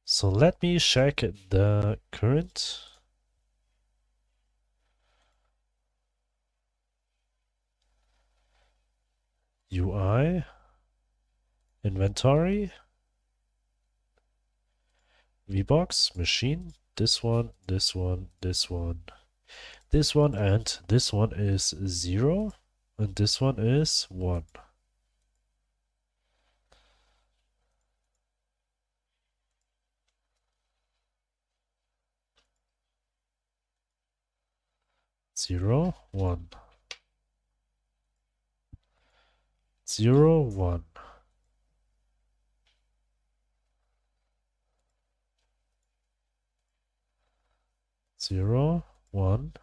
So let me check the current. UI. Inventory. VBox, machine. This one, this one, this one. This one and this one is 0. And this one is 1. Zero, 1. 0, 1. 0, 1.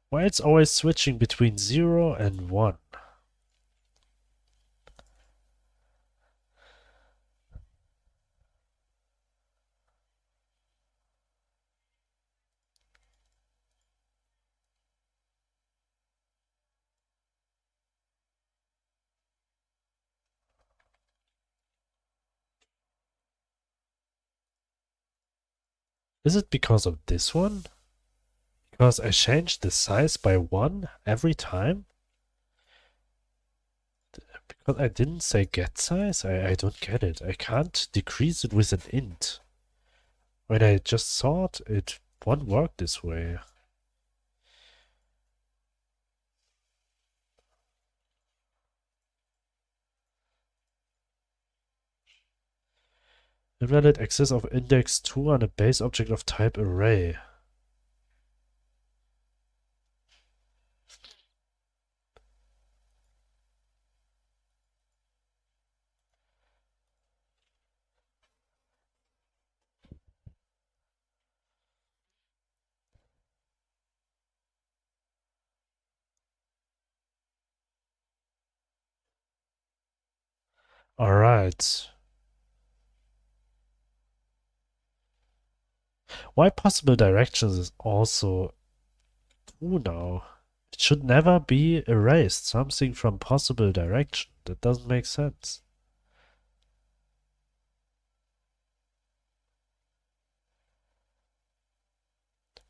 Why it's always switching between 0 and 1? Is it because of this one? Because I changed the size by 1 every time? Because I didn't say get size? I don't get it. I can't decrease it with an int. When I just thought it won't work this way. Invalid access of index 2 on a base object of type array. Alright. Why possible directions is also true now? It should never be erased. Something from possible direction. That doesn't make sense.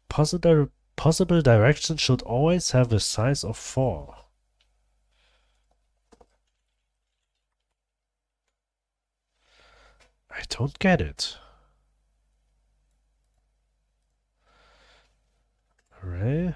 Possible direction should always have a size of 4. I don't get it. Array?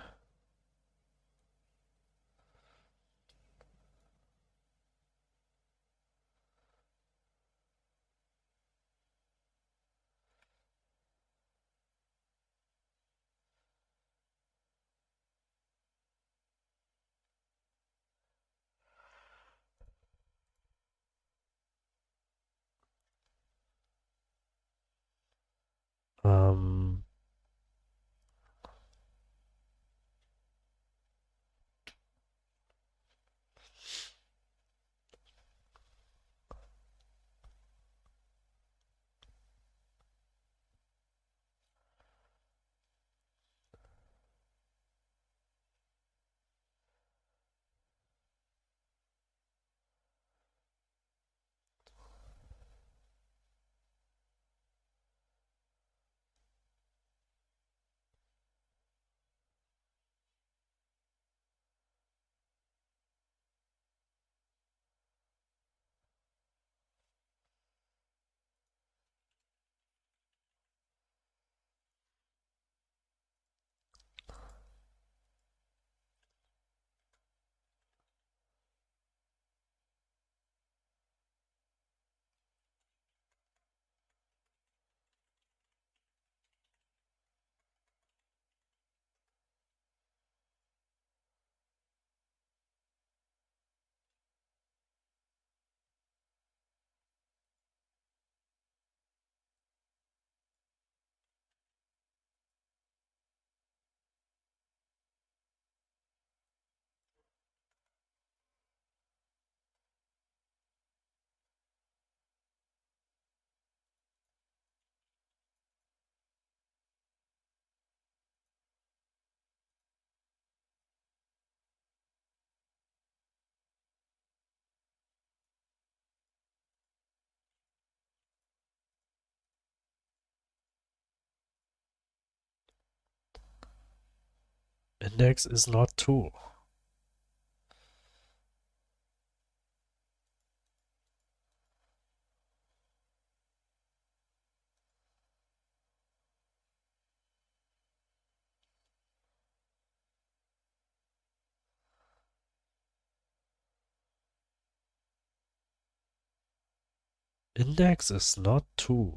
Um, index is not 2. Index is not 2.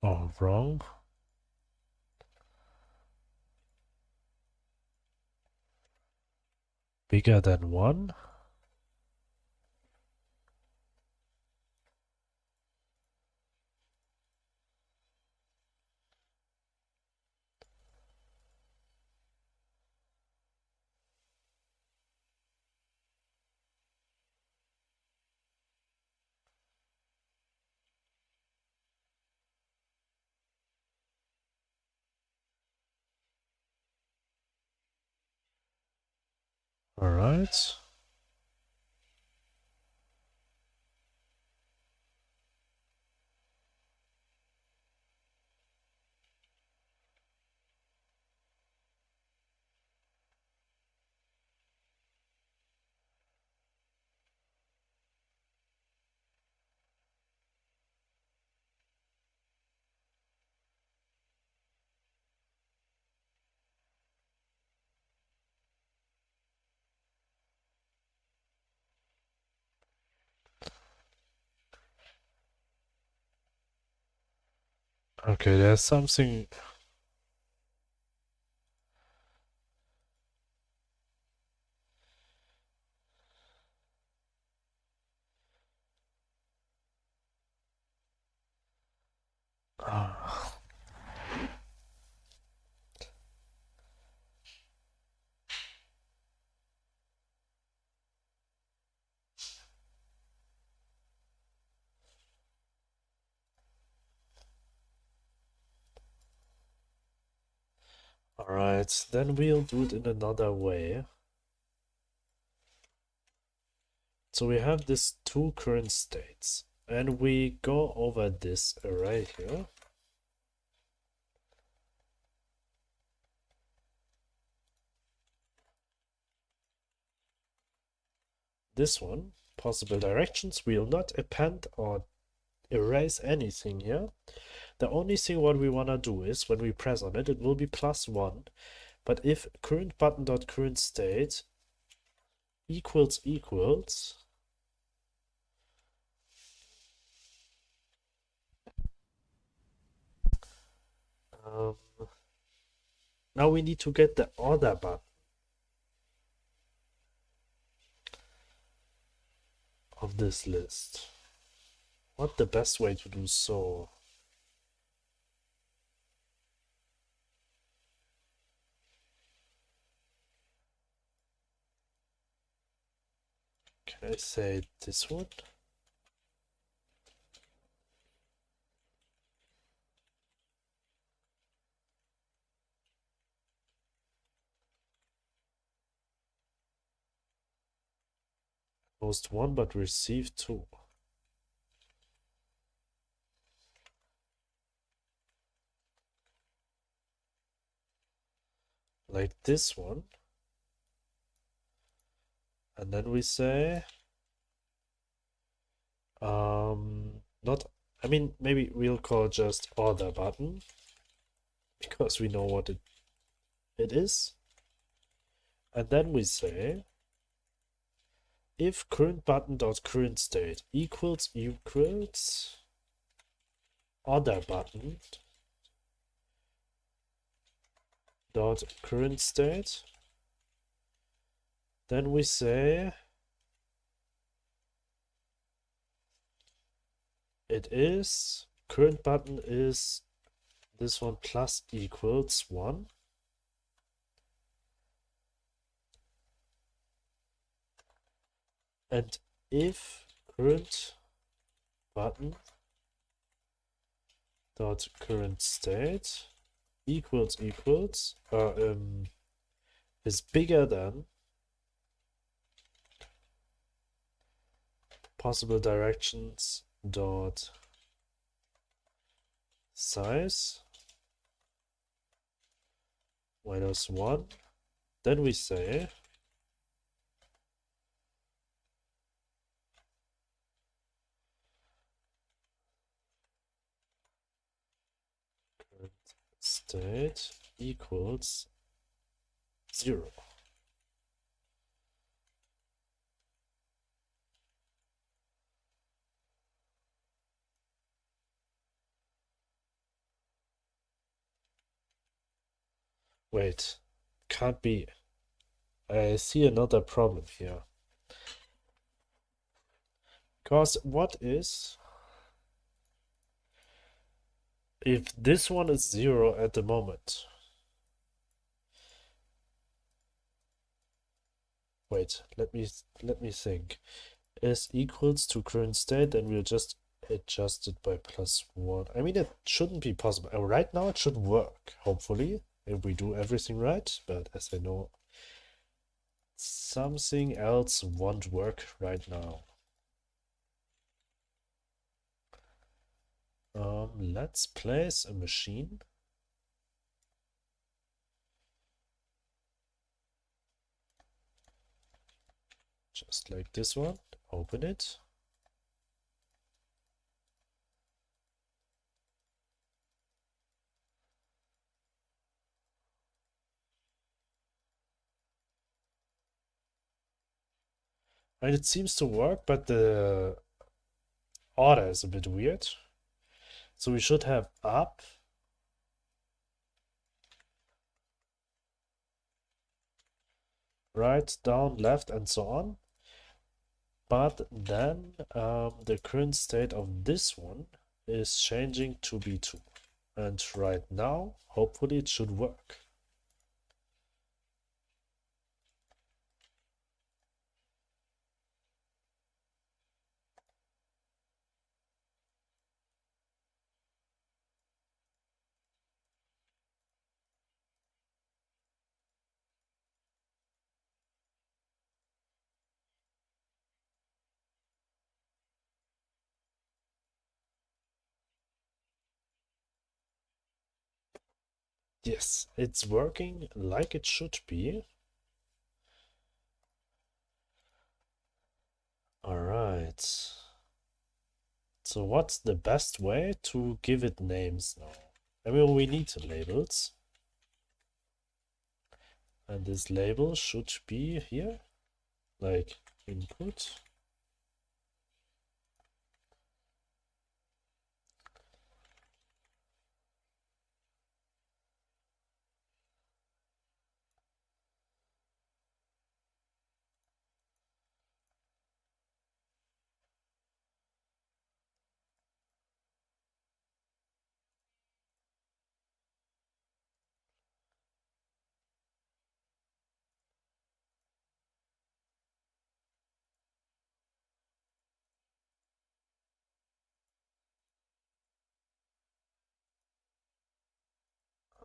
Oh, wrong. Bigger than 1? Alright. Okay, there's something. Ah. Alright, then we'll do it in another way. So we have these two current states, and we go over this array here. This one, possible directions, we'll not append or erase anything here. The only thing what we want to do is when we press on it, it will be +1. But if current button dot current state equals um, now we need to get the other button of this list. What the best way to do so? Can I say this one? Post 1 but receive 2. Like this one. And then we say not, I mean, maybe we'll call just other button because we know what it is. And then we say if current button dot current state equals other button dot current state, then we say it is current button is this one plus equals 1. And if current button dot current state equals is bigger than possible directions dot size -1, then we say current state equals 0. Wait, can't be. I see another problem here. Because what is if this one is 0 at the moment? Wait, let me think. Is equals to current state, then we'll just adjust it by +1. I mean, it shouldn't be possible. Right now it should work, hopefully, if we do everything right, but as I know, something else won't work right now. Let's place a machine. Just like this one. Open it. And it seems to work, but the order is a bit weird. So we should have up, right, down, left, and so on. But then the current state of this one is changing to B2. And right now, hopefully it should work. Yes, it's working like it should be. All right. So what's the best way to give it names now? I mean, we need labels. And this label should be here, like input.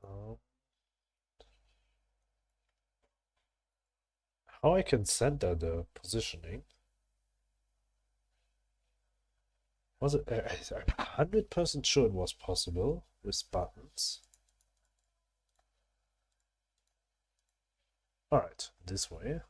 Uh, how I can center the positioning? Was it? I'm 100% sure it was possible with buttons. All right, this way.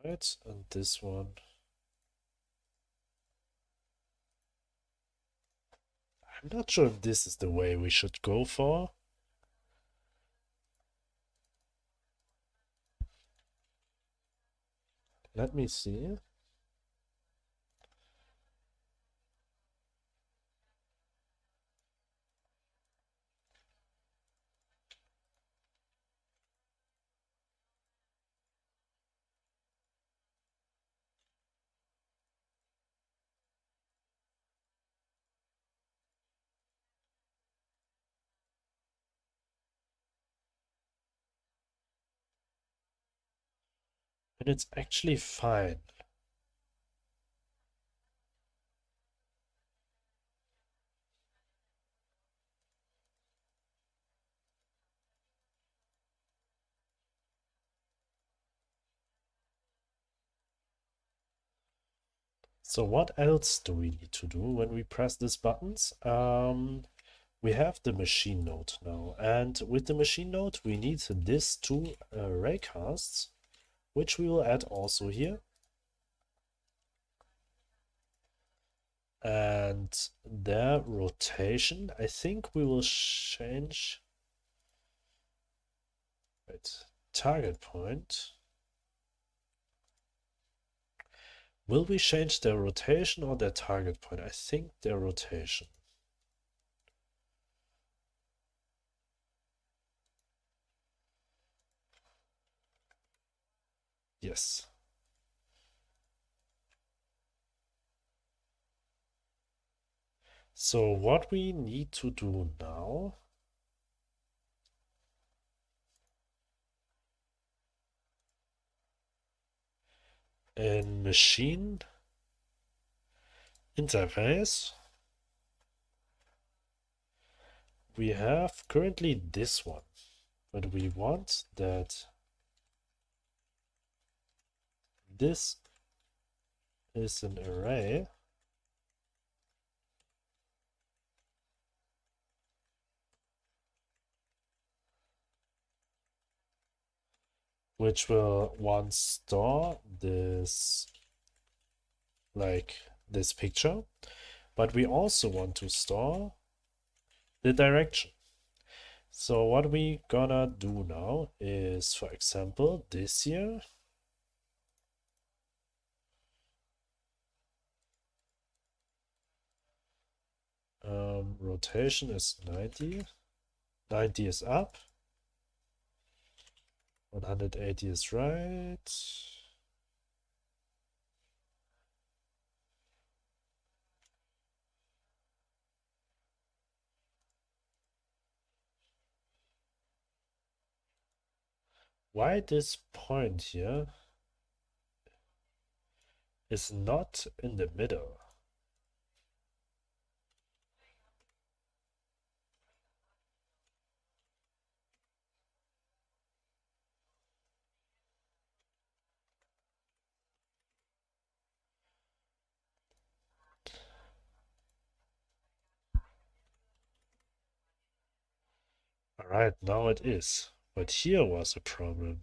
All right, and this one. I'm not sure if this is the way we should go for. Let me see. And it's actually fine. So what else do we need to do when we press these buttons? We have the machine node now, and with the machine node we need these two raycasts, which we will add also here. And their rotation, I think we will change, right, target point. Will we change their rotation or their target point? I think their rotation. Yes. So what we need to do now, in machine, interface, we have currently this one, but we want that this is an array which will once store this, like this picture, but we also want to store the direction. So what we gonna do now is, for example, this here. Rotation is 90. 90 is up. 180 is right. Why this point here is not in the middle? Alright, now it is. But here was a problem.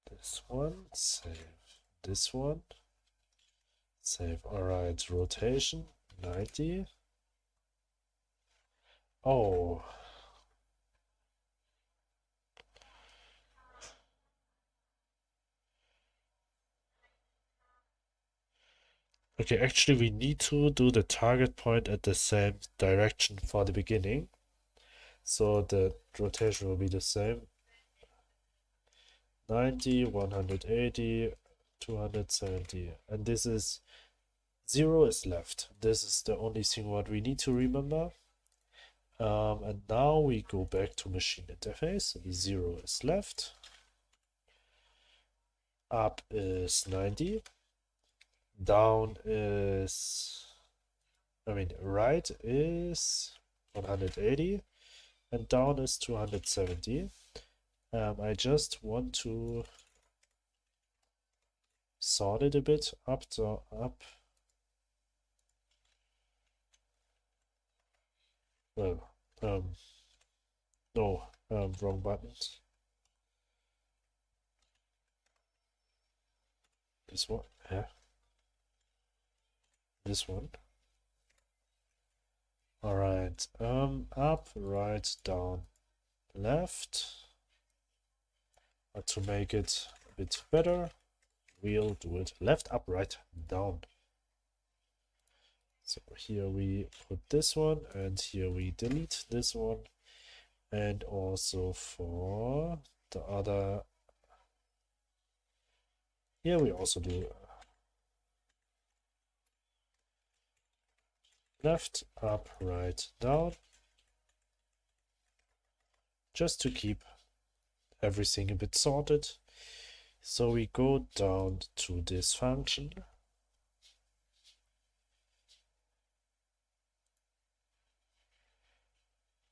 This one, save. This one, save. Alright, rotation, 90. Oh. Okay, actually we need to do the target point at the same direction for the beginning. So the rotation will be the same. 90, 180, 270. And this is 0 is left. This is the only thing what we need to remember. And now we go back to machine interface. 0 is left. Up is 90. Down is, right is 180. And down is 270. I just want to sort it a bit up. Well, no, wrong button. This one, yeah. This one. All right, up, right, down, left. To make it a bit better, we'll do it left, up, right, down. So here we put this one, and here we delete this one, and also for the other, here we also do left, up, right, down, just to keep everything a bit sorted. So we go down to this function.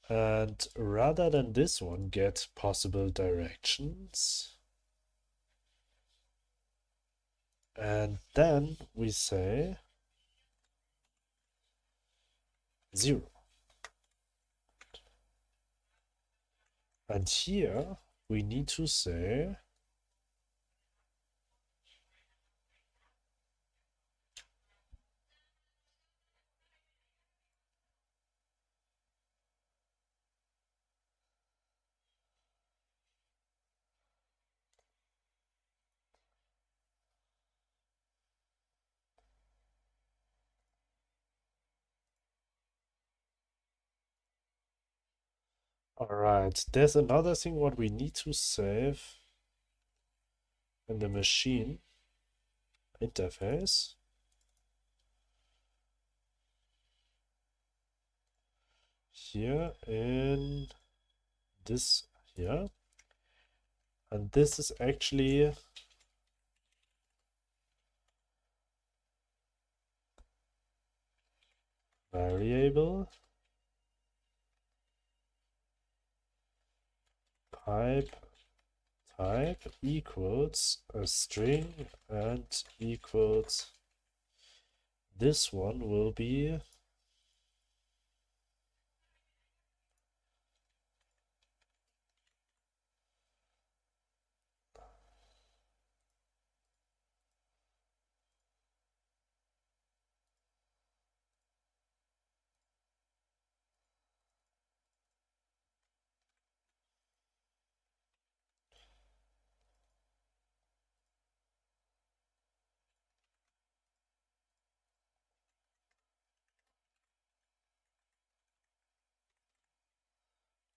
And rather than this one, get possible directions. And then we say 0. And here we need to say all right, there's another thing what we need to save. in the machine interface. Here in this here. And this is actually variable pipe type equals a string and equals this one will be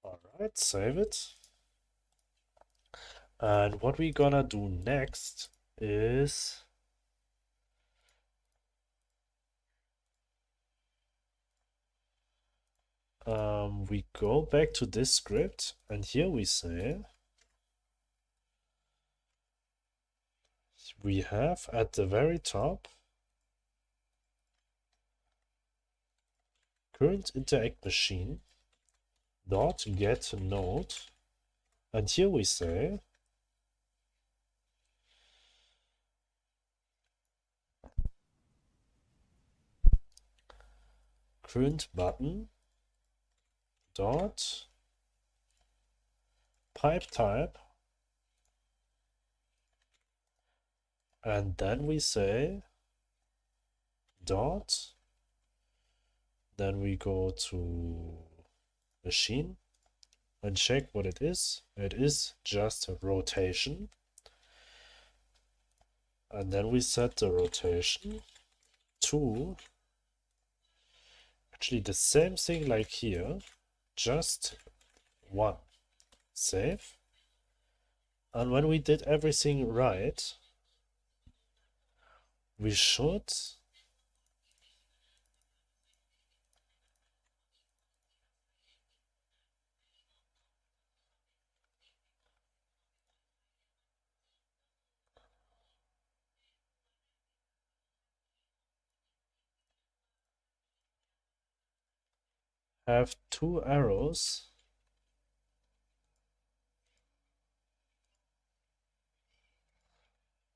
alright, save it. And what we're gonna do next is we go back to this script and here we say we have at the very top current interact machine dot get node, and here we say current button dot pipe type, and then we say dot, then we go to machine and check what it is. It is just a rotation, and then we set the rotation to actually the same thing like here, just 1. Save. And when we did everything right, we should have 2 arrows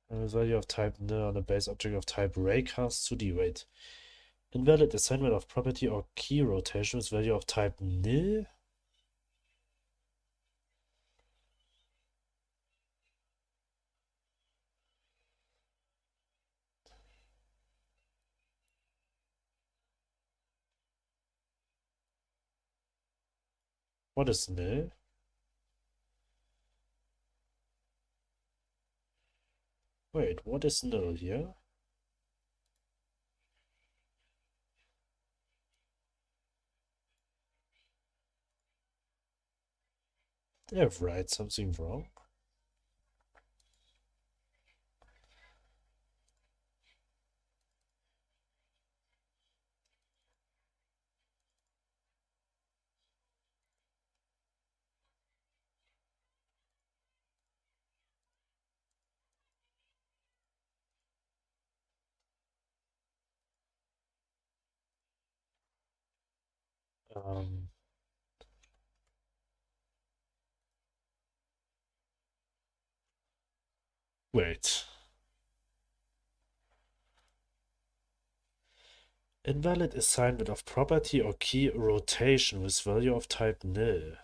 and with value of type nil on a base object of type raycast 2D. Wait. Invalid assignment of property or key rotation with value of type nil? What is nil? Wait, what is nil here? Did I write something wrong? Um, wait. Invalid assignment of property or key rotation with value of type nil.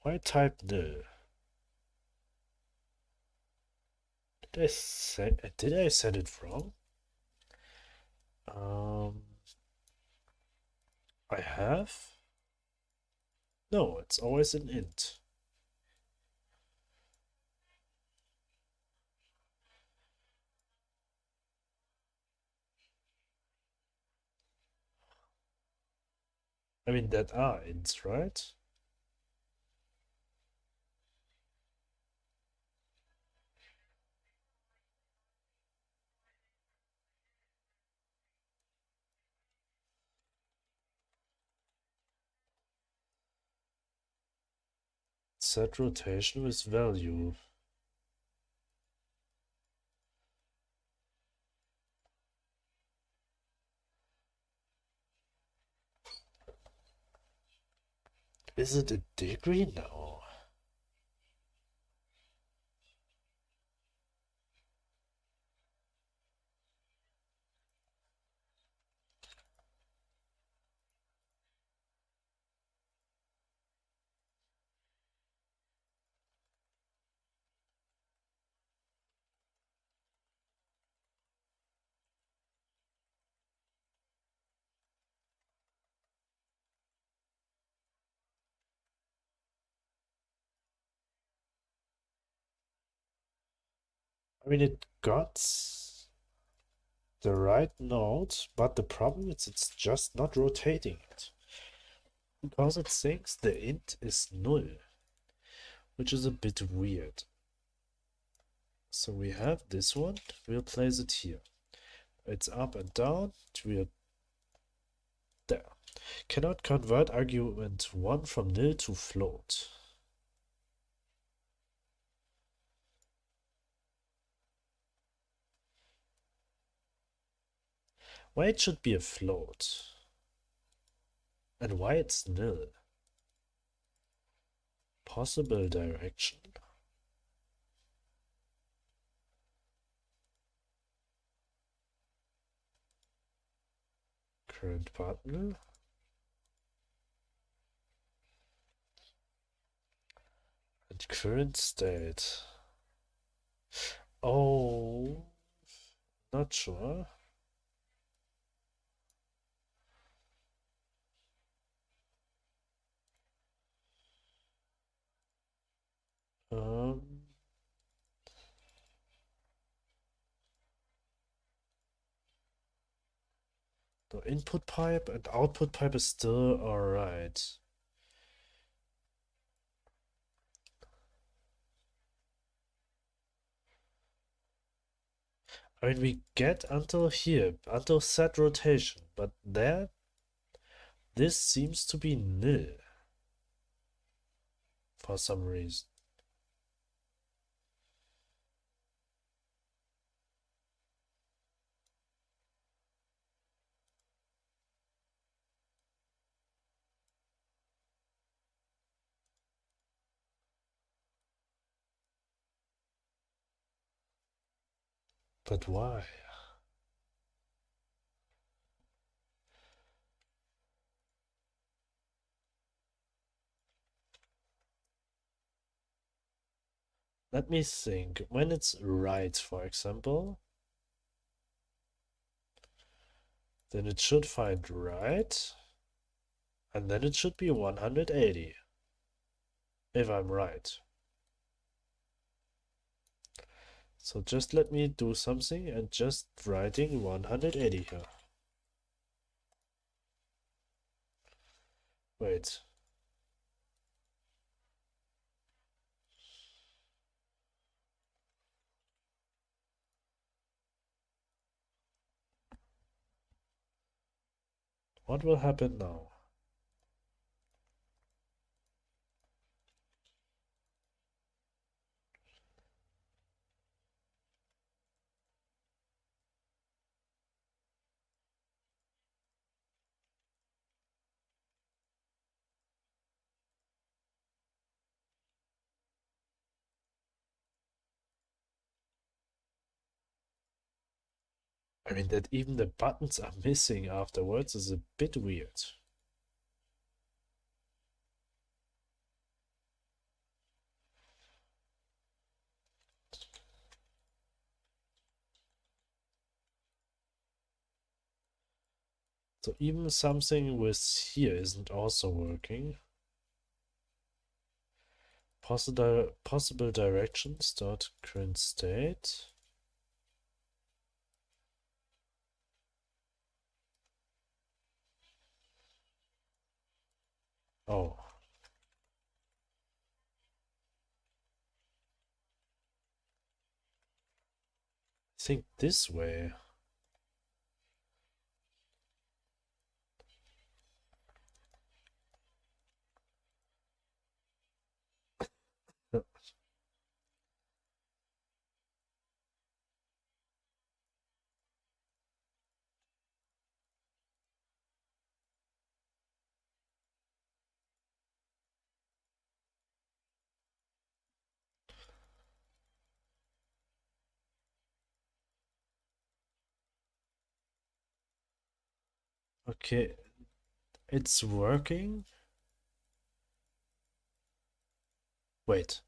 Why type nil? Did I set it wrong? I have? No, it's always an int. I mean, that are ints, right? Set rotation with value. Is it a degree? No. I mean, it got the right node, but the problem is it's just not rotating it. Because it thinks the int is null, which is a bit weird. So we have this one, we'll place it here. It's up and down, we're there. Cannot convert argument 1 from nil to float. Why it should be a float? And why it's nil? Possible direction? Current partner? And current state. Oh, not sure. Um, the input pipe and output pipe is still alright. I mean, we get until here, until set rotation, but there, this seems to be nil for some reason. But why? Let me think. When it's right, for example, then it should find right, and then it should be 180, if I'm right. So just let me do something and just writing 180 here. Wait. What will happen now? I mean, that even the buttons are missing afterwards is a bit weird. So even something with here isn't also working. Possible directions dot current state. Oh, I think this way. Okay, it's working. Wait,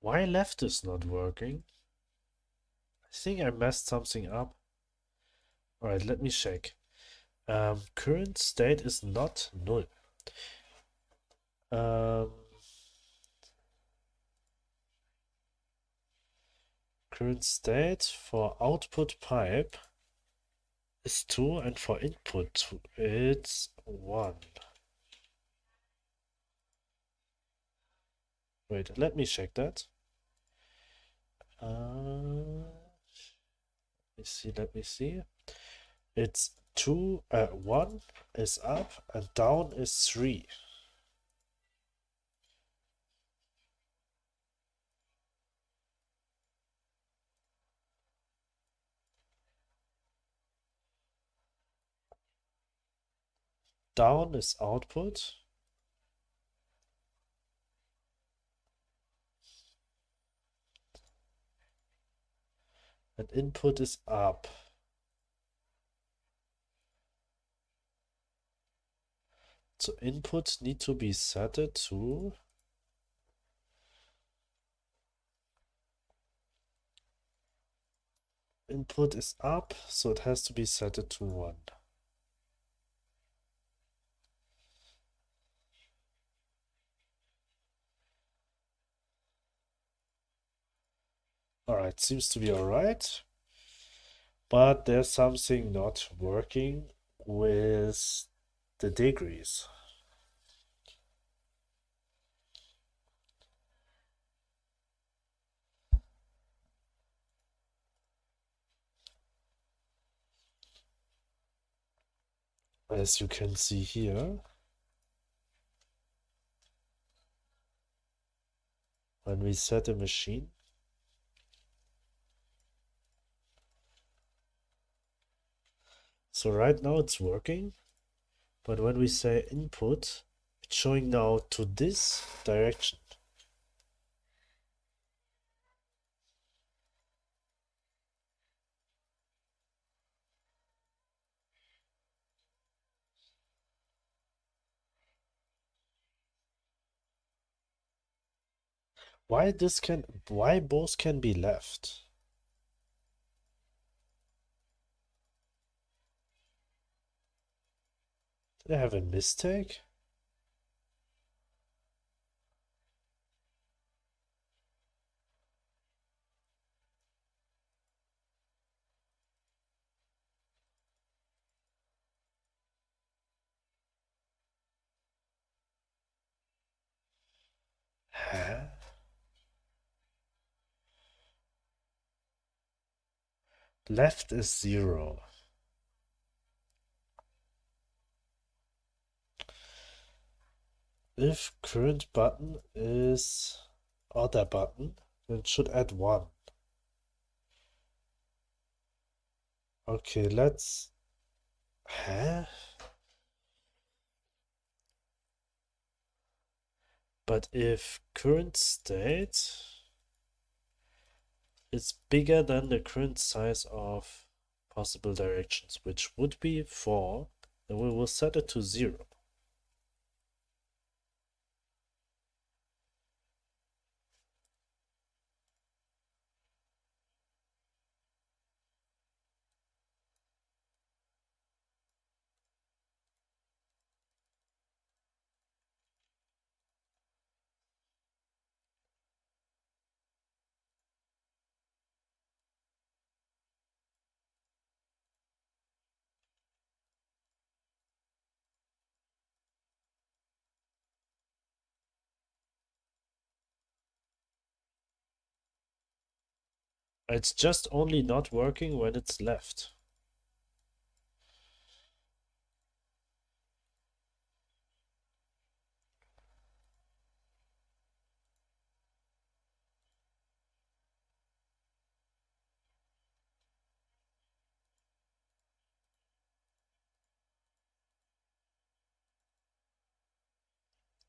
why left is not working? I think I messed something up. Alright, let me check. Current state is not null. Um, Current state for output pipe is 2 and for input it's 1. Wait, let me check that. Let me see. It's 2, 1 is up and down is 3. Down is output and input is up. So input need to be set to input is up, so it has to be set to 1. Alright, seems to be alright. But there's something not working with the degrees. As you can see here, when we set a machine, so right now it's working, but when we say input, it's showing now to this direction. Why both can be left? Did I have a mistake? Huh? Left is 0. If current button is other button, then it should add 1. Okay, let's... Huh? But if current state is bigger than the current size of possible directions, which would be 4, then we will set it to 0. It's just only not working when it's left.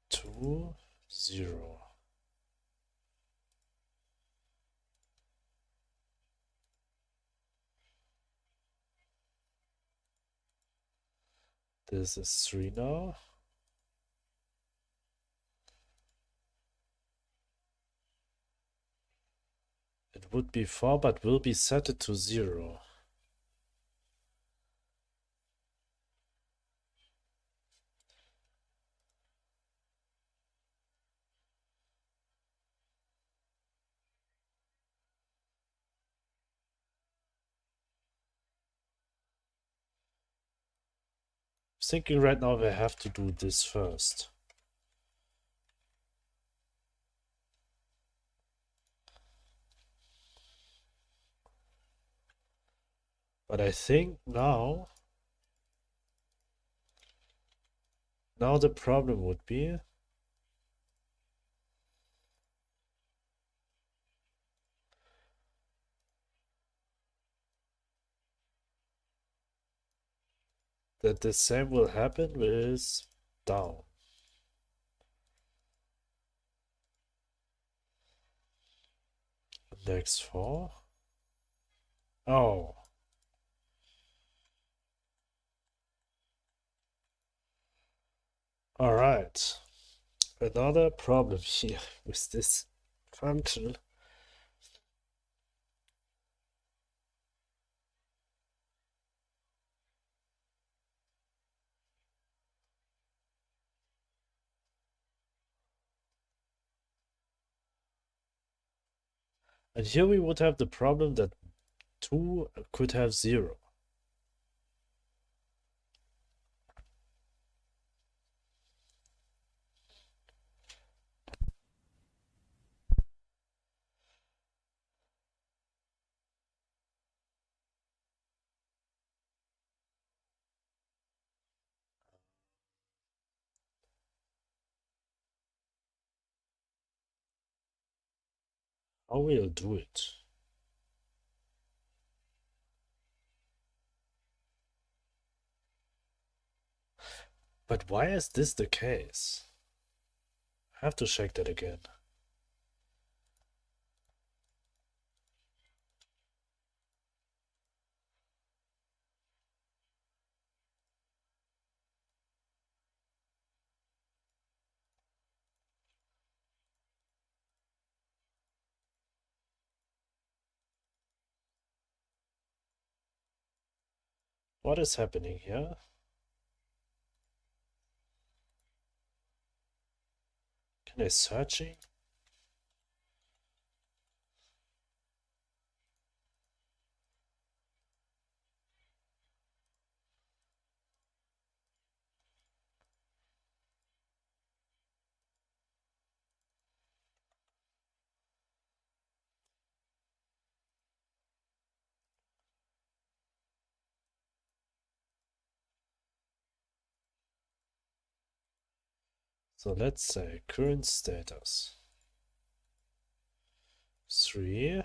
Two, zero. This is 3 now. It would be 4, but will be set it to 0. Thinking right now we have to do this first. But I think now the problem would be that the same will happen with down. Index 4. Oh. Alright. Another problem here with this function. And here we would have the problem that 2 could have 0. How will do it? But why is this the case? I have to check that again. What is happening here? Can I searching? So let's say current status 3.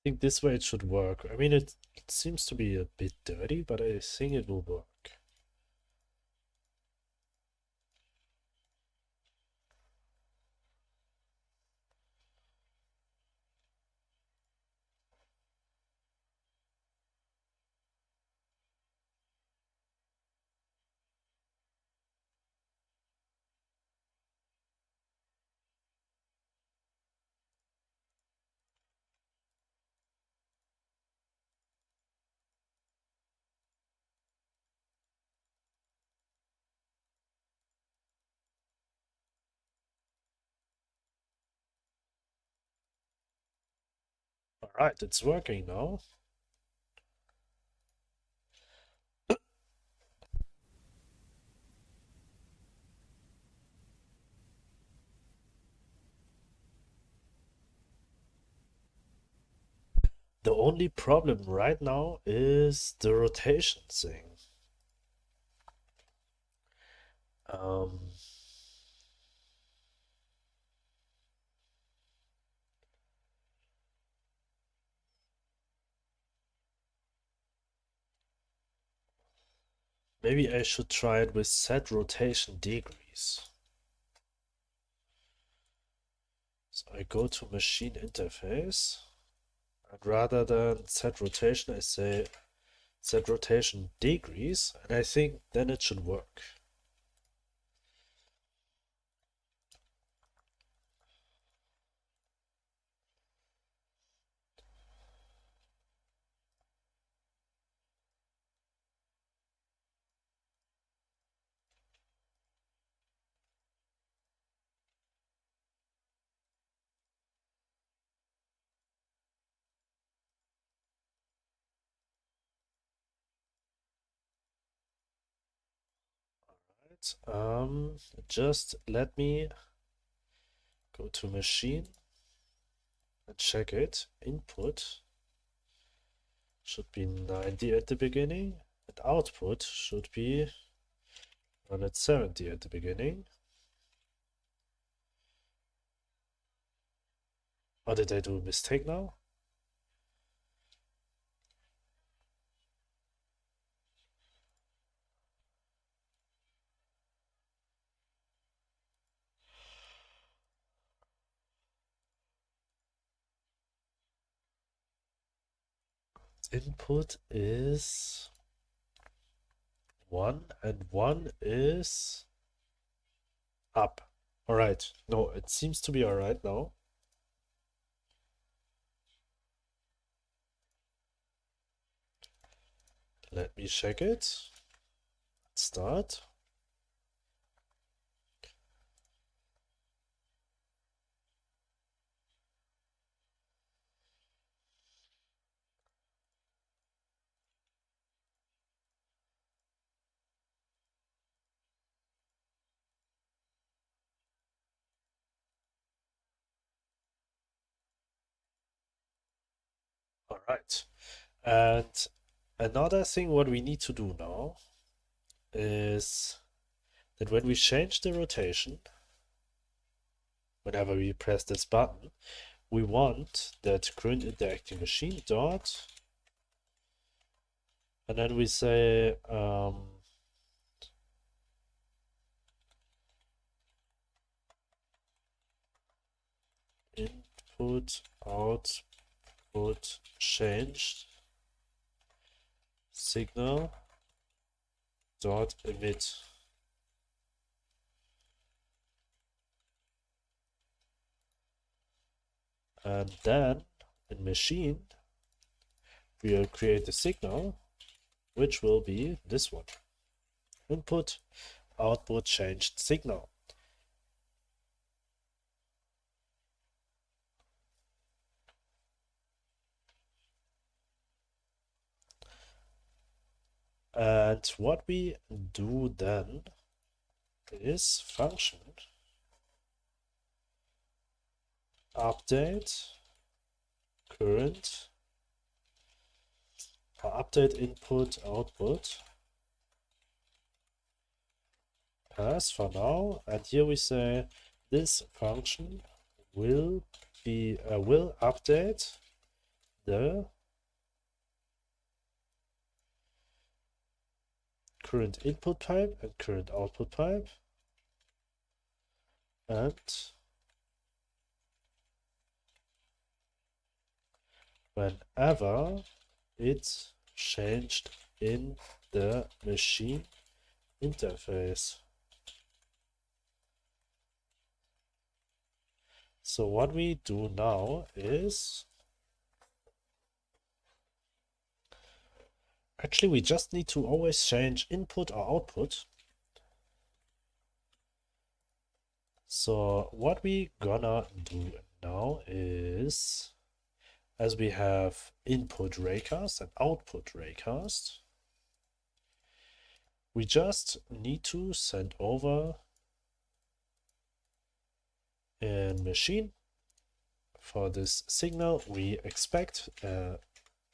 think this way it should work. I mean, it seems to be a bit dirty, but I think it will work. All right, it's working now. The only problem right now is the rotation thing. Um, Maybe I should try it with set rotation degrees. So I go to machine interface, and rather than set rotation, I say set rotation degrees, and I think then it should work. Just let me go to machine and check it. Input should be 90 at the beginning, and output should be 170 at the beginning. Or did I do a mistake now? Input is 1 and 1 is up. Alright, no, it seems to be alright now. Let me check it. Start. Alright. And another thing what we need to do now is that when we change the rotation, whenever we press this button, we want that current interacting machine dot, and then we say input output changed signal dot emit. And then in machine we'll create a signal which will be this one. Input output changed signal. And what we do then is function update current or update input output pass for now, and here we say this function will update the current input pipe and current output pipe, and whenever it's changed in the machine interface. So what we do now is, actually we just need to always change input or output. So what we gonna do now is, as we have input raycast and output raycast, we just need to send over a machine. For this signal we expect a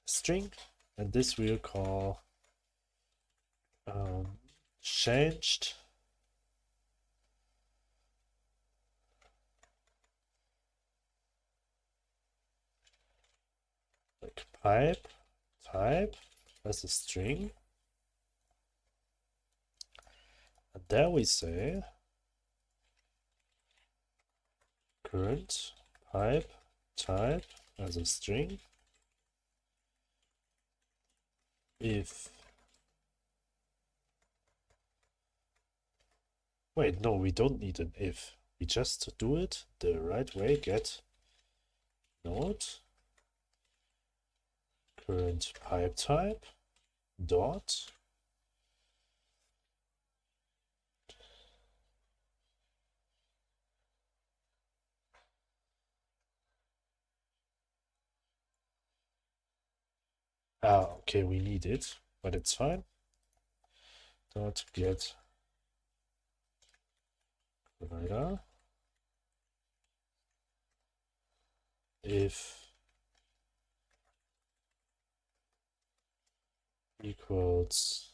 string, and this we'll call changed like pipe type as a string, and there we say current pipe type as a string if, wait, no, we don't need an if, we just do it the right way. Get node current pipe type dot okay, we need it, but it's fine. Dot get provider if equals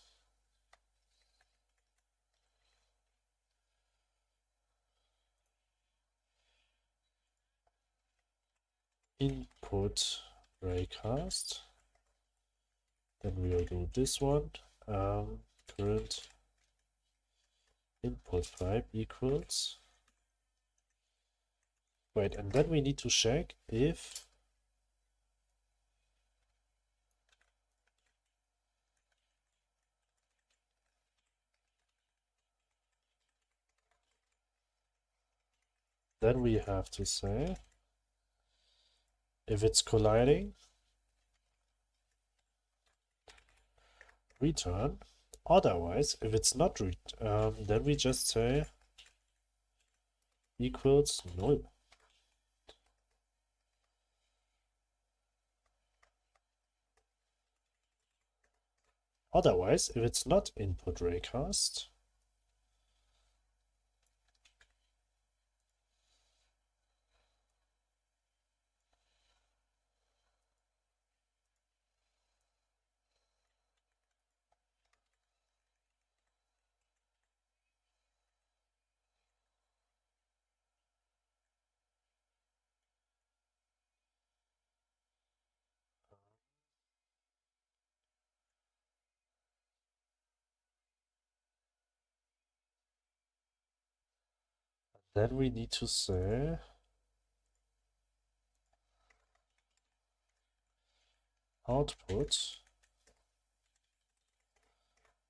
input raycast, then we'll do this one. Current input pipe equals, wait, and then we need to check if then we have to say if it's colliding, return. Otherwise, if it's not, then we just say equals null. Otherwise, if it's not input raycast, then we need to say output.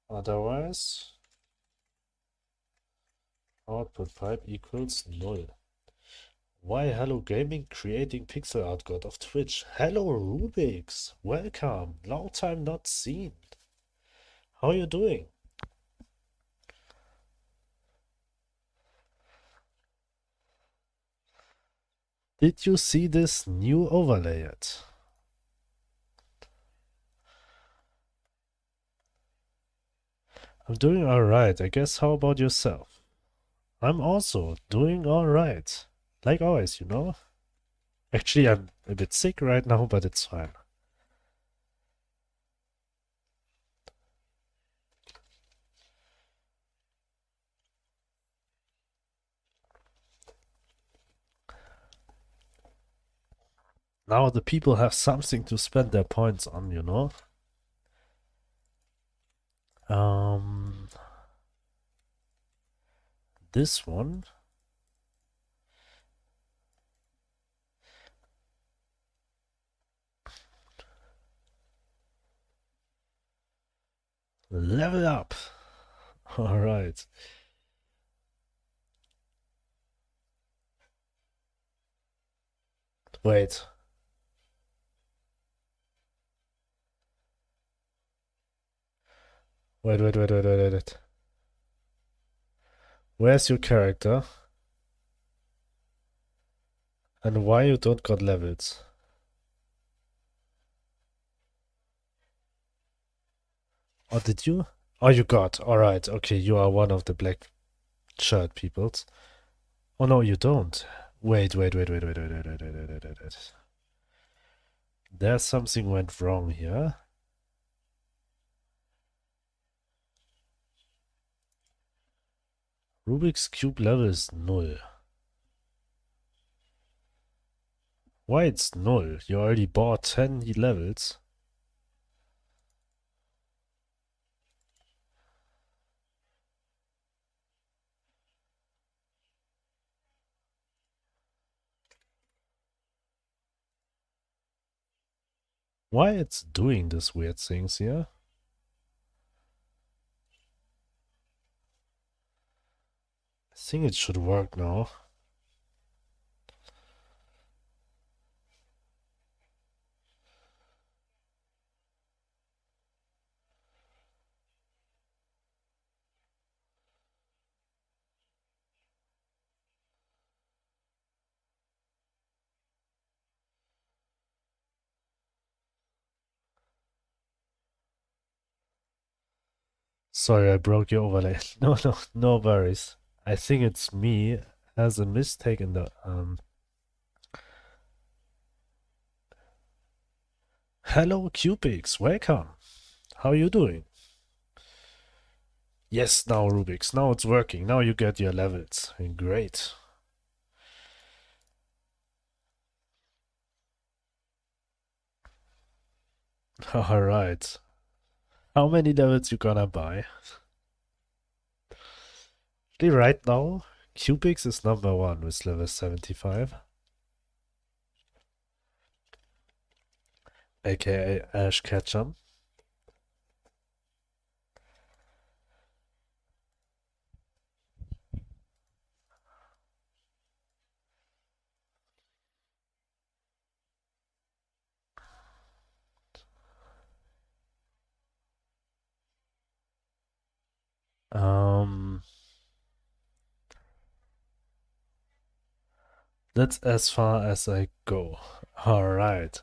Otherwise, output pipe equals null. Why, hello gaming, creating pixel art god of Twitch. Hello Rubix, welcome, long time not seen. How are you doing? Did you see this new overlay yet? I'm doing alright, I guess. How about yourself? I'm also doing alright. Like always, you know? Actually, I'm a bit sick right now, but it's fine. Now the people have something to spend their points on, you know? This one. Level up. All right. Wait. Wait. Where's your character? And why you don't got levels? Oh, did you? Oh, you got. All right. Okay, you are one of the black shirt peoples. Oh no, you don't. Wait. There's something went wrong here. Rubik's Cube level is null. Why it's null? You already bought 10 levels. Why it's doing this weird things here? I think it should work now. Sorry, I broke your overlay. No worries. I think it's me has a mistake in the Hello Cubix, welcome. How you doing? Yes, now Rubik's. Now it's working. Now you get your levels. Great. Alright. How many levels you gonna buy? Right now, Cubix is number 1 with level 75. AKA Ash Ketchum. That's as far as I go. Alright.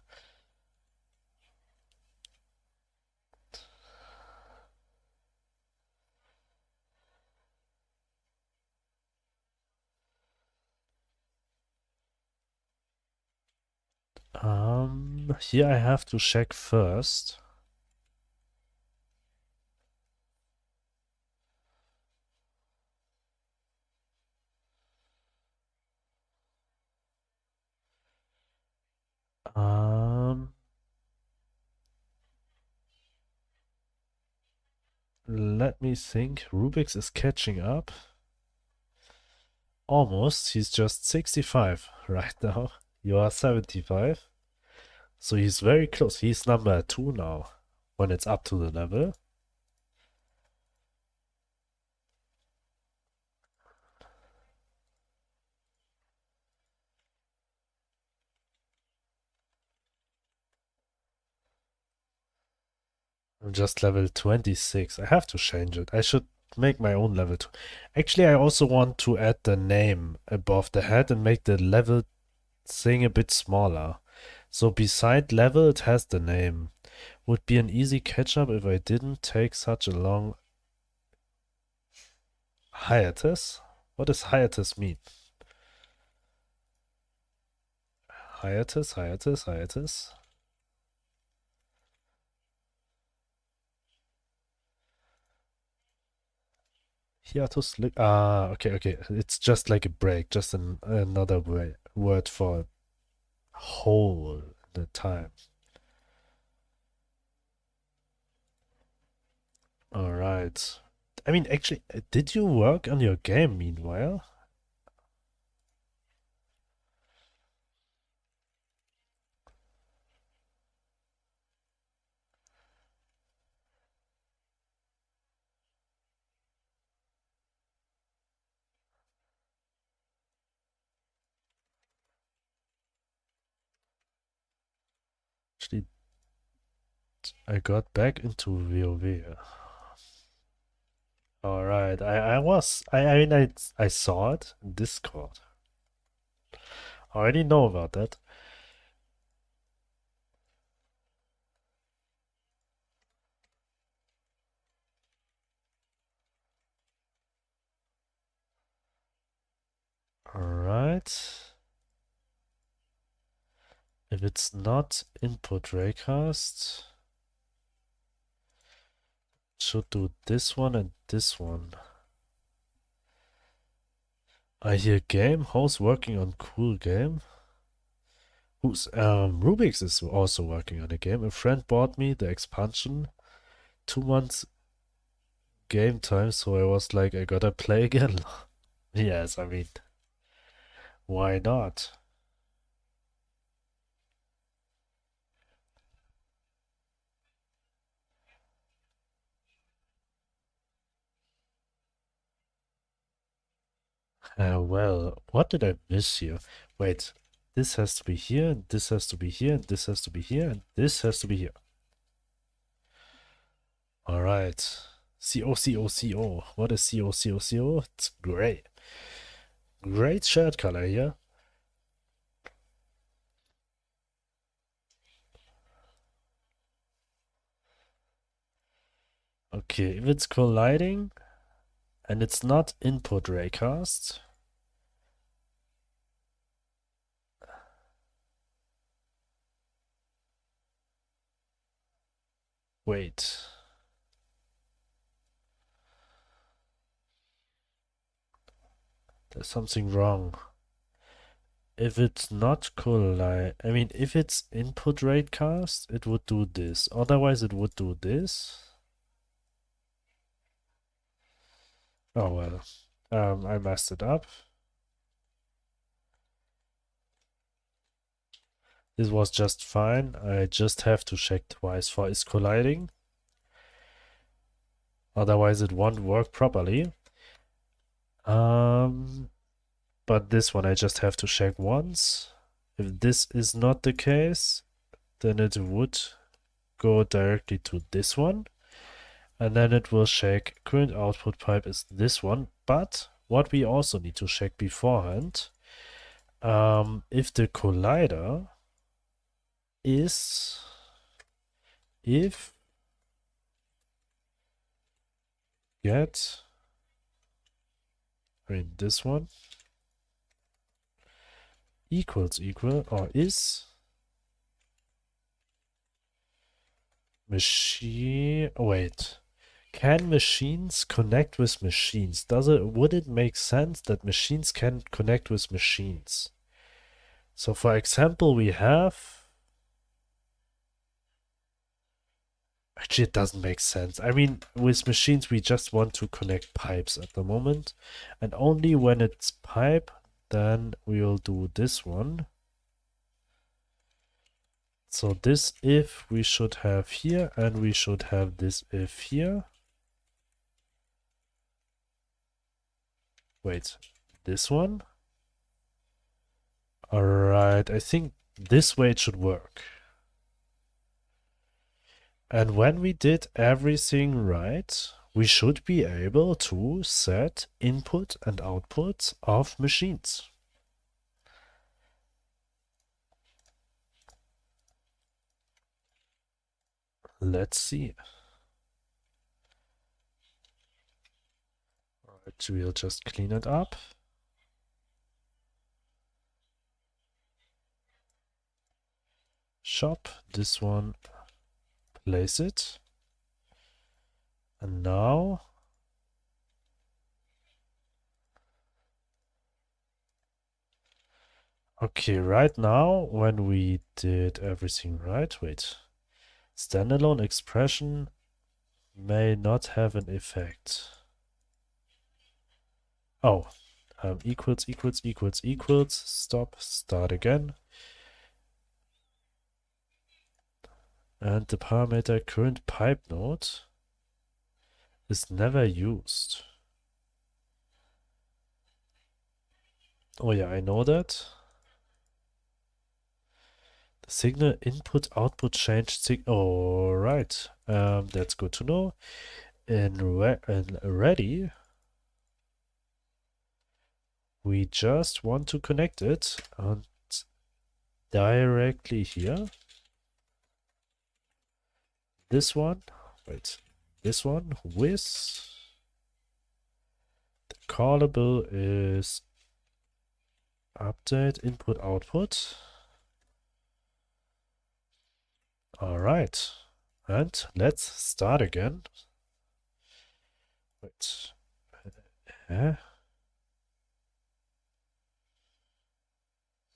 Here I have to check first. Let me think. Rubik's is catching up. Almost. He's just 65 right now. You are 75. So he's very close. He's number 2 now when it's up to the level. I'm just level 26. I have to change it. I should make my own level 2. Actually, I also want to add the name above the head and make the level thing a bit smaller. So beside level, it has the name. Would be an easy catch-up if I didn't take such a long hiatus. What does hiatus mean? Hiatus. Hiatus. Okay. It's just like a break, just another word for hole. the time. All right. I mean, actually, did you work on your game meanwhile? Actually, I got back into WoW. All right. I saw it in Discord. I already know about that. All right. If it's not input raycast, should do this one and this one. I hear game. Who's working on cool game? Who's Rubik's is also working on a game. A friend bought me the expansion 2 months game time, so I was like, I gotta play again. Yes, I mean, why not? Well, what did I miss here? Wait, this has to be here, and this has to be here, and this has to be here, and this has to be here. All right. CO. What is CO? It's gray. Great shirt color here. Okay, if it's colliding and it's not input raycast, wait. There's something wrong. If it's not if it's input raycast, it would do this. Otherwise, it would do this. Oh well. I messed it up. This was just fine. I just have to check twice for is colliding. Otherwise, it won't work properly. But this one I just have to check once. If this is not the case, then it would go directly to this one. And then it will check current output pipe is this one. But what we also need to check beforehand, if the collider is if get this one equals equal or is machine. Wait, can machines connect with machines? Would it make sense that machines can connect with machines? So for example, we have actually it doesn't make sense. I mean, with machines we just want to connect pipes at the moment, and only when it's pipe then we'll do this one. So this if we should have here, and we should have this if here. Wait, this one? Alright, I think this way it should work. And when we did everything right, we should be able to set input and output of machines. Let's see. Alright, we'll just clean it up. Shop, this one, place it. And now Okay, right now, when we did everything right, wait. Standalone expression may not have an effect. Oh, equals, stop, start again. And the parameter current pipe node is never used. Oh yeah, I know that. The signal input output change Alright, that's good to know. And ready, we just want to connect it and directly here. This one, wait, this one with the callable is update input output. Alright, and let's start again. Wait,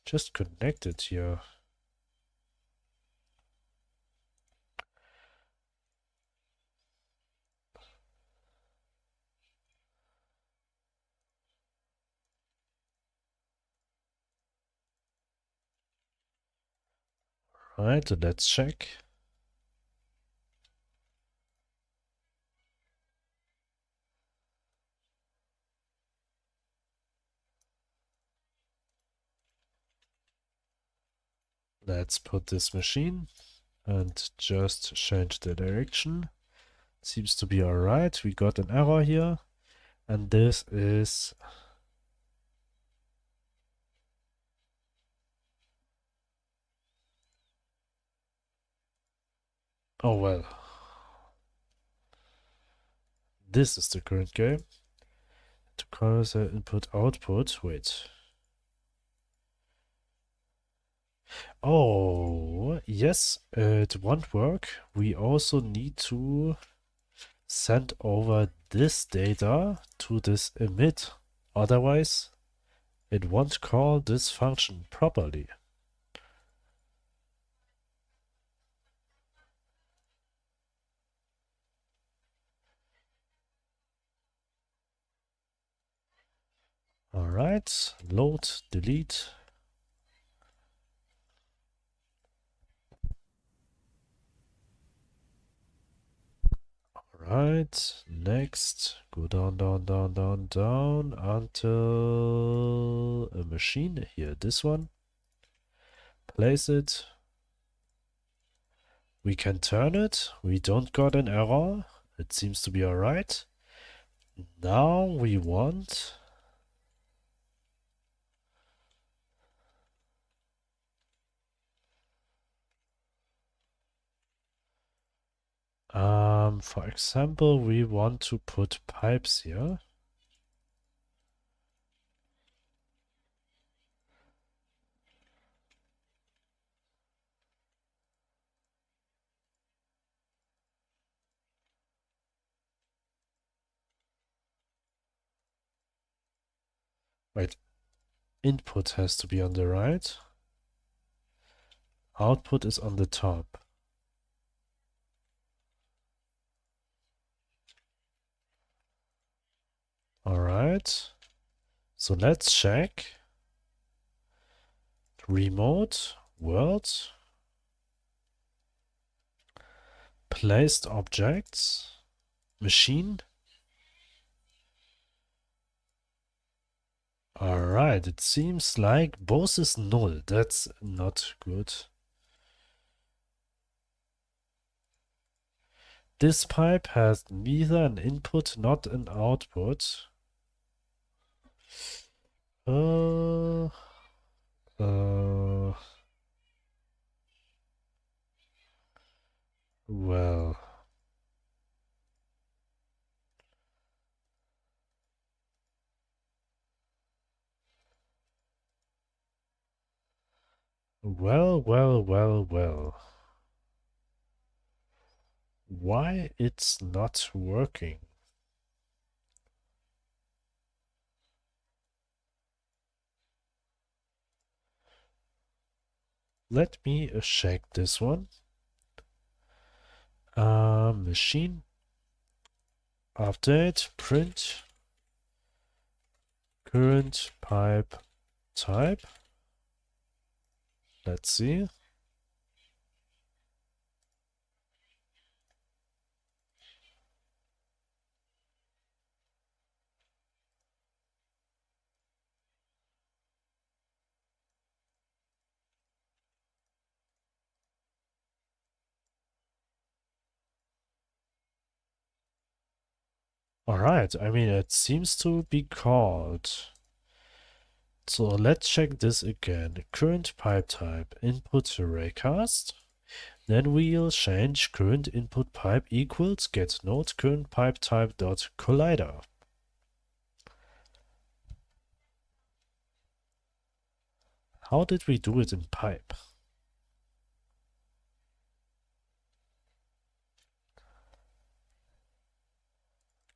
just connect it here. Right, let's check. Let's put this machine and just change the direction. Seems to be alright. We got an error here. And this is... Oh well. This is the current game. To call the input output. Wait. Oh, yes, it won't work. We also need to send over this data to this emit. Otherwise, it won't call this function properly. Alright, load, delete. Alright, next, go down, down, down, down, down until a machine here, this one. Place it. We can turn it. We don't got an error. It seems to be alright. Now we want for example, we want to put pipes here. Wait, input has to be on the right. Output is on the top. Alright. So let's check. Remote, world, placed objects, machine. Alright, it seems like both is null. That's not good. This pipe has neither an input nor an output. Uh, well. Well. Why it's not working? Let me check this one. Machine update print current pipe type. Let's see. Alright, I mean, it seems to be called. So let's check this again. Current pipe type input raycast. Then we'll change current input pipe equals get node current pipe type dot collider. How did we do it in pipe?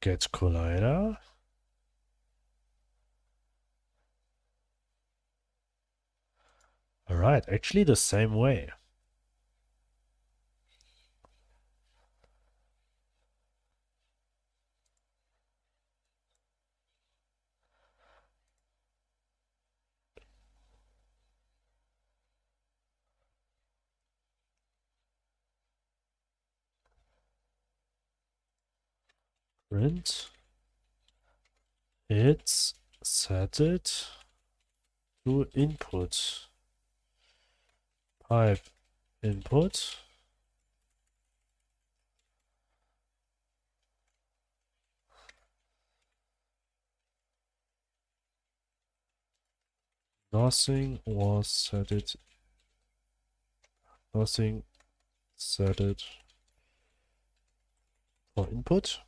Get collider. Alright, actually the same way. Print it's set it to input pipe input. Nothing was set it. Nothing set it for input.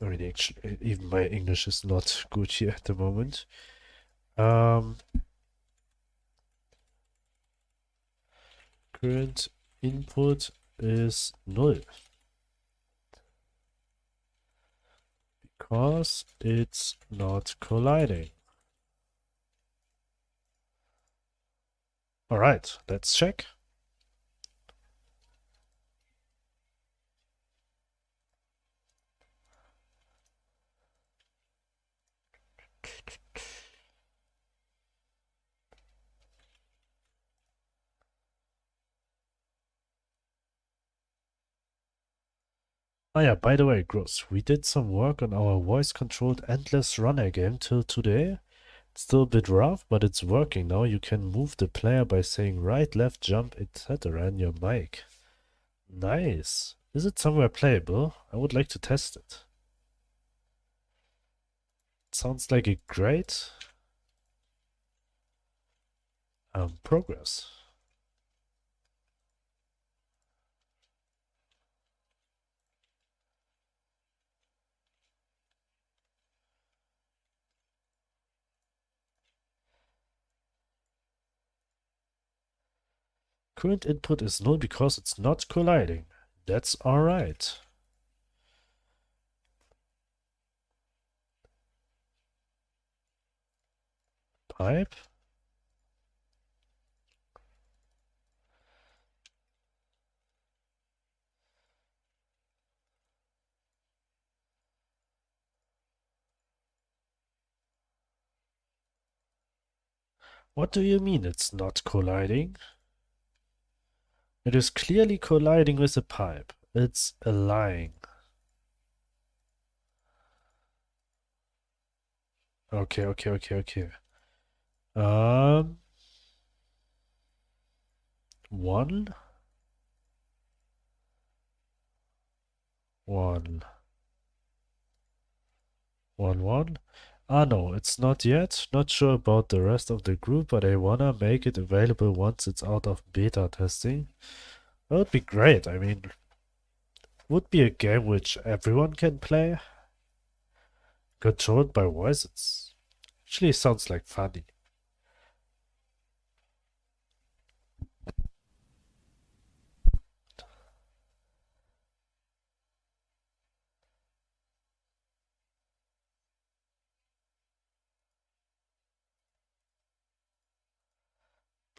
I mean, actually, even my English is not good here at the moment. Current input is null because it's not colliding. All right, let's check. Oh yeah, by the way, Gross, we did some work on our voice-controlled endless runner game till today. It's still a bit rough, but it's working now. You can move the player by saying right, left, jump, etc. in your mic. Nice. Is it somewhere playable? I would like to test it. Sounds like a great progress. Current input is null because it's not colliding. That's alright. Pipe. What do you mean it's not colliding? It is clearly colliding with a pipe. It's a lying. Okay. Um, one, one, one. Ah, no, it's not yet. Not sure about the rest of the group, but I wanna make it available once it's out of beta testing. That would be great. I mean, would be a game which everyone can play. Controlled by voice, it's actually sounds like funny.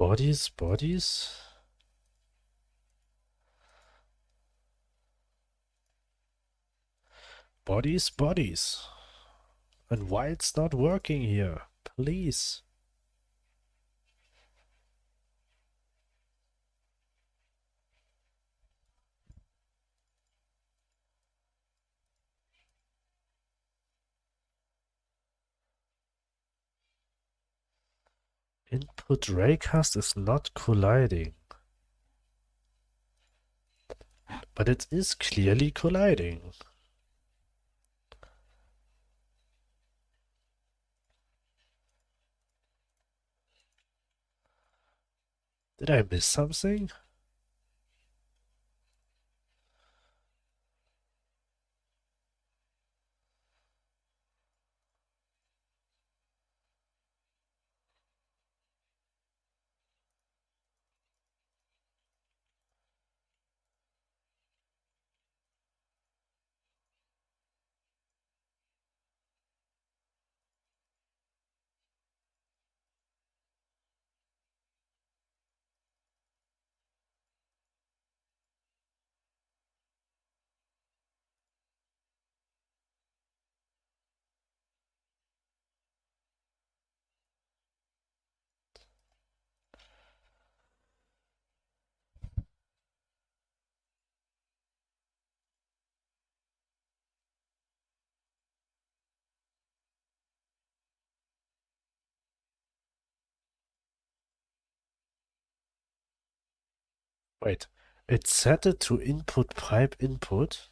Bodies, bodies. Bodies, bodies. And why it's not working here? Please. Input raycast is not colliding. But it is clearly colliding. Did I miss something? Wait, it set it to input pipe input?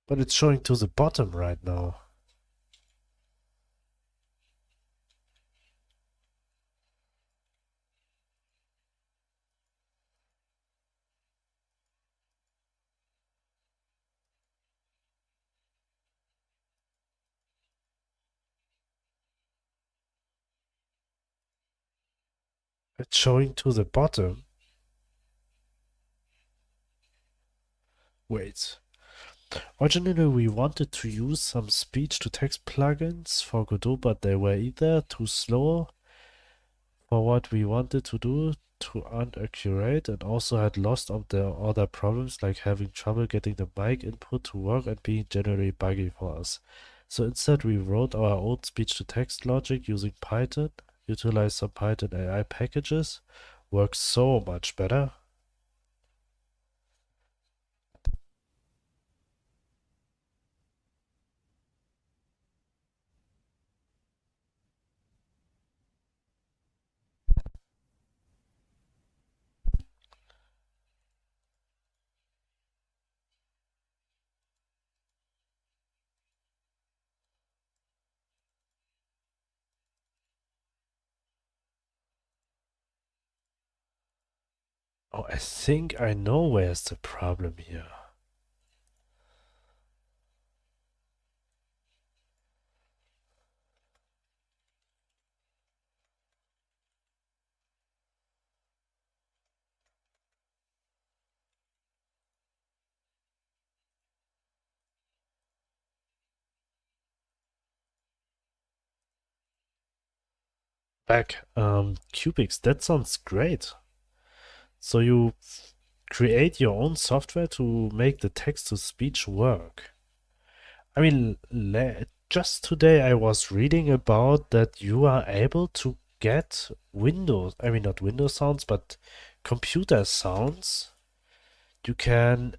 But it's showing to the bottom right now. It's showing to the bottom. Wait. Originally we wanted to use some speech-to-text plugins for Godot, but they were either too slow for what we wanted to do, too inaccurate, and also had lost of the other problems like having trouble getting the mic input to work and being generally buggy for us. So instead we wrote our own speech-to-text logic using Python, utilized some Python AI packages, works so much better. Oh, I think I know where's the problem here. Back, Cubics, that sounds great. So you create your own software to make the text-to-speech work. I mean, just today I was reading about that you are able to get Windows, I mean not Windows sounds, but computer sounds. You can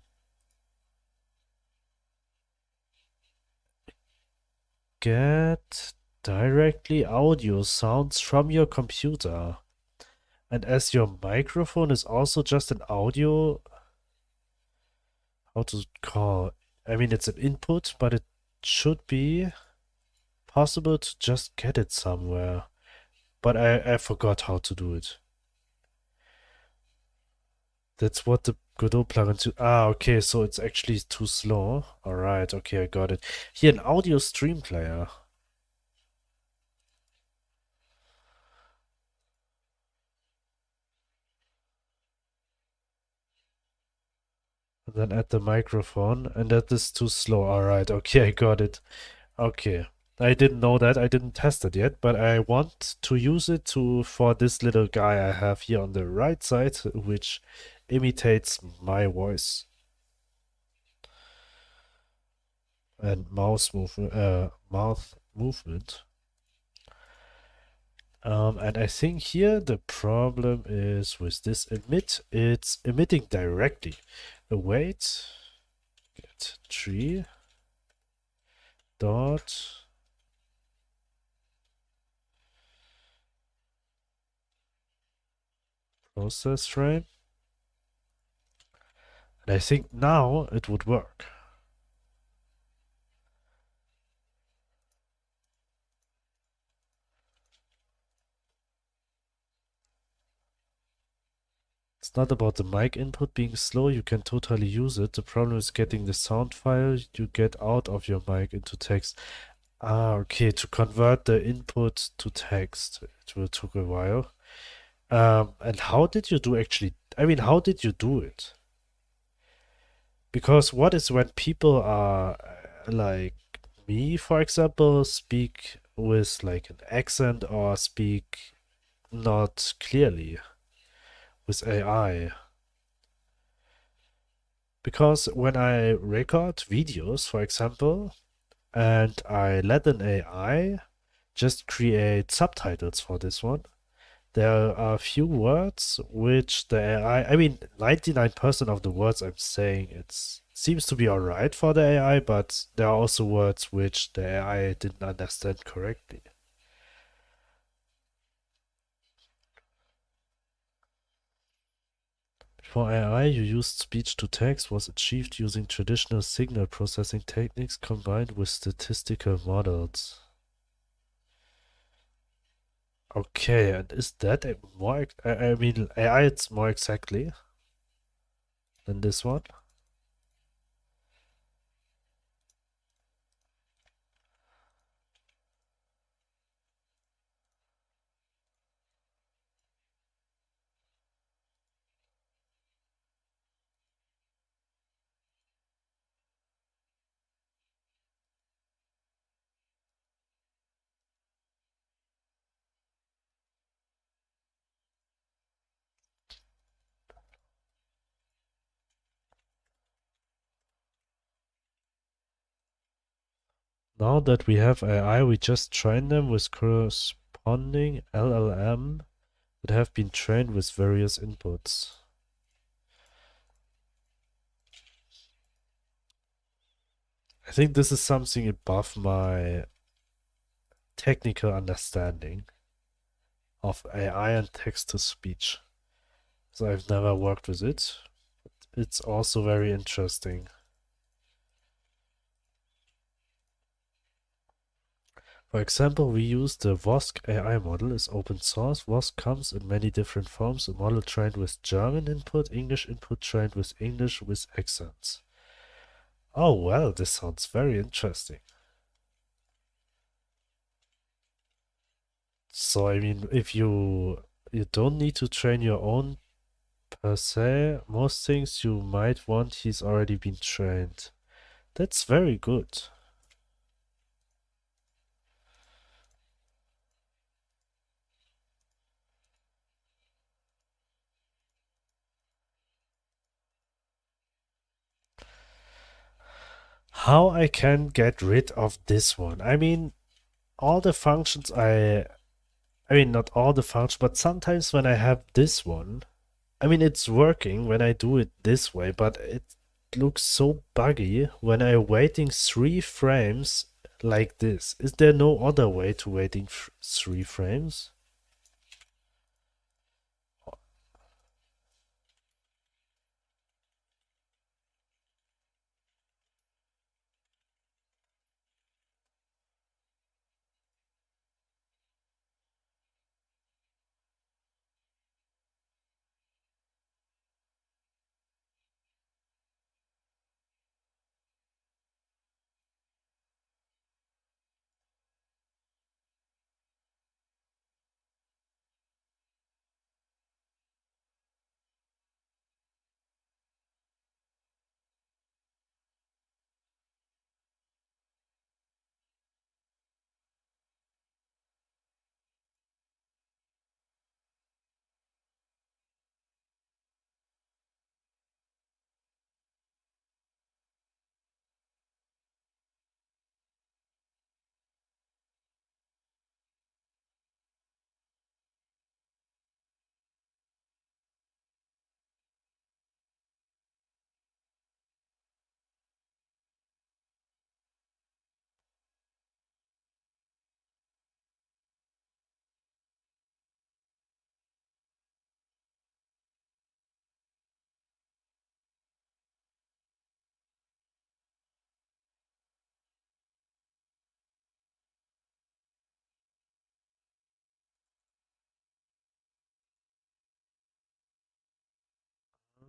get directly audio sounds from your computer. And as your microphone is also just an audio, how to call, I mean it's an input, but it should be possible to just get it somewhere. But I forgot how to do it. That's what the Godot plugin to. Ah, okay, so it's actually too slow. Alright, okay, I got it. Here, an audio stream player. Then add the microphone, and that is too slow. All right, okay, I got it. Okay. I didn't know that. I didn't test it yet, but I want to use it to for this little guy I have here on the right side, which imitates my voice and mouth movement. And I think here the problem is with this emit, it's emitting directly. Await, get tree dot process frame. And I think now it would work. It's not about the mic input being slow, you can totally use it. The problem is getting the sound file you get out of your mic into text. Ah, okay, to convert the input to text. It will took a while. And how did you do actually? I mean, how did you do it? Because what is when people are like me, for example, speak with like an accent or speak not clearly with AI? Because when I record videos, for example, and I let an AI just create subtitles for this one, there are a few words which the AI, I mean, 99% of the words I'm saying, it seems to be alright for the AI, but there are also words which the AI didn't understand correctly. For AI, you used speech to text was achieved using traditional signal processing techniques combined with statistical models. Okay, and is that a more, I mean, AI, it's more exactly than this one? Now that we have AI, we just train them with corresponding LLM that have been trained with various inputs. I think this is something above my technical understanding of AI and text to speech. So I've never worked with it. It's also very interesting. For example, we use the Vosk AI model is open source. Vosk comes in many different forms. A model trained with German input, English input trained with English with accents. Oh well, this sounds very interesting. So I mean, if you don't need to train your own per se, most things you might want he's already been trained. That's very good. How I can get rid of this one? I mean, all the functions I mean, not all the functions, but sometimes when I have this one, I mean, it's working when I do it this way, but it looks so buggy when I'm waiting 3 frames like this. Is there no other way to waiting 3 frames?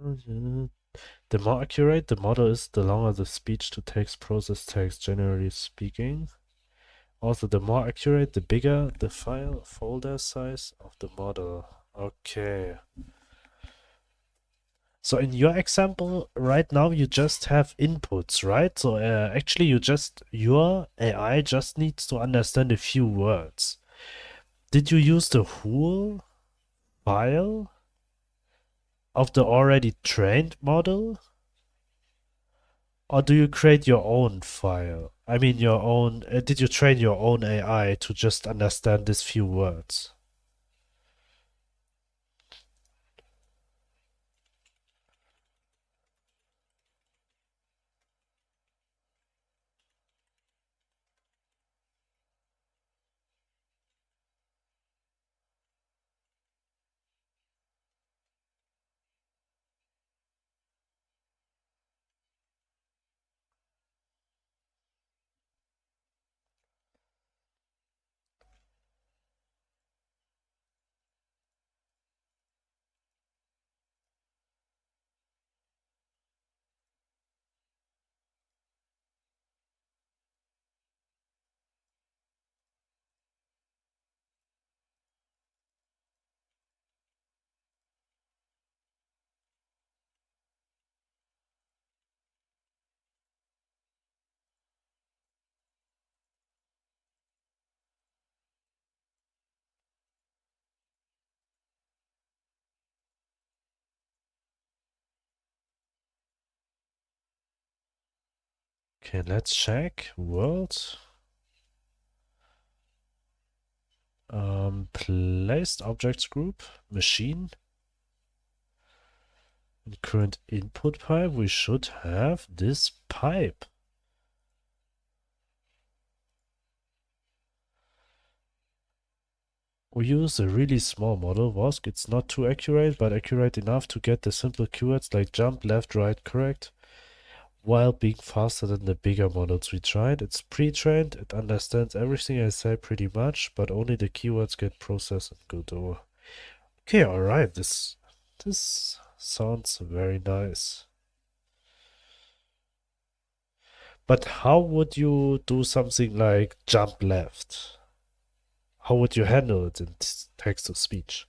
The more accurate the model is, the longer the speech-to-text process takes, generally speaking. Also, the more accurate, the bigger the file folder size of the model. Okay. So in your example, right now you just have inputs, right? So actually your AI just needs to understand a few words. Did you use the whole file of the already trained model? Or do you create your own file? I mean, did you train your own AI to just understand these few words? Okay, let's check. World. Placed objects group, machine. In current input pipe, we should have this pipe. We use a really small model, WASC. It's not too accurate, but accurate enough to get the simple keywords like jump, left, right, correct, while being faster than the bigger models we tried. It's pre-trained, it understands everything I say pretty much, but only the keywords get processed in Godot. Okay, alright, this sounds very nice. But how would you do something like jump left? How would you handle it in text to speech?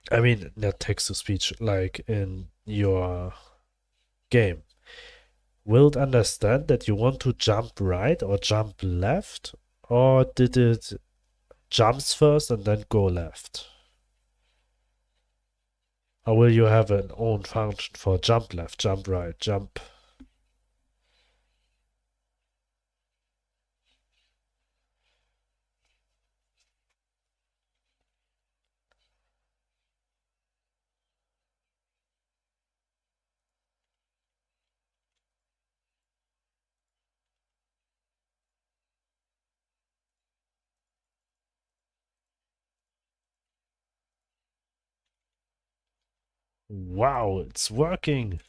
I mean, not text to speech, like in your game. Will it understand that you want to jump right or jump left? Or did it jumps first and then go left? Or will you have an own function for jump left, jump right, jump? Wow, it's working.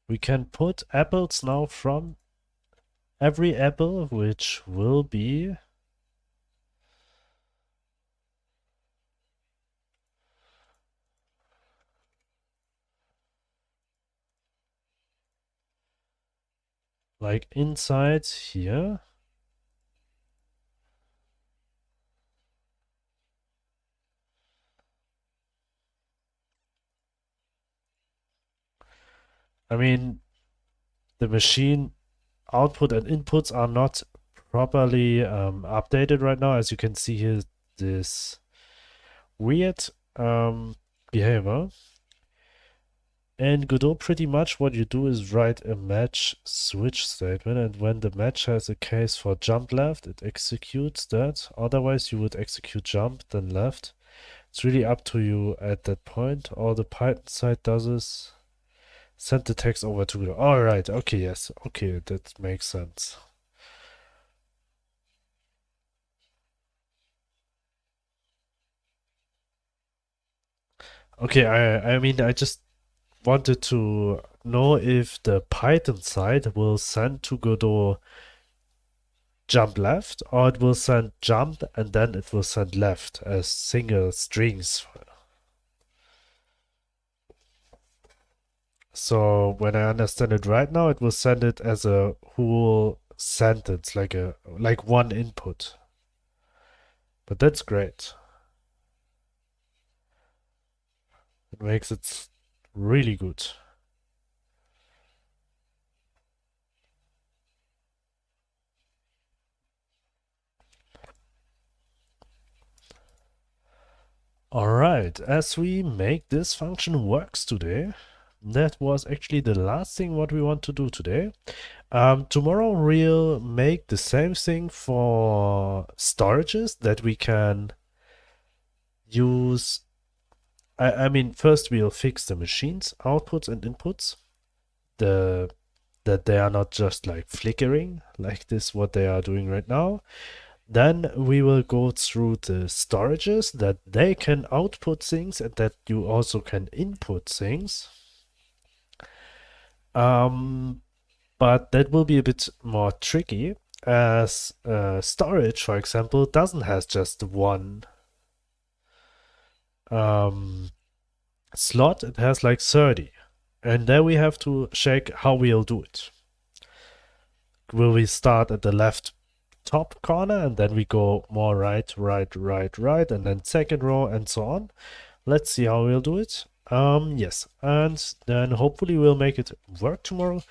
We can put apples now from every apple, which will be like inside here. I mean, the machine output and inputs are not properly updated right now. As you can see here, this weird behavior. In Godot, pretty much what you do is write a match switch statement, and when the match has a case for jump left, it executes that. Otherwise, you would execute jump, then left. It's really up to you at that point. All the Python side does is send the text over to Godot. All right, okay, yes, okay, that makes sense. Okay, I mean, I just wanted to know if the Python side will send to Godot jump left, or it will send jump and then it will send left as single strings. So when I understand it right now, it will send it as a whole sentence, like one input. But that's great. It makes it really good. Alright, as we make this function works today, that was actually the last thing what we want to do today. Tomorrow we'll make the same thing for storages that we can use. I mean, first we'll fix the machines, outputs and inputs, that they are not just like flickering like this, what they are doing right now. Then we will go through the storages that they can output things and that you also can input things. But that will be a bit more tricky as storage, for example, doesn't have just one slot, it has like 30. And then we have to check how we'll do it. Will we start at the left top corner and then we go more right, right, right, right, and then second row and so on? Let's see how we'll do it. Yes, and then hopefully we'll make it work tomorrow.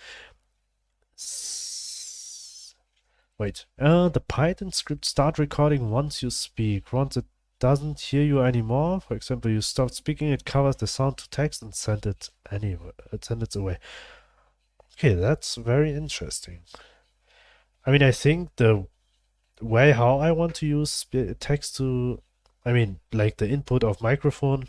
Wait, the Python script start recording once you speak. Once it doesn't hear you anymore, for example, you stop speaking, it covers the sound to text and send it anywhere. Send it away. Okay, that's very interesting. I mean, I think the way how I want to use text to, I mean, like the input of microphone,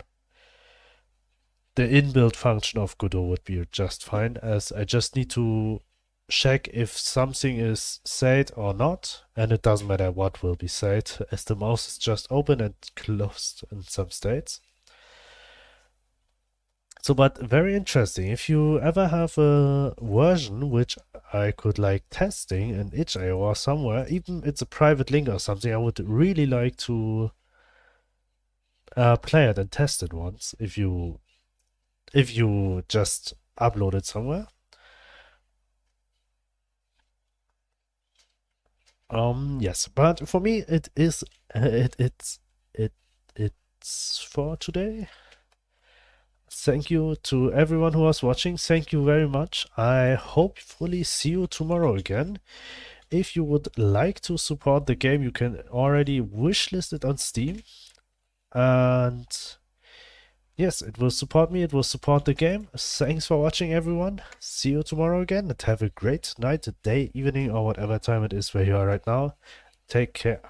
the inbuilt function of Godot would be just fine, as I just need to check if something is said or not, and it doesn't matter what will be said, as the mouse is just open and closed in some states. So, but very interesting. If you ever have a version which I could like testing in itch.io or somewhere, even it's a private link or something, I would really like to play it and test it once if you just upload it somewhere. Yes, but for me it's for today. Thank you to everyone who was watching. Thank you very much. I hopefully see you tomorrow again. If you would like to support the game, you can already wishlist it on Steam. And yes, it will support me, it will support the game. Thanks for watching, everyone. See you tomorrow again, and have a great night, day, evening, or whatever time it is where you are right now. Take care.